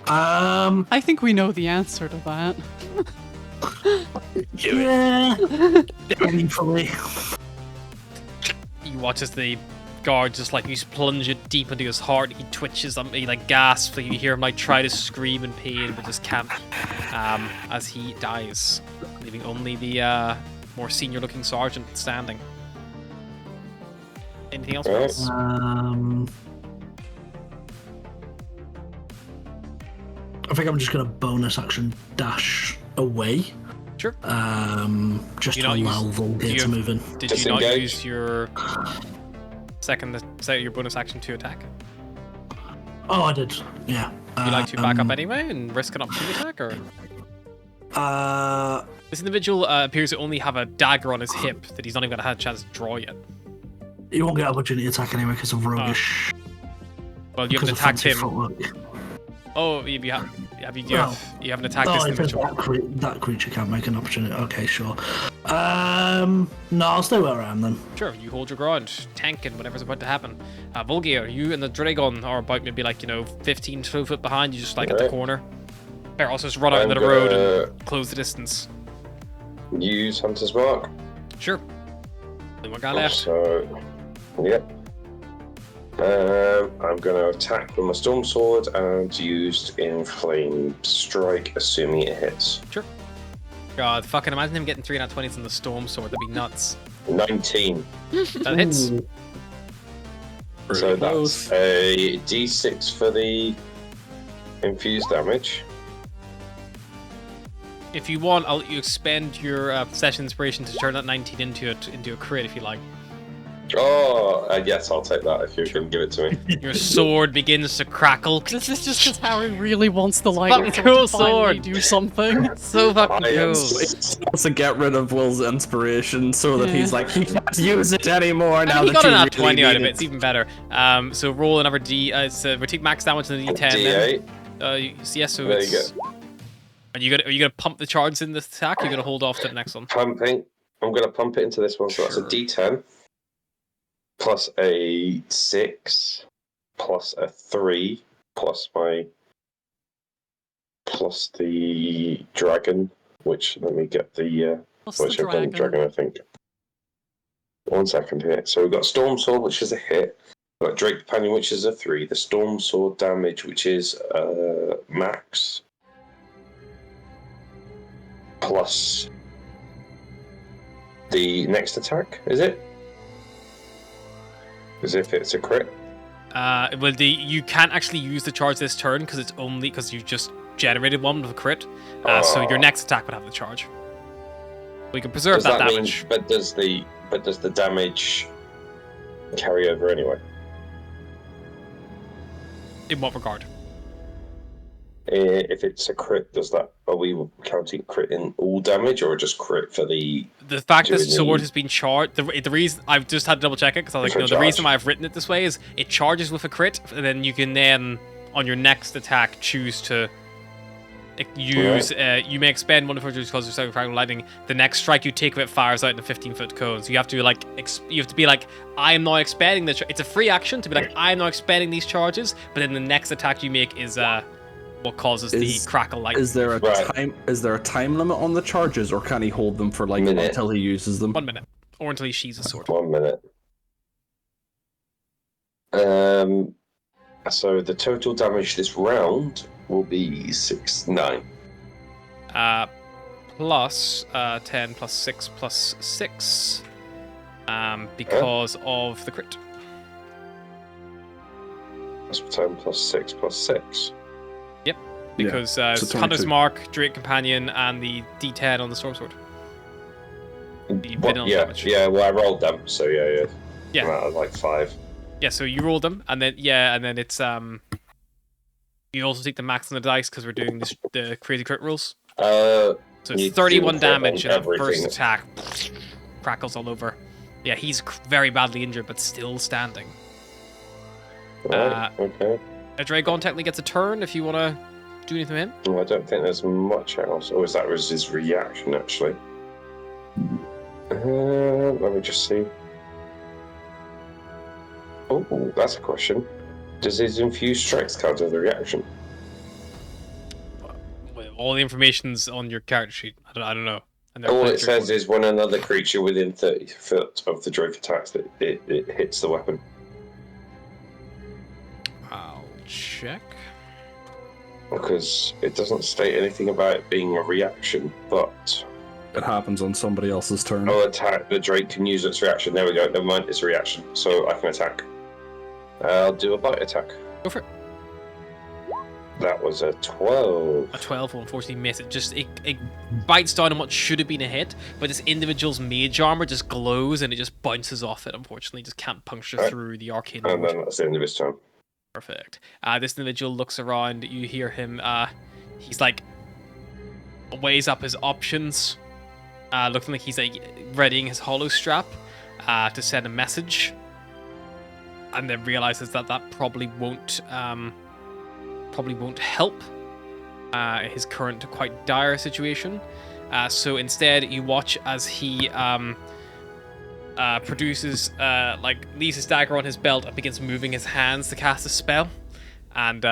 I think we know the answer to that. Yeah. Painfully. You watch as the guard just you plunge it deep into his heart. He twitches, he gasps. You hear him try to scream in pain, but just can't. As he dies, leaving only the more senior-looking sergeant standing. Anything else? Chris? I think I'm just gonna bonus action dash away. Sure. Just You to not allow use- Vulgar you to have- move in. Did you not Disengage. use your your bonus action to attack? Oh, I did. Yeah. Would you like to back up anyway and risk an opportunity attack, or this individual appears to only have a dagger on his hip that he's not even gonna have a chance to draw yet. You won't get opportunity attack anyway because of roguish. Well, you haven't because of attacked fancy him. footwork. Oh, you haven't attacked Oh, this it says individual. that creature can't make an opportunity. Okay, sure. No, I'll stay where I am then. Sure, you hold your ground, tanking whatever's about to happen. Volgear, you and the Dragon are about maybe 15 foot behind you, just at the Alright. corner. Bear also just run out I'm into the road gonna- and close the distance. Use Hunter's Mark. Sure. Only one guy left. So, yep. I'm going to attack with my Storm Sword and used Inflamed Strike, assuming it hits. God, fucking imagine him getting 3 nat 20s in the Storm Sword. That'd be nuts. 19. That hits. So that's a d6 for the infused damage. If you want, I'll let you expend your session inspiration to turn that 19 into a crit if you like. Oh, yes, I'll take that if you can give it to me. Your sword begins to crackle. This is just because Harry really wants the light Fucking cool to finally sword. do something. So fucking I am cool. sweet. Wants to get rid of Will's inspiration so that Yeah. he's he can't use it anymore I now mean, he that got you an really 20 out of need it. It's even better. So roll another D. We take max damage on the D10. D8. Then. Yes, so There you it's. Are you gonna pump the charges in this attack? Or are you gonna hold off to the next one? Pumping. I'm going to pump it into this one, so that's a d10. Plus a 6. Plus a 3. Plus the dragon, which, let me get the... Plus the which I've done dragon. dragon, I think. 1 second here. So we've got Storm Sword, which is a hit. We've got Drake Companion, which is a 3. The Storm Sword damage, which is max. plus the next attack, is it? As if it's a crit. Well, you can't actually use the charge this turn because it's only because you just generated one with a crit. So your next attack would have the charge. We can preserve that damage. Mean, but does the damage carry over anyway? In what regard? If it's a crit, are we counting crit in all damage or just crit for the fact that sword has been charged? The reason I've just had to double check it because I was like, no, the reason why I've written it this way is it charges with a crit, and then you can on your next attack choose to use. You may expend one of your because of second fragment lightning. The next strike you take of it fires out in a 15-foot cone. So you have to be like, I am not expending this. It's a free action to be like, I am not expending these charges. But then the next attack you make is what causes the crackle lightning. Is there a time limit on the charges, or can he hold them for like until he uses them? 1 minute, or until he sheathes a sword. 1 minute. So the total damage this round will be 9. Plus 10 plus 6 plus 6. Because of the crit. That's 10 plus 6 plus 6. Yep. Because so Hunter's Mark, Drake Companion, and the D10 on the Storm Sword. Well, I rolled them, so yeah. That was like 5. Yeah, so you rolled them, and then it's you also take the max on the dice because we're doing the crazy crit rules. So it's 31 damage, and that first attack crackles all over. Yeah, he's very badly injured, but still standing. Right, okay. A Dragon technically gets a turn if you want to do anything to him. Well, I don't think there's much else. Or that was his reaction, actually. Let me just see. Oh, that's a question. Does his infused strikes count as a reaction? All the information's on your character sheet. I don't know. All it says is when another creature within 30 foot of the Drake attacks, it hits the weapon. I'll check. Because it doesn't state anything about it being a reaction, but... It happens on somebody else's turn. Oh, attack. The Drake can use its reaction. There we go. Never mind, it's a reaction. So I can attack. I'll do a bite attack. Go for it. That was a 12. A 12 will unfortunately miss. It bites down on what should have been a hit, but this individual's mage armor just glows and it just bounces off it, unfortunately. Just can't puncture through the arcane And ward. then that's the end of his turn. Perfect. This individual looks around. You hear him. He's like weighs up his options. Looking like he's like readying his hollow strap to send a message, and then realizes that probably won't help his current quite dire situation. So instead, you watch as he produces leaves his dagger on his belt and begins moving his hands to cast a spell, and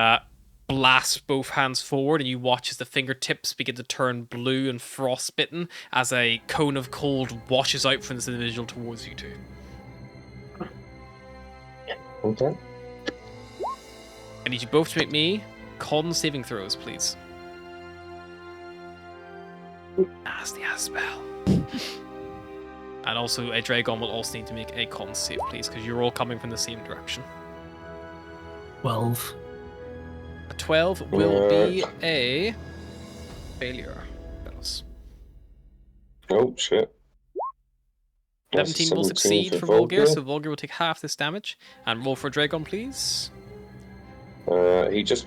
blasts both hands forward, and you watch as the fingertips begin to turn blue and frostbitten as a cone of cold washes out from this individual towards you two. Okay. I need you both to make me con saving throws, please. Nasty ass spell. And also, a Dragon will also need to make a con save, please, because you're all coming from the same direction. 12. A 12 will be a failure. Oh, shit. 17 will succeed for Volgir, so Volgir will take half this damage. And roll for Dragon, please. It just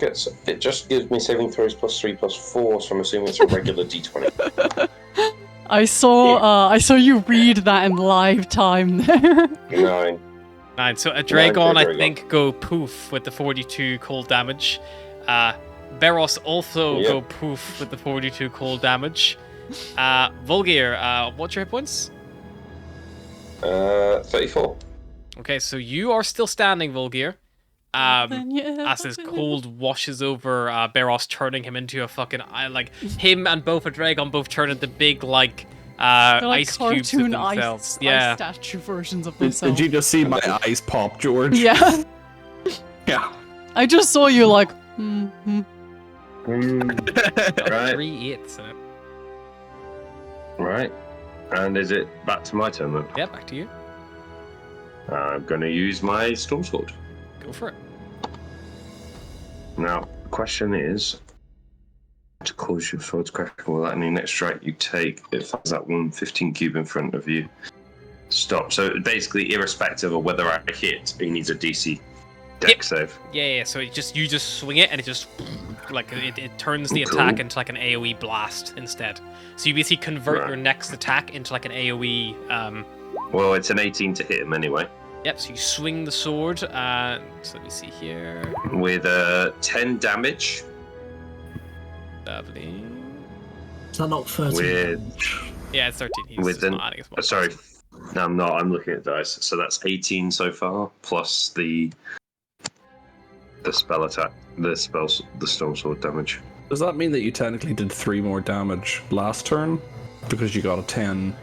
gives me saving throws +3 +4, so I'm assuming it's a regular d20. I saw you read that in live time there. 9. So a Dragon, I think, go poof with the 42 cold damage. Beros also go poof with the 42 cold damage. Volgir, what's your hit points? 34. Okay, so you are still standing, Volgir. As his cold washes over Beros, turning him into a fucking him and both a Dragon both turn into big ice cubes of themselves. Ice statue versions of themselves. Did you just see my eyes pop, George? Yeah. Yeah. I just saw you like. Right. 3 hits. Right. And is it back to my turn then? Yeah, back to you. I'm going to use my Storm Sword. Go for it. Now, the question is, to cause your sword to crackle, will any next strike you take, it fires that 115 cube in front of you. Stop. So basically, irrespective of whether I hit, it needs a DC deck save. Yeah. So you just swing it, and it just like it turns the Cool. attack into like an AOE blast instead. So you basically convert Right. your next attack into like an AOE. Well, it's an 18 to hit him anyway. Yep. So you swing the sword. So let me see here. With 10 damage. Lovely. Is that not 13? With Yeah, it's 13. He's with just an, not adding as much. sorry, no, I'm not. I'm looking at dice. So that's 18 so far, plus the spell attack, the storm sword damage. Does that mean that you technically did 3 more damage last turn? Because you got a 10.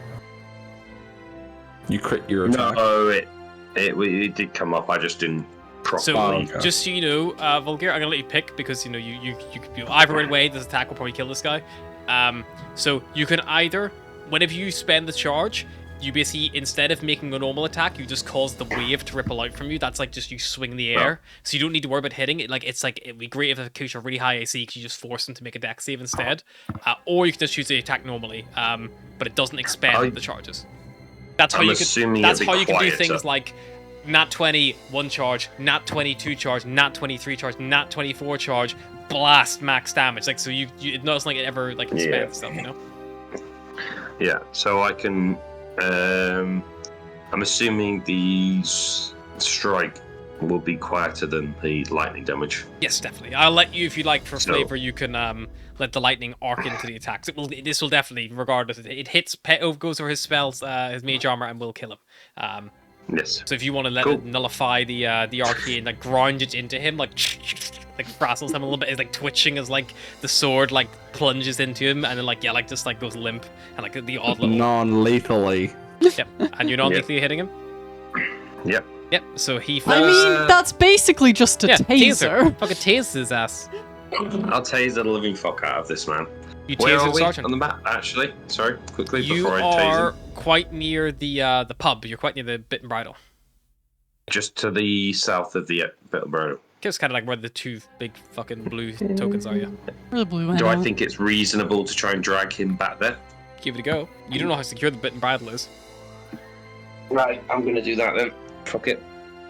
You crit your attack. No, it did come up. I just didn't properly. okay. Just so you know, Vulgar, I'm gonna let you pick because you could do either way. This attack will probably kill this guy. So you can either, whenever you spend the charge, you basically, instead of making a normal attack, you just cause the wave to ripple out from you. That's like just you swing the air, so you don't need to worry about hitting it. Like it'd be great if a creature really high AC, because you just force them to make a dex save instead. Or you can just use the attack normally, but it doesn't expend the charges. That's how I'm you assuming can. That's it'll how be you can do quieter. things like nat 20 1 charge, nat 22 charge, nat 23 charge, nat 24 charge, blast max damage. Like so it doesn't like it ever like expands stuff, you know. Yeah, so I can. I'm assuming the strike will be quieter than the lightning damage. Yes, definitely. I'll let you, if you like, for So- flavor, you can let the lightning arc into the attacks. This will definitely, regardless, it hits, goes over his spells, his mage armor, and will kill him. Yes. So if you want to let Cool. it nullify the arcane, like grind it into him, like frazzles him a little bit, is like twitching as like the sword like plunges into him, and then just goes limp, and like the odd little Non-lethally. Yep. And you're not lethally hitting him. Yep. Yep. So he. I mean, that's basically just a taser. Fucking tase his ass. I'll tase the living fuck out of this man. You Where tase are him, we Sergeant. on the map? Actually, sorry, quickly You before I tase are him. quite near the pub. You're quite near the Bit and Bridle. Just to the south of the Bittleborough. It's kind of like where the two big fucking blue tokens are. Yeah. Where the blue Do I out. think it's reasonable to try and drag him back there? Give it a go. You don't know how secure the Bit and Bridle is. Right, I'm gonna do that then. Fuck it.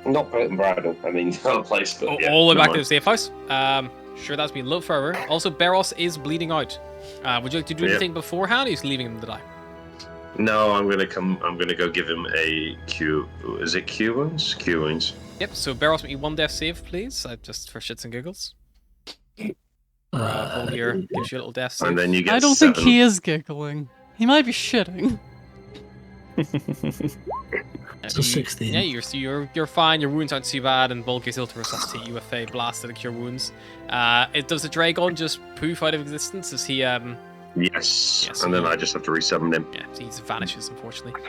Not Bit and Bridle. I mean, not a place, but yeah. All the way back never to the mind. safe house. Sure, that's been a little further. Also, Beros is bleeding out. Would you like to do Yeah. anything beforehand, or are you leaving him to die? No, I'm gonna go give him a Q. Is it Q wounds? Q wounds. Yep. So Beros, make me 1 death save, please. Just for shits and giggles. Hold here. Gives you a little death save. And then you get I don't 7. think he is giggling. He might be shitting. It's a 16. Yeah, you're fine. Your wounds aren't too bad, and Bulk is able to resuscitate you with a blast to cure wounds. Does the Dragon just poof out of existence? Is he Yes. Yes, And then you- I just have to resummon him. Yeah, he just vanishes, unfortunately.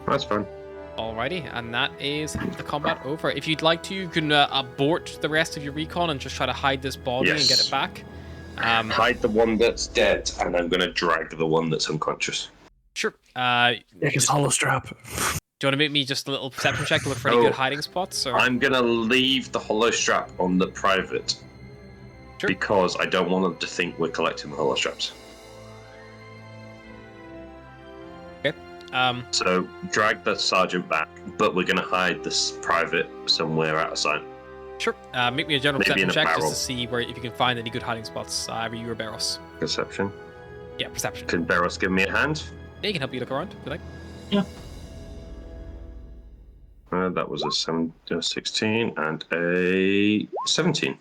That's fine. Alrighty, and that is the combat over. If you'd like to, you can abort the rest of your recon and just try to hide this body and get Yes. it back. Hide the one that's dead, and I'm gonna drag the one that's unconscious. Sure. Take his hollow strap. Do you want to make me just a little perception check to look for any Oh. good hiding spots? Or? I'm gonna leave the hollow strap on the private Sure. because I don't want them to think we're collecting the hollow straps. So drag the sergeant back, but we're gonna hide this private somewhere out of sight. Sure. Make me a general Maybe perception in a check just barrel. to see if you can find any good hiding spots. Either you or Beros. Perception. Yeah, perception. Can Barros give me a hand? Yeah, he can help you look around if you like. That was a 16 and a 17.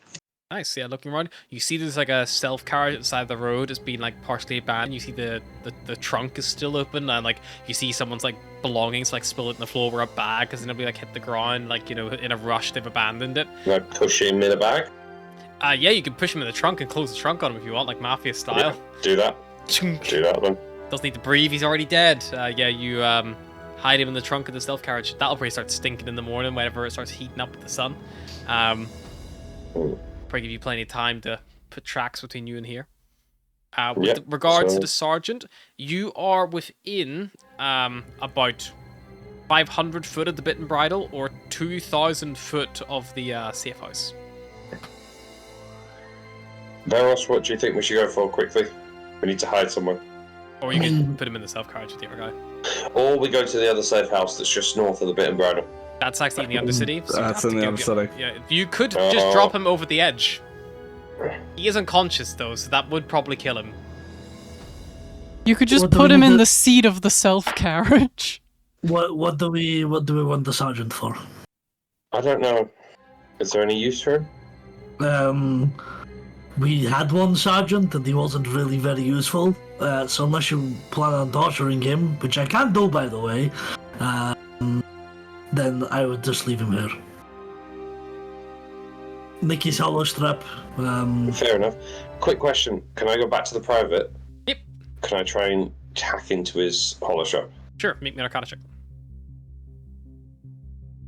Nice. Yeah, looking around, you see there's like a self carriage at the side of the road. It's been like partially abandoned. You see the trunk is still open, and like you see someone's like belongings like spill it in the floor where a bag because nobody like hit the ground. Like in a rush they've abandoned it. Can I push him in a bag? Yeah, you can push him in the trunk and close the trunk on him if you want, like mafia style. Yeah, do that. Do that then. Doesn't need to breathe. He's already dead. Yeah, you hide him in the trunk of the stealth carriage. That'll probably start stinking in the morning whenever it starts heating up with the sun. Probably give you plenty of time to put tracks between you and here. With regards to so- the sergeant, you are within about 500 foot of the Bit and Bridle or 2,000 foot of the safe house. Veros, what do you think we should go for quickly? We need to hide somewhere. Or you can put him in the self-carriage with the other guy. Or we go to the other safe house that's just north of the Bit and Bridle. That's actually in the Undercity. So That's in the Undercity. Yeah, you could just drop him over the edge. He is unconscious though, so that would probably kill him. You could just What do put we him need in to- the seat of the self-carriage. What do we want the sergeant for? I don't know. Is there any use for him? We had one sergeant and he wasn't really very useful. So unless you plan on torturing him, which I can't do by the way, then I would just leave him here. Mickey's hollow strap. Fair enough. Quick question. Can I go back to the private? Yep. Can I try and hack into his hollow shop? Sure, make me an Arcana check.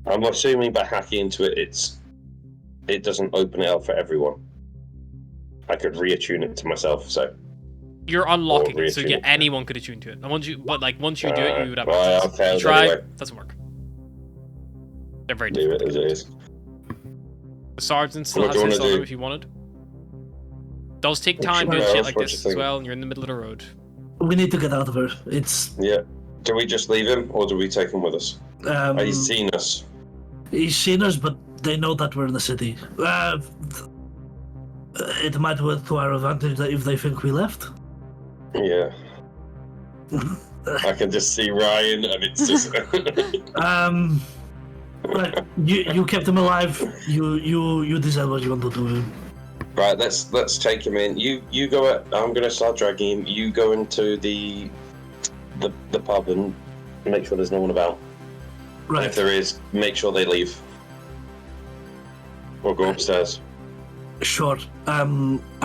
I'm assuming by hacking into it, it doesn't open it up for everyone. I could reattune it to myself, so... You're unlocking Or it, so yeah, reattune it. anyone could attune to it. And once you do it, you would have well, access. I'll fail You try, anyway. doesn't work. They're very Leave different. it as it is. The sergeant still What has do you his wanna on do? if you wanted. Does take time should doing I shit ask like what this you as think? well, and you're in the middle of the road. We need to get out of here. It's Yeah. Do we just leave him, or do we take him with us? He's seen us. he's seen us, but they know that we're in the city. It might work to our advantage that if they think we left. Yeah. I can just see Ryan, and it's just... Right, you kept him alive. You decide what you want to do. Right, let's take him in. You go at. I'm gonna start dragging him. You go into the pub and make sure there's no one about. And Right. if there is, make sure they leave. Or go upstairs. Sure. I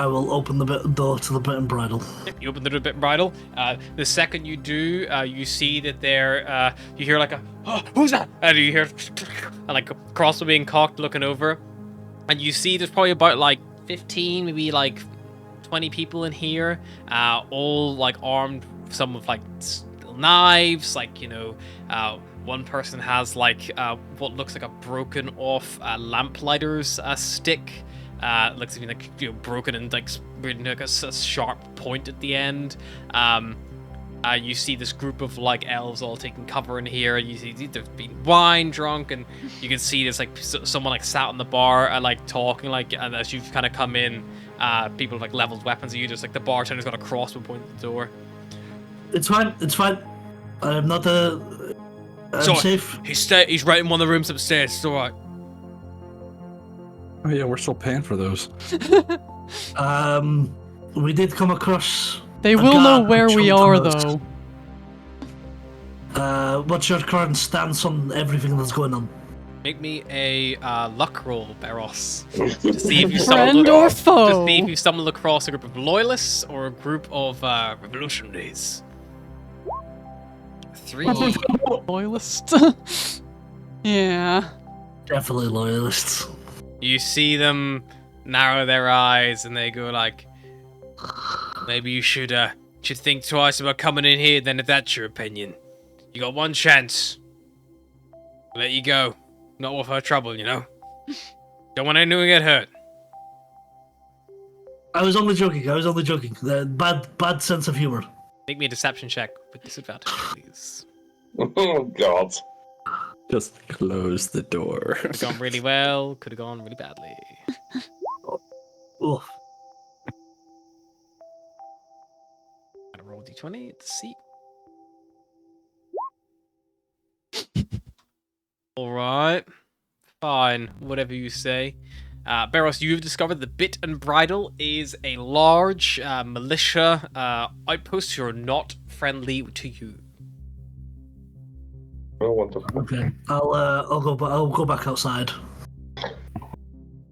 will open the door to the Bit and Bridle. Yep, you open the door a bit bridle. The second you do, you see that there, you hear like a, oh, who's that? And you hear, and like a crossbow being cocked, looking over, and you see there's probably about like 15, maybe like 20 people in here, all like armed, some with like little knives, like one person has like what looks like a broken off lamplighter's stick. Looks like broken and like a sharp point at the end. You see this group of like elves all taking cover in here. You see there's been wine drunk, and you can see there's like someone like sat on the bar like talking like. And as you've kind of come in, people have like leveled weapons at you. Just like the bartender's got a crossbow pointed at the door. It's fine. It's fine. I'm not I'm Sorry. safe. He's right in one of the rooms upstairs. It's all right. Oh yeah, we're still paying for those. We did come across. They a will know guard where who we jumped are, on us. though. What's your current stance on everything that's going on? Make me a luck roll, Beros. To see if you Friend or foe? To see if you stumble across a group of loyalists or a group of revolutionaries. 3. Loyalist. Yeah. Definitely loyalists. You see them narrow their eyes and they go like, maybe you should think twice about coming in here then if that's your opinion. You got one chance. Let you go. Not worth our trouble, you know? Don't want anyone to get hurt. I was only joking. The bad sense of humor. Make me a deception check with disadvantage, please. Oh God. Just close the door. Could have gone really well, could have gone really badly. Oh, Gotta roll d20 to see. Alright. Fine. Whatever you say. Beros, you've discovered the Bit and Bridle is a large militia outpost who are not friendly to you. Oh, wonderful. okay. I'll go back outside.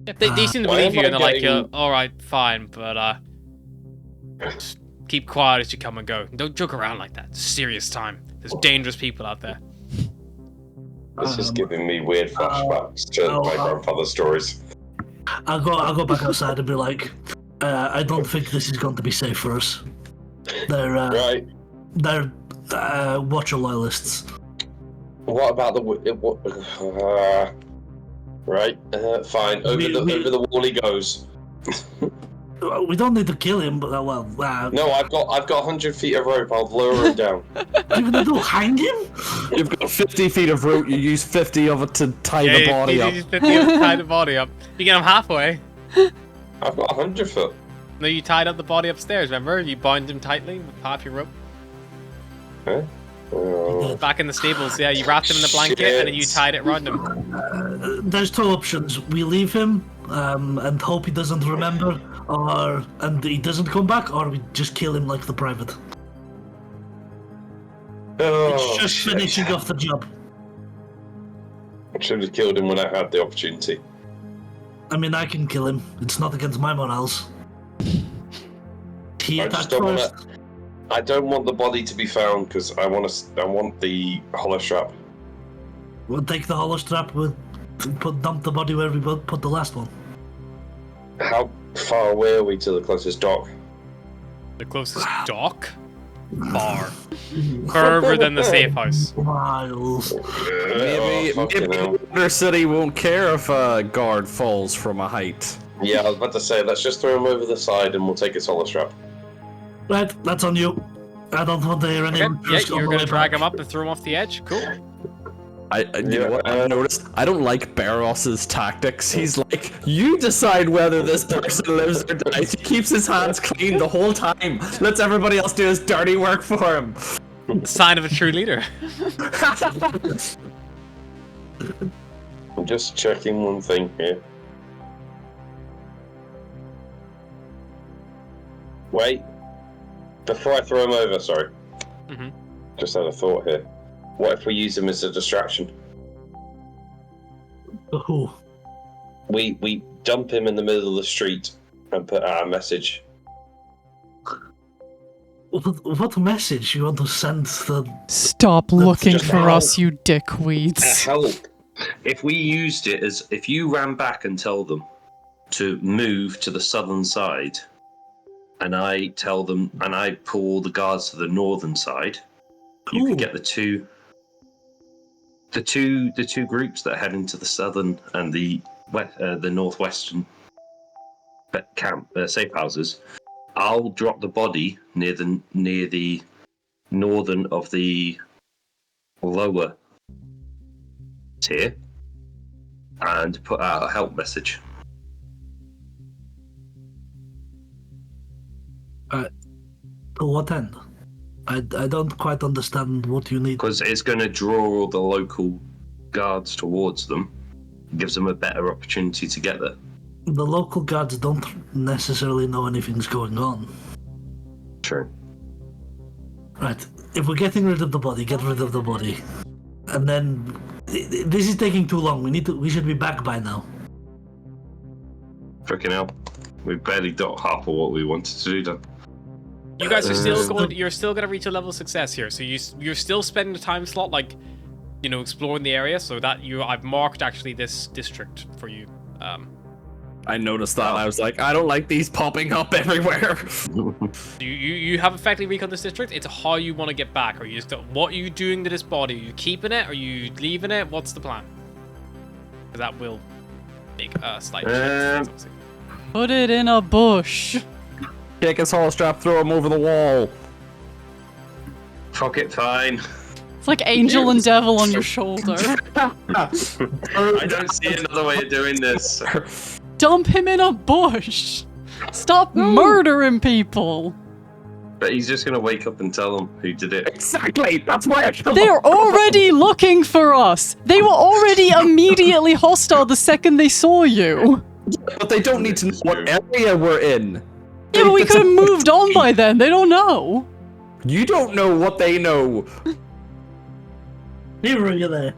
Yeah, they seem to Why believe am you I and they're like, getting- alright, fine, but just keep quiet as you come and go. Don't joke around like that. It's a serious time. There's dangerous people out there. This is giving me weird flashbacks to my grandfather's stories. I'll go back outside and be like, I don't think this is going to be safe for us. They're Right. Watcher loyalists. What about the? Right. Fine. Over the wall he goes. We don't need to kill him, but No, I've got 100 feet of rope. I'll lower him down. You're gonna do hang him? You've got 50 feet of rope, you use 50 of it to tie the body up. You tie the body up. You get him halfway. I've got 100 foot. No, you tied up the body upstairs, remember? You bound him tightly with half your rope. Huh? Back in the stables, yeah, you wrapped him in the blanket and then you tied it around him. There's two options. We leave him and hope he doesn't remember, and he doesn't come back, or we just kill him like the private. It's just finishing off the job. I should have killed him when I had the opportunity. I mean, I can kill him. It's not against my morals. He attacked first. I don't want the body to be found because I want the hollow strap. We'll take the hollow strap. We'll dump the body where we put the last one. How far away are we to the closest dock? The closest dock? Far. Further than the safe house. Miles. Maybe Water City won't care if a guard falls from a height. Yeah, I was about to say, let's just throw him over the side and we'll take his hollow strap. Right, that's on you. I don't want to hear any. Okay, yeah, you're gonna drag him up and throw him off the edge. Cool. You know what I noticed? I don't like Barros's tactics. He's like, you decide whether this person lives or dies. He keeps his hands clean the whole time. Lets everybody else do his dirty work for him. Sign of a true leader. I'm just checking one thing here. Wait. Before I throw him over, sorry. Mm-hmm. Just had a thought here. What if we use him as a distraction? Who? We dump him in the middle of the street and put out a message. What message you want to send the... Stop looking just for help. us, you dickweeds. Help! If we used it as, if you ran back and tell them to move to the southern side, and I tell them, and I pull all the guards to the northern side, you could get the two groups that head into the southern and the northwestern camp safe houses. I'll drop the body near the northern of the lower tier and put out a help message. To what end? I don't quite understand what you need. Because it's going to draw all the local guards towards them. Gives them a better opportunity to get there. The local guards don't necessarily know anything's going on. True. Right, if we're getting rid of the body, get rid of the body. And then... This is taking too long. We should be back by now. Freaking hell. We've barely got half of what we wanted to do done. You guys are still going. You're still gonna reach a level of success here. So you're still spending the time slot, like, you know, exploring the area. So that I've marked actually this district for you. I noticed that. I was like, I don't like these popping up everywhere. You have effectively recon this district. It's how you want to get back. Are you just what are you doing to this body? Are you keeping it? Are you leaving it? What's the plan? Because that will make a slight difference. Put it in a bush. Take his hollow strap, throw him over the wall. Fuck it, fine. It's like angel and devil on your shoulder. I don't see another way of doing this. Dump him in a bush. Stop murdering people. But he's just going to wake up and tell them who did it. Exactly. That's why I killed him. They're already looking for us. They were already immediately hostile the second they saw you. But they don't need to know what area we're in. Yeah, but we could have moved on by then. They don't know. You don't know what they know. Neither you there.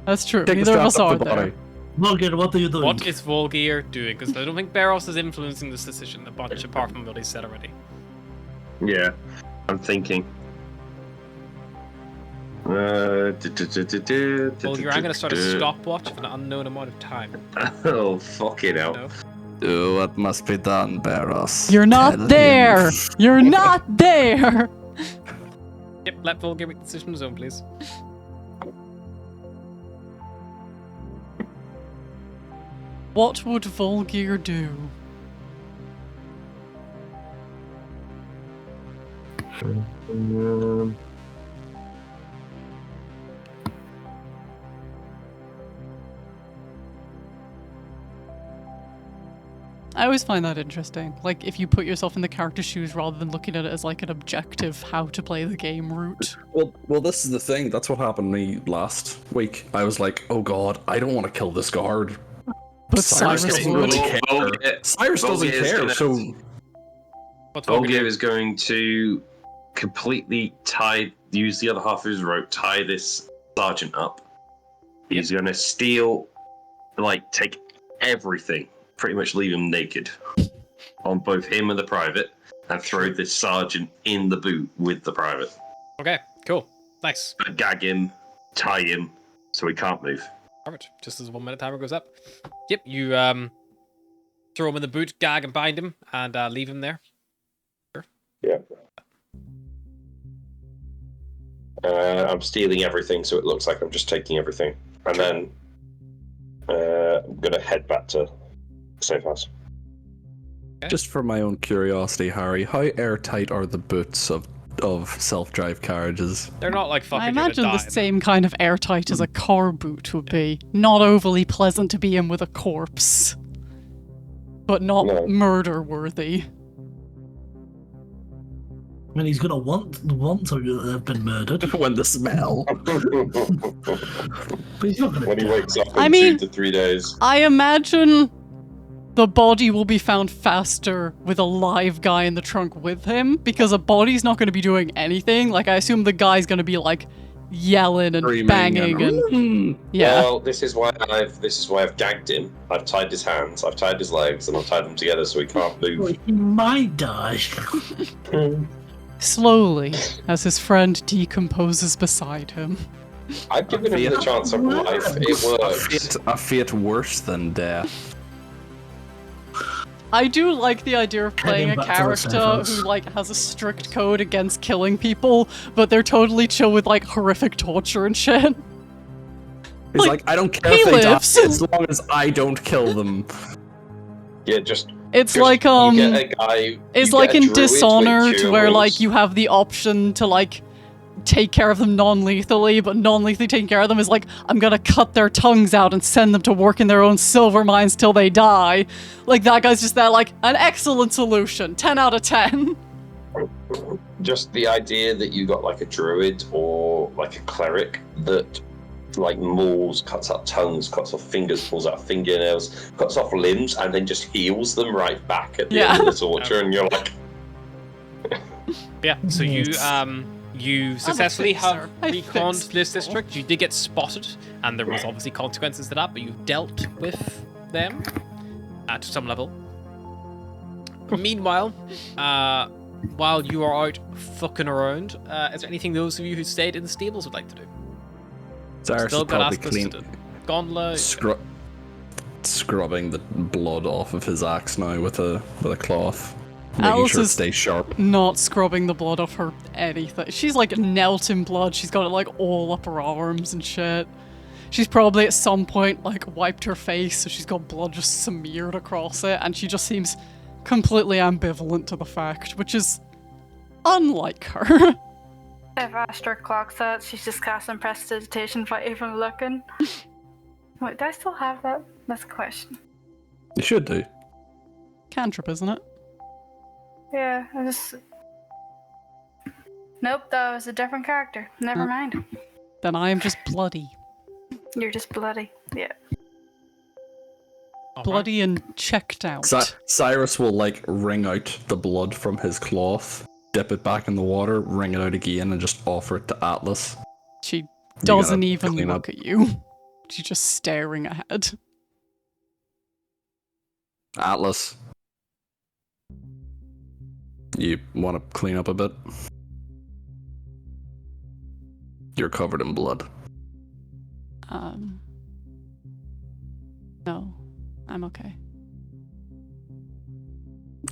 That's true. Take the Neither of us strap are up the there. body. Morgan, what are you doing? What is Volgear doing? Because I don't think Barros is influencing this decision a bunch, apart from what he said already. Yeah, I'm thinking. Volgear, I'm going to start a stopwatch for an unknown amount of time. Oh, fucking hell. No? Do what must be done, Barros. You're not Tell there! him. You're not there! Yep, let Volgear make the decision on his own, please. What would Volgear do? I always find that interesting. Like, if you put yourself in the character's shoes rather than looking at it as like an objective how to play the game route. Well, this is the thing. That's what happened to me last week. I was like, oh god, I don't want to kill this guard. But Cyrus doesn't would. really care. Cyrus doesn't Volgear is care, gonna- so What's Volgear Volgear do? is going to completely use the other half of his rope, tie this sergeant up. He's going to steal, take everything, pretty much leave him naked on both him and the private, and throw this sergeant in the boot with the private. Okay, cool. Nice. Gag him, tie him, so he can't move. Perfect. Just as the 1 minute timer goes up. Yep, you throw him in the boot, gag and bind him, and leave him there. Yeah. I'm stealing everything, so it looks like I'm just taking everything, and then I'm gonna head back to safe house. just for my own curiosity, Harry, how airtight are the boots of self-drive carriages? They're not like fucking I gonna imagine the die. same kind of airtight as a car boot would be. Not overly pleasant to be in with a corpse. But not No. murder-worthy. I mean, he's gonna want to have been murdered, When the smell. but he's not gonna When he die. wakes up in I mean- 2 to 3 days. I imagine the body will be found faster with a live guy in the trunk with him, because a body's not going to be doing anything. Like, I assume the guy's going to be, like, yelling and Screaming banging and... Yeah. Well, this is why I've gagged him. I've tied his hands, I've tied his legs, and I've tied them together so he can't Well, move. he might die. Slowly, as his friend decomposes beside him. I've given him the chance of life. It works. A fate worse than death. I do like the idea of playing a Heading back to the safe character house. who, like, has a strict code against killing people, but they're totally chill with, like, horrific torture and shit. He's Like, like, I don't care he if they die lives. as long as I don't kill them. Yeah, just It's just like, you get a guy. it's you like get a in druid with Dishonored, cure where, like, wounds. you have the option to, like, take care of them non-lethally, but non-lethally taking care of them is like, I'm gonna cut their tongues out and send them to work in their own silver mines till they die. Like, that guy's just there, like, an excellent solution. 10 out of 10. Just the idea that you got like a druid or like a cleric that like mauls, cuts out tongues, cuts off fingers, pulls out fingernails, cuts off limbs, and then just heals them right back at the Yeah. end of the torture, and you're like, Yeah, so you successfully fixer. have I reconned fixed this people. district. You did get spotted, and there was obviously consequences to that, but you dealt with them to some level. Meanwhile, while you are out fucking around, is there anything those of you who stayed in the stables would like to do? Cyrus Still is got probably asked us clean, to Gondola. scrubbing the blood off of his axe now with a cloth, making Alice sure it is- stays sharp. Not scrubbing the blood off her anything. She's like knelt in blood. She's got it like all up her arms and shit. She's probably at some point like wiped her face, so she's got blood just smeared across it, and she just seems completely ambivalent to the fact, which is unlike her. If Astra clocks that, she's just casting prestidigitation without even looking. Wait, do I still have that? That's a question. You should do. Cantrip, isn't it? Yeah, I just. Nope, that was a different character. Never mind. Then I am just bloody. You're just bloody. Yeah. Alright. Bloody and checked out. Cyrus will like wring out the blood from his cloth, dip it back in the water, wring it out again, and just offer it to Atlas. She gotta doesn't even clean look up. at you. She's just staring ahead. Atlas, you want to clean up a bit? You're covered in blood. No, I'm okay.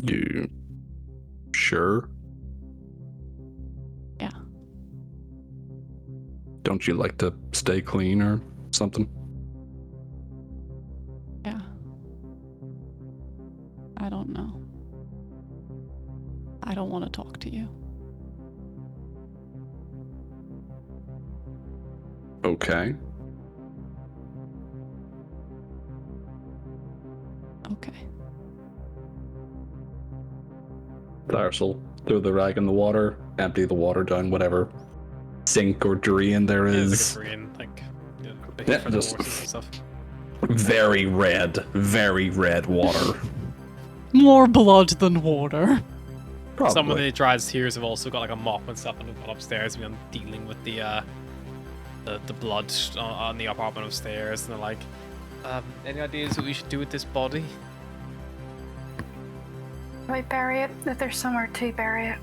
You sure? Yeah. Don't you like to stay clean or something? Yeah. I don't know. I don't want to talk to you. Okay. Okay. Lars will throw the rag in the water, empty the water down whatever sink or drain there Yeah, is. it's like a drain, like Yeah, for the just- horses and stuff. Very red water. More blood than water. Probably. Some of the Dryad's Tears have also got like a mop and stuff, and have gone upstairs and been dealing with the blood on the apartment upstairs, and they're like, any ideas what we should do with this body? Do I bury it? If there's somewhere to bury it.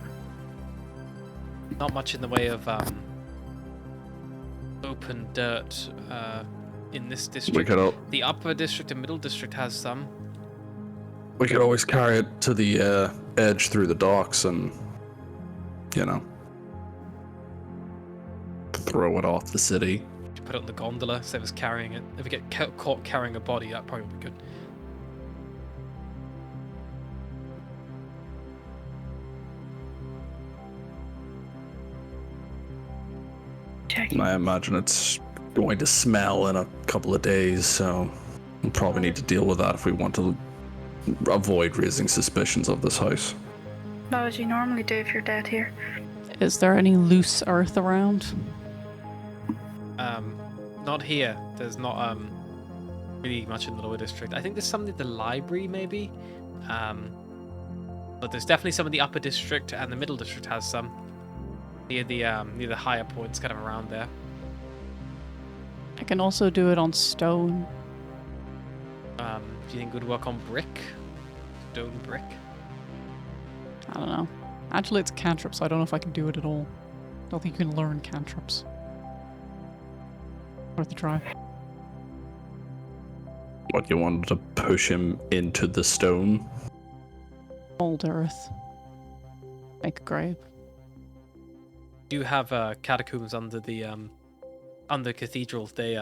Not much in the way of open dirt in this we district. could The upper district and middle district has some. we could always carry it to the edge through the docks and, you know, throw it off the city. Put it on the gondola instead of us carrying it. If we get caught carrying a body, that probably would be good. Checking. I imagine it's going to smell in a couple of days, so we'll probably need to deal with that if we want to avoid raising suspicions of this house. What would you normally do if you're dead here? Is there any loose earth around? Not here. There's not really much in the lower district. I think there's some at the library maybe. But there's definitely some in the upper district, and the middle district has some. Near the higher points, kind of around there. I can also do it on stone. Do you think it would work on brick? Stone brick? I don't know. Actually, it's a cantrip, so I don't know if I can do it at all. I don't think you can learn cantrips. Worth a try. What, you wanted to push him into the stone? Old earth. Make a grave. Do have catacombs under the cathedral. They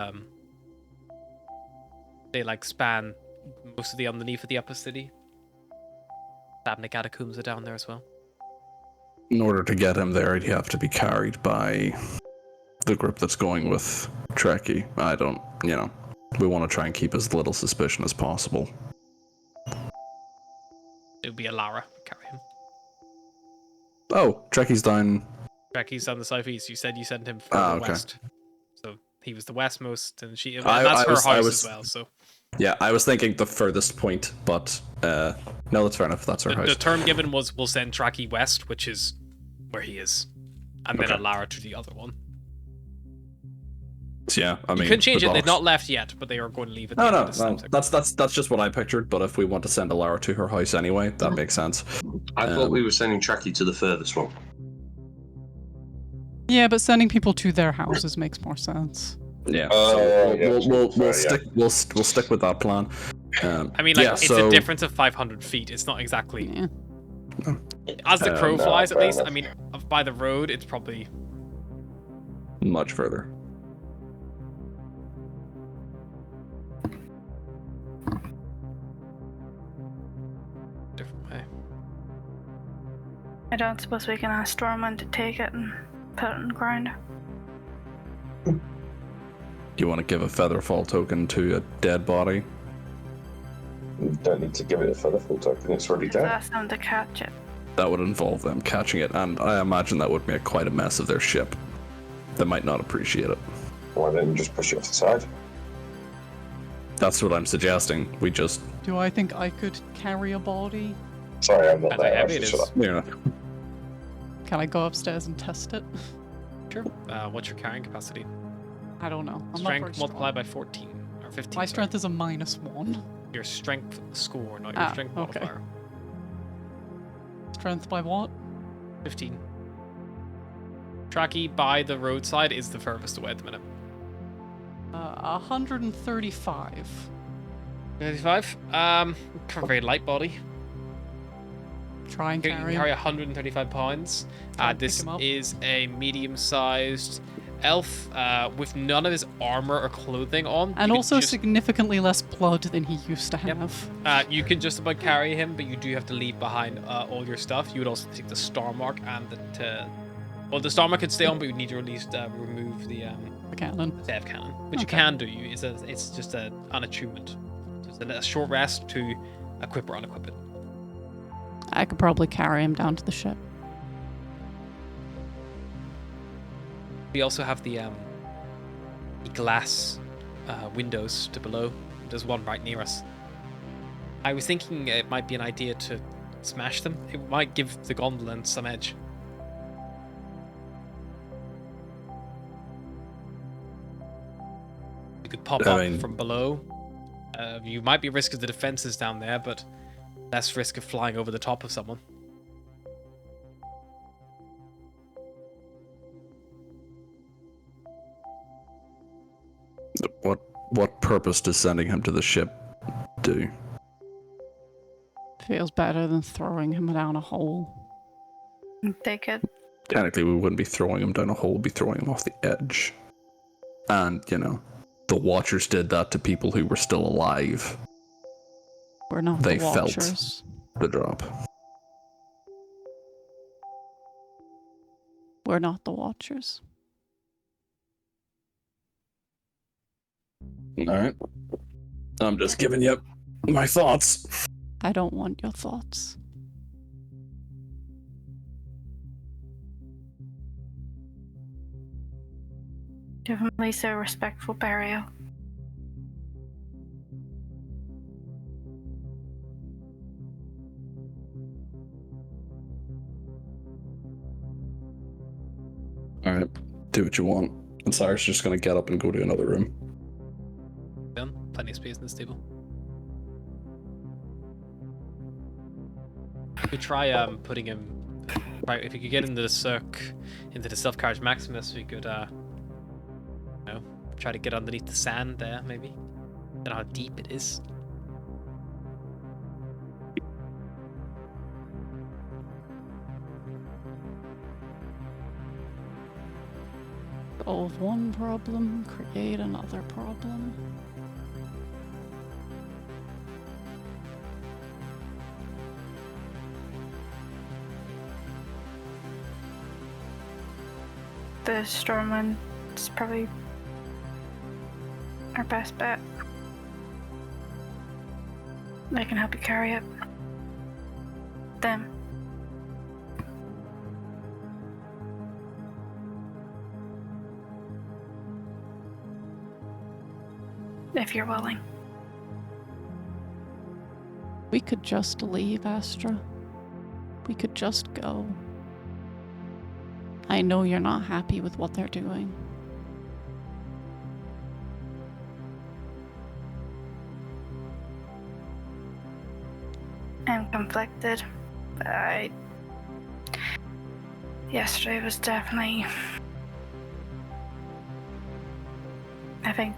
like span most of the underneath of the upper city. The catacombs are down there as well. In order to get him there, he'd have to be carried by the group that's going with Trekkie. I don't, you know, we want to try and keep as little suspicion as possible. It would be a Lara carry him. Oh, Trekkie's down. Becky's on the southeast. You said you sent him further okay. west, so he was the westmost, and she. And I that's her was- house I was- as well. So Yeah, I was thinking the furthest point, but no, that's fair enough. That's our house. the term given was we'll send Tracky west, which is where he is, and then Okay. a Lara to the other one. Yeah, I mean, You can change the it. They've docks- not left yet, but they are going to leave it. No, that's just what I pictured. But if we want to send a Lara to her house anyway, that makes sense. I thought we were sending Tracky to the furthest one. Yeah, but sending people to their houses makes more sense. Yeah, Oh, so yeah, we'll sorry, we'll stick with that plan. I mean, like yeah, it's so, a difference of 500 feet. It's not exactly Yeah. as the crow no, flies. At fair least, enough. I mean, by the road, it's probably much further. a different way. I don't suppose we can ask Stormwind to take it and put it on the ground. You want to give a featherfall token to a dead body? You don't need to give it a featherful token, it's already Just dead. ask them to catch it. That would involve them catching it, and I imagine that would make quite a mess of their ship. They might not appreciate it. Why don't you just push it off the side? That's what I'm suggesting. We just, Do I think I could carry a body? Sorry, I'm not That's how there. I heavy should it shut is. up. you know, Can I go upstairs and test it? Sure. What's your carrying capacity? I don't know. I'm Strength not very multiplied strong. by 14 or 15. My sorry. strength is a -1. Your strength score, not your Ah, strength okay. modifier. Strength by what? 15. Tracky by the roadside is the furthest away at the minute. 135. 95. For a very light body. try and You can carry carry him. 135 pounds. Try and pick This him up. is a medium-sized elf with none of his armor or clothing on. And You can also just- significantly less blood than he used to Yep. have. you can just about carry him, but you do have to leave behind all your stuff. You would also take the star mark and well, the star mark could stay on, but you need to at least remove the The cannon. dev cannon, which you Okay. can do. It's just an attunement. Just a short rest to equip or unequip it. I could probably carry him down to the ship. We also have the glass windows to below. There's one right near us. I was thinking it might be an idea to smash them. It might give the gondola some edge. You could pop I up mean- from below. You might be risk of the defenses down there, but less risk of flying over the top of someone. What purpose does sending him to the ship do? Feels better than throwing him down a hole. They could. Technically, we wouldn't be throwing him down a hole, we'd be throwing him off the edge. And, the Watchers did that to people who were still alive. We're not They the felt. Watchers. The drop. We're not the Watchers. Alright. I'm just giving you my thoughts. I don't want your thoughts. Give him at least a respectful burial. Alright. Do what you want. And Cyrus just gonna get up and go to another room. Done. Plenty of space in this table. You could try putting him right. If you could get into the self-carriage Maximus, we could try to get underneath the sand there, maybe. I don't know how deep it is. Solve one problem, create another problem. The Stormwind is probably our best bet. They can help you carry it. Them. If you're willing. We could just leave, Astra. We could just go. I know you're not happy with what they're doing. I'm conflicted. Yesterday was definitely. I think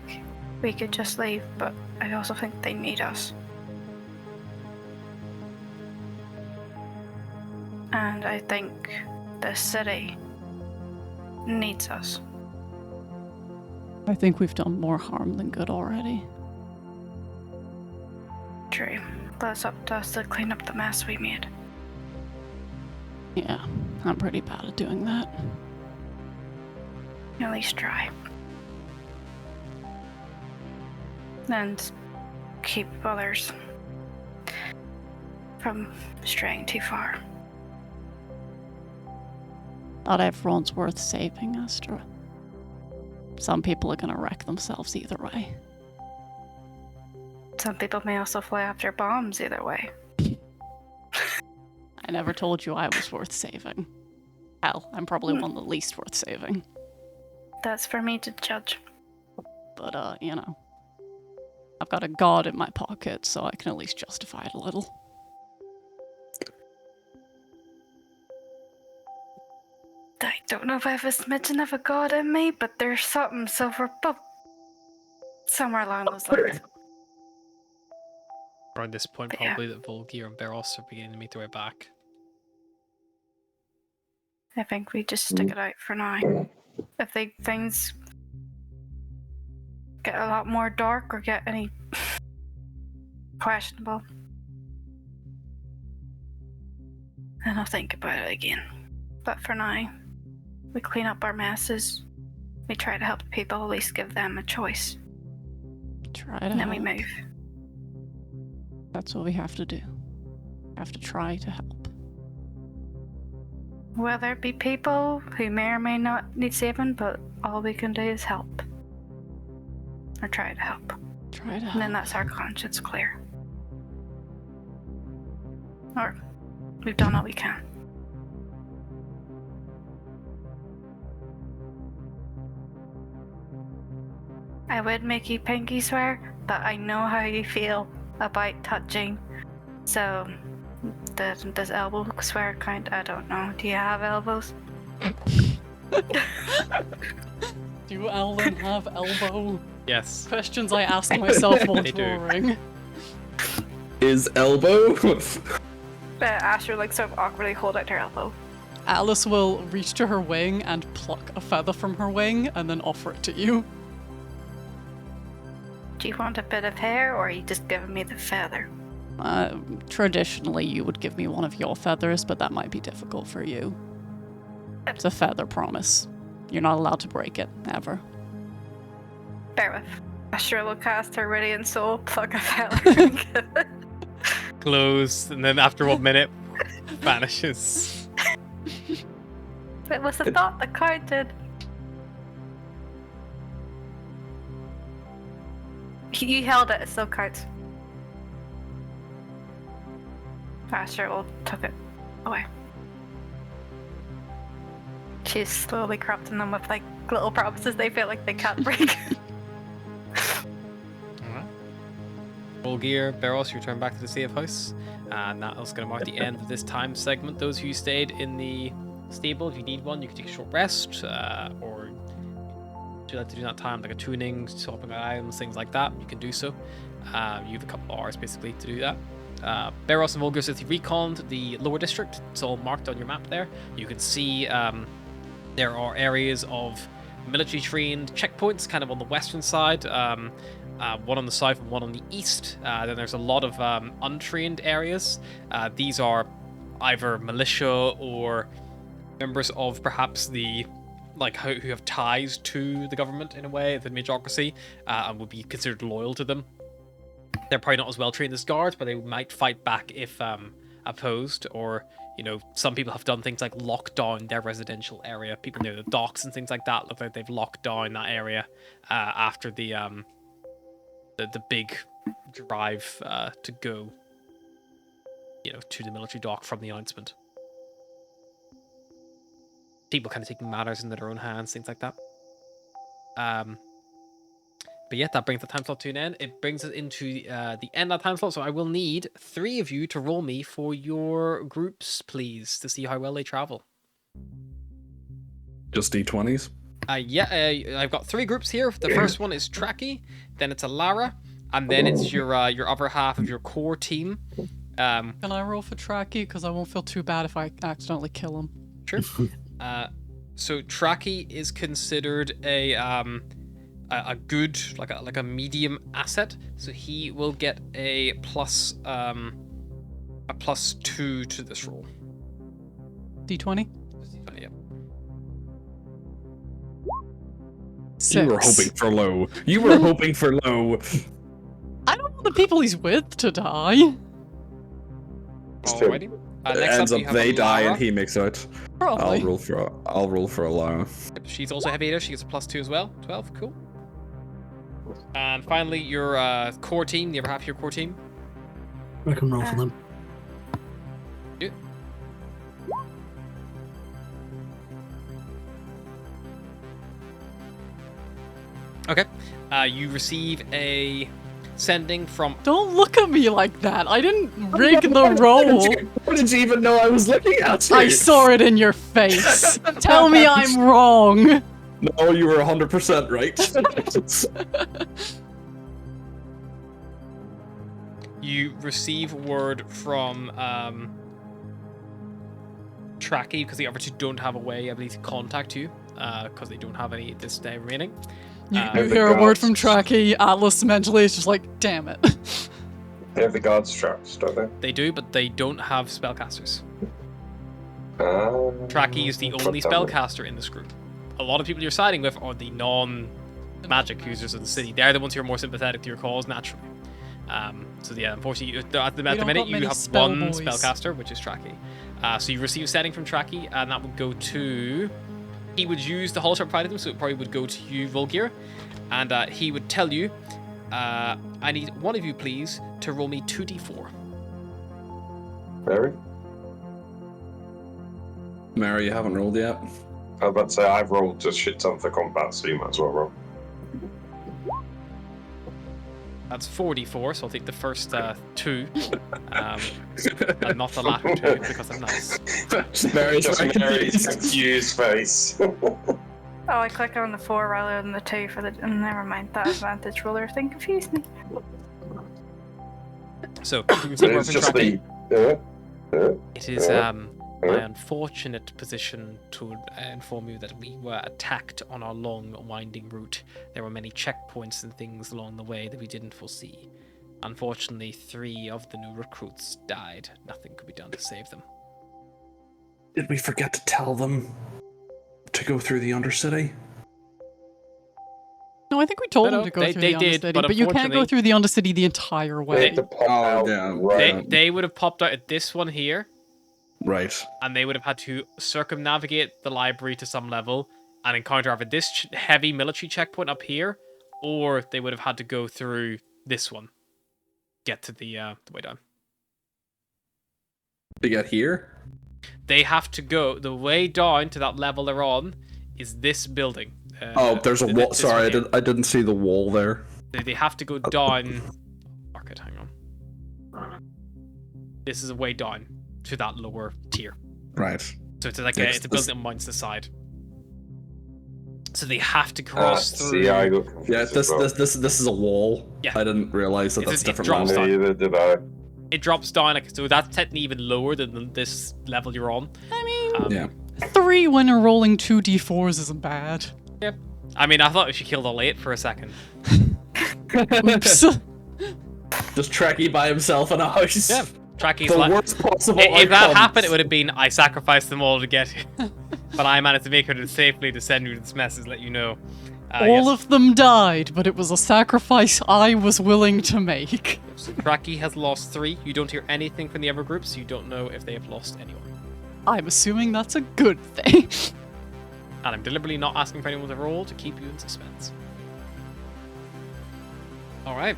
we could just leave, but I also think they need us. And I think the city needs us. I think we've done more harm than good already. True. But it's up to us to clean up the mess we made. Yeah, I'm pretty bad at doing that. At least try. And keep others from straying too far. Not everyone's worth saving, Astra. Some people are gonna wreck themselves either way. Some people may also fly after bombs either way. I never told you I was worth saving. Hell, I'm probably one of the least worth saving. That's for me to judge. But, I've got a god in my pocket, so I can at least justify it a little. I don't know if I have a smidgen of a god in me, but there's something silver somewhere along those lines. Around this point, But yeah. probably that Volgir and Beros are beginning to make their way back. I think we just stick it out for now. If things get a lot more dark or get any questionable, then I'll think about it again. But for now, we clean up our messes. We try to help the people, at least give them a choice. Try to And then we help. move. That's what we have to do. We have to try to help. Whether it be people who may or may not need saving, but all we can do is help. Or try to help. Try to And help. then that's our conscience clear. Or we've done all we can. I would make you pinky swear, but I know how you feel about touching. So, does elbow swear count? I don't know. Do you have elbows? Do Alan have elbow? Yes. Questions I ask myself while They do. drawing. Is elbow? But Asher sort of awkwardly hold out her elbow. Alice will reach to her wing and pluck a feather from her wing and then offer it to you. Do you want a bit of hair, or are you just giving me the feather? Traditionally, you would give me one of your feathers, but that might be difficult for you. It's a feather promise. You're not allowed to break it, ever. Bear with. Asher will cast her radiant soul, pluck a feather. Close, and then after 1 minute, vanishes. It was the thought that counted. You held it, it still counts. Asher will took it away. She's slowly corrupting them with little promises they feel like they can't break. Alright. Roll gear, Beros, you return back to the safe house. And that is going to mark the end of this time segment. Those who stayed in the stable, if you need one, you can take a short rest, or if you like to do that time, like a tuning, swapping items, things like that, you can do so. You have a couple hours basically to do that. Beros and Volgos, if you reconned the lower district, it's all marked on your map there. You can see there are areas of military trained checkpoints kind of on the western side, one on the south and one on the east. Then there's a lot of untrained areas. These are either militia or members of perhaps the who have ties to the government in a way, the majocracy, and would be considered loyal to them. They're probably not as well trained as guards, but they might fight back if opposed, or some people have done things like lock down their residential area. People near the docks and things like that look like they've locked down that area after the big drive to go to the military dock from the announcement. People kind of taking matters into their own hands, things like that. But yeah, that brings the time slot to an end. It brings us into the end of that time slot, so I will need 3 of you to roll me for your groups, please, to see how well they travel. Just D20s? I've got 3 groups here. The first one is Tracky, then it's Alara, and then it's your other half of your core team. Can I roll for Tracky? Because I won't feel too bad if I accidentally kill him. Sure. So Tracky is considered a good like a medium asset, so he will get a plus 2 to this roll. D20? Yeah. 6. You were hoping for low. You were hoping for low. I don't want the people he's with to die. Alrighty. It Next ends up, up you have they die and Alara. he makes out. Probably. I'll roll for a low. She's also heavy hitter. She gets a plus 2 as well. 12. Cool. And finally, your core team. The other half of your core team. I can roll for them. Yeah. Okay. You receive a sending from. Don't look at me like that. I didn't rig the roll. How did you even know I was looking at you? I saw it in your face. Tell me I'm wrong. No, you were 100% right. You receive word from Tracky, because the other two don't have a way, I believe, to contact you, because they don't have any this day remaining. You the hear a word guards. from Tracky, Atlas mentally is just like, damn it. They have the guards traps, don't they? They do, but they don't have spellcasters. Ah, Tracky is the only God damn it. spellcaster in this group. A lot of people you're siding with are the non-magic users of the city. They're the ones who are more sympathetic to your cause naturally. So yeah, unfortunately, at the don't minute got you many have spell one boys. spellcaster, which is Tracky. So you receive a setting from Tracky, and that would go to... He would use the holotype provided him, so it probably would go to you, Volgir. And he would tell you, I need one of you, please, to roll me 2d4. Mary? Mary, you haven't rolled yet. I was about to say, I've rolled a shit ton for combat, so you might as well roll. That's 4d4, so I'll take the first 2. And not the latter 2, because I'm nice. Mary's Just very Mary's confused. confused face. Oh, I clicked on the 4 rather than the 2 for the. Never mind, that advantage roller thing confused me. So, you can see more It's from just Tracky. the. It is my unfortunate position to inform you that we were attacked on our long, winding route. There were many checkpoints and things along the way that we didn't foresee. Unfortunately, 3 of the new recruits died. Nothing could be done to save them. Did we forget to tell them to go through the Undercity? No, I think we told No, them to go they- through they the did, Undercity, but but you can't go unfortunately- through the Undercity the entire They way. have to pop Oh, out. yeah, Right. They would have popped out at this one here, Right. and they would have had to circumnavigate the library to some level and encounter either this heavy military checkpoint up here, or they would have had to go through this one, get to the way down. To get here? They have to go the way down to that level they're on is this building. Oh, there's a wall. this Sorry, one here. I didn't see the wall there. They have to go down. Mark it. Hang on. This is a way down to that lower tier. Right. So it's like Yes, it's a this- building that mounts the side. So they have to cross through. See, I got confused Yeah, as this well. this is a wall. Yeah. I didn't realize that It's that's just- it different drops levels. down. Neither did I. It drops down, like, so that's technically even lower than this level you're on. I mean, Yeah. 3 when you're rolling 2d4s isn't bad. Yep. I mean, I thought she killed all 8 for a second. Oops. Just Trekkie by himself in a house. Yeah. Tracky's The like, worst possible if that outcomes. happened, it would have been I sacrificed them all to get you. But I managed to make it safely to send you this message, let you know. All of them died, but it was a sacrifice I was willing to make. So Tracky has lost 3. You don't hear anything from the other groups. You don't know if they have lost anyone. I'm assuming that's a good thing. And I'm deliberately not asking for anyone to roll to keep you in suspense. Alright.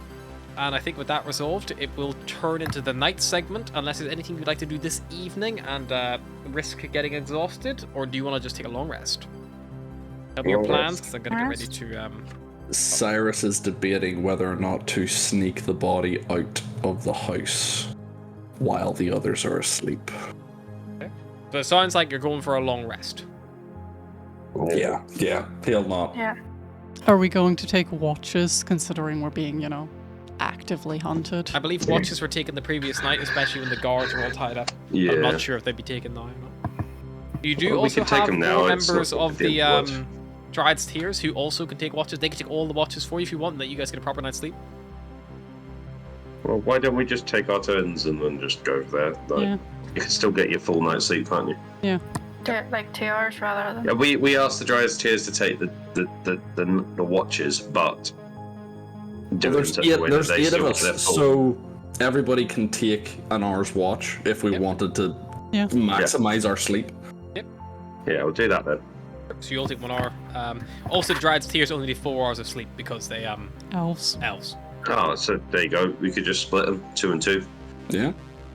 And I think with that resolved, it will turn into the night segment, unless there's anything you'd like to do this evening and risk getting exhausted, or do you want to just take a long rest? Tell me your Long plans, rest. because I'm going to get ready to... Cyrus is debating whether or not to sneak the body out of the house while the others are asleep. So it sounds like you're going for a long rest. Yeah, he'll not. Yeah. Are we going to take watches, considering we're being, actively hunted? I believe watches were taken the previous night, especially when the guards were all tied up. Yeah. I'm not sure if they'd be taken now or not. You do Well, we also can take have them now, more it's members not of the the end of Dryad's Tears who also can take watches. They can take all the watches for you if you want, and that you guys get a proper night's sleep. Well, why don't we just take our turns and then just go there? Like, Yeah. You can still get your full night's sleep, can't you? Like 2 hours rather than. Yeah, we asked the Dryas Tears to take the watches, but do it in There's such a way that there's they 8 still of get their us, full. so everybody can take an hour's watch if we wanted to Yeah. maximize our sleep. Yeah, we'll do that then. So you'll take 1 hour. Also, the Dryad's Tears only need 4 hours of sleep because they Elves. elves. Oh, so there you go. We could just split them 2 and 2. Yeah.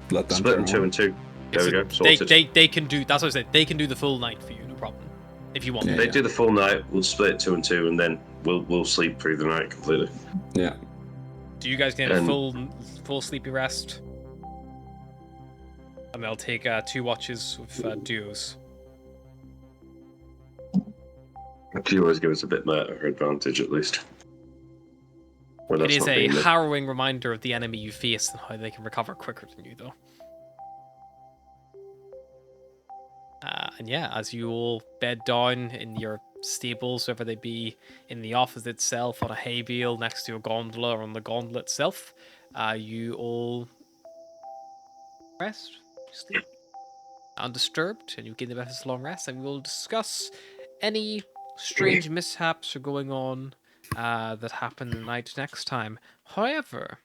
Let them Split them turn 2 on. and 2. There we go. They, Sorted. they can do. That's what I said. They can do the full night for you, no problem. If you want. Yeah. They do the full night. We'll split it 2 and 2, and then we'll sleep through the night completely. Yeah. Do you guys get a And- full sleepy rest? And they'll take 2 watches with duos. You always give us a bit more advantage, at least. Well, It that's is not a being there. harrowing reminder of the enemy you face and how they can recover quicker than you, though. And yeah, as you all bed down in your stables, whether they be in the office itself, on a hay bale, next to a gondola, or on the gondola itself, you all rest, sleep undisturbed, and you gain the benefits of long rest, and we will discuss any strange mishaps are going on that happen in the night next time. However,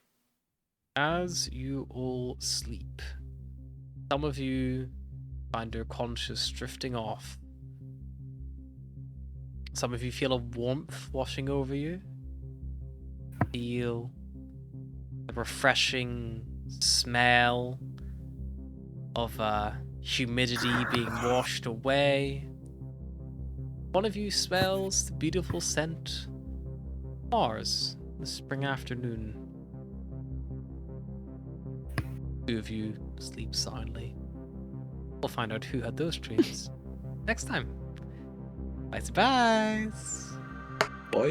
as you all sleep, some of you find your conscious drifting off. Some of you feel a warmth washing over you. Feel the refreshing smell of humidity being washed away. One of you smells the beautiful scent of Mars in the spring afternoon. Two of you sleep soundly. We'll find out who had those dreams next time. Bye. Bye.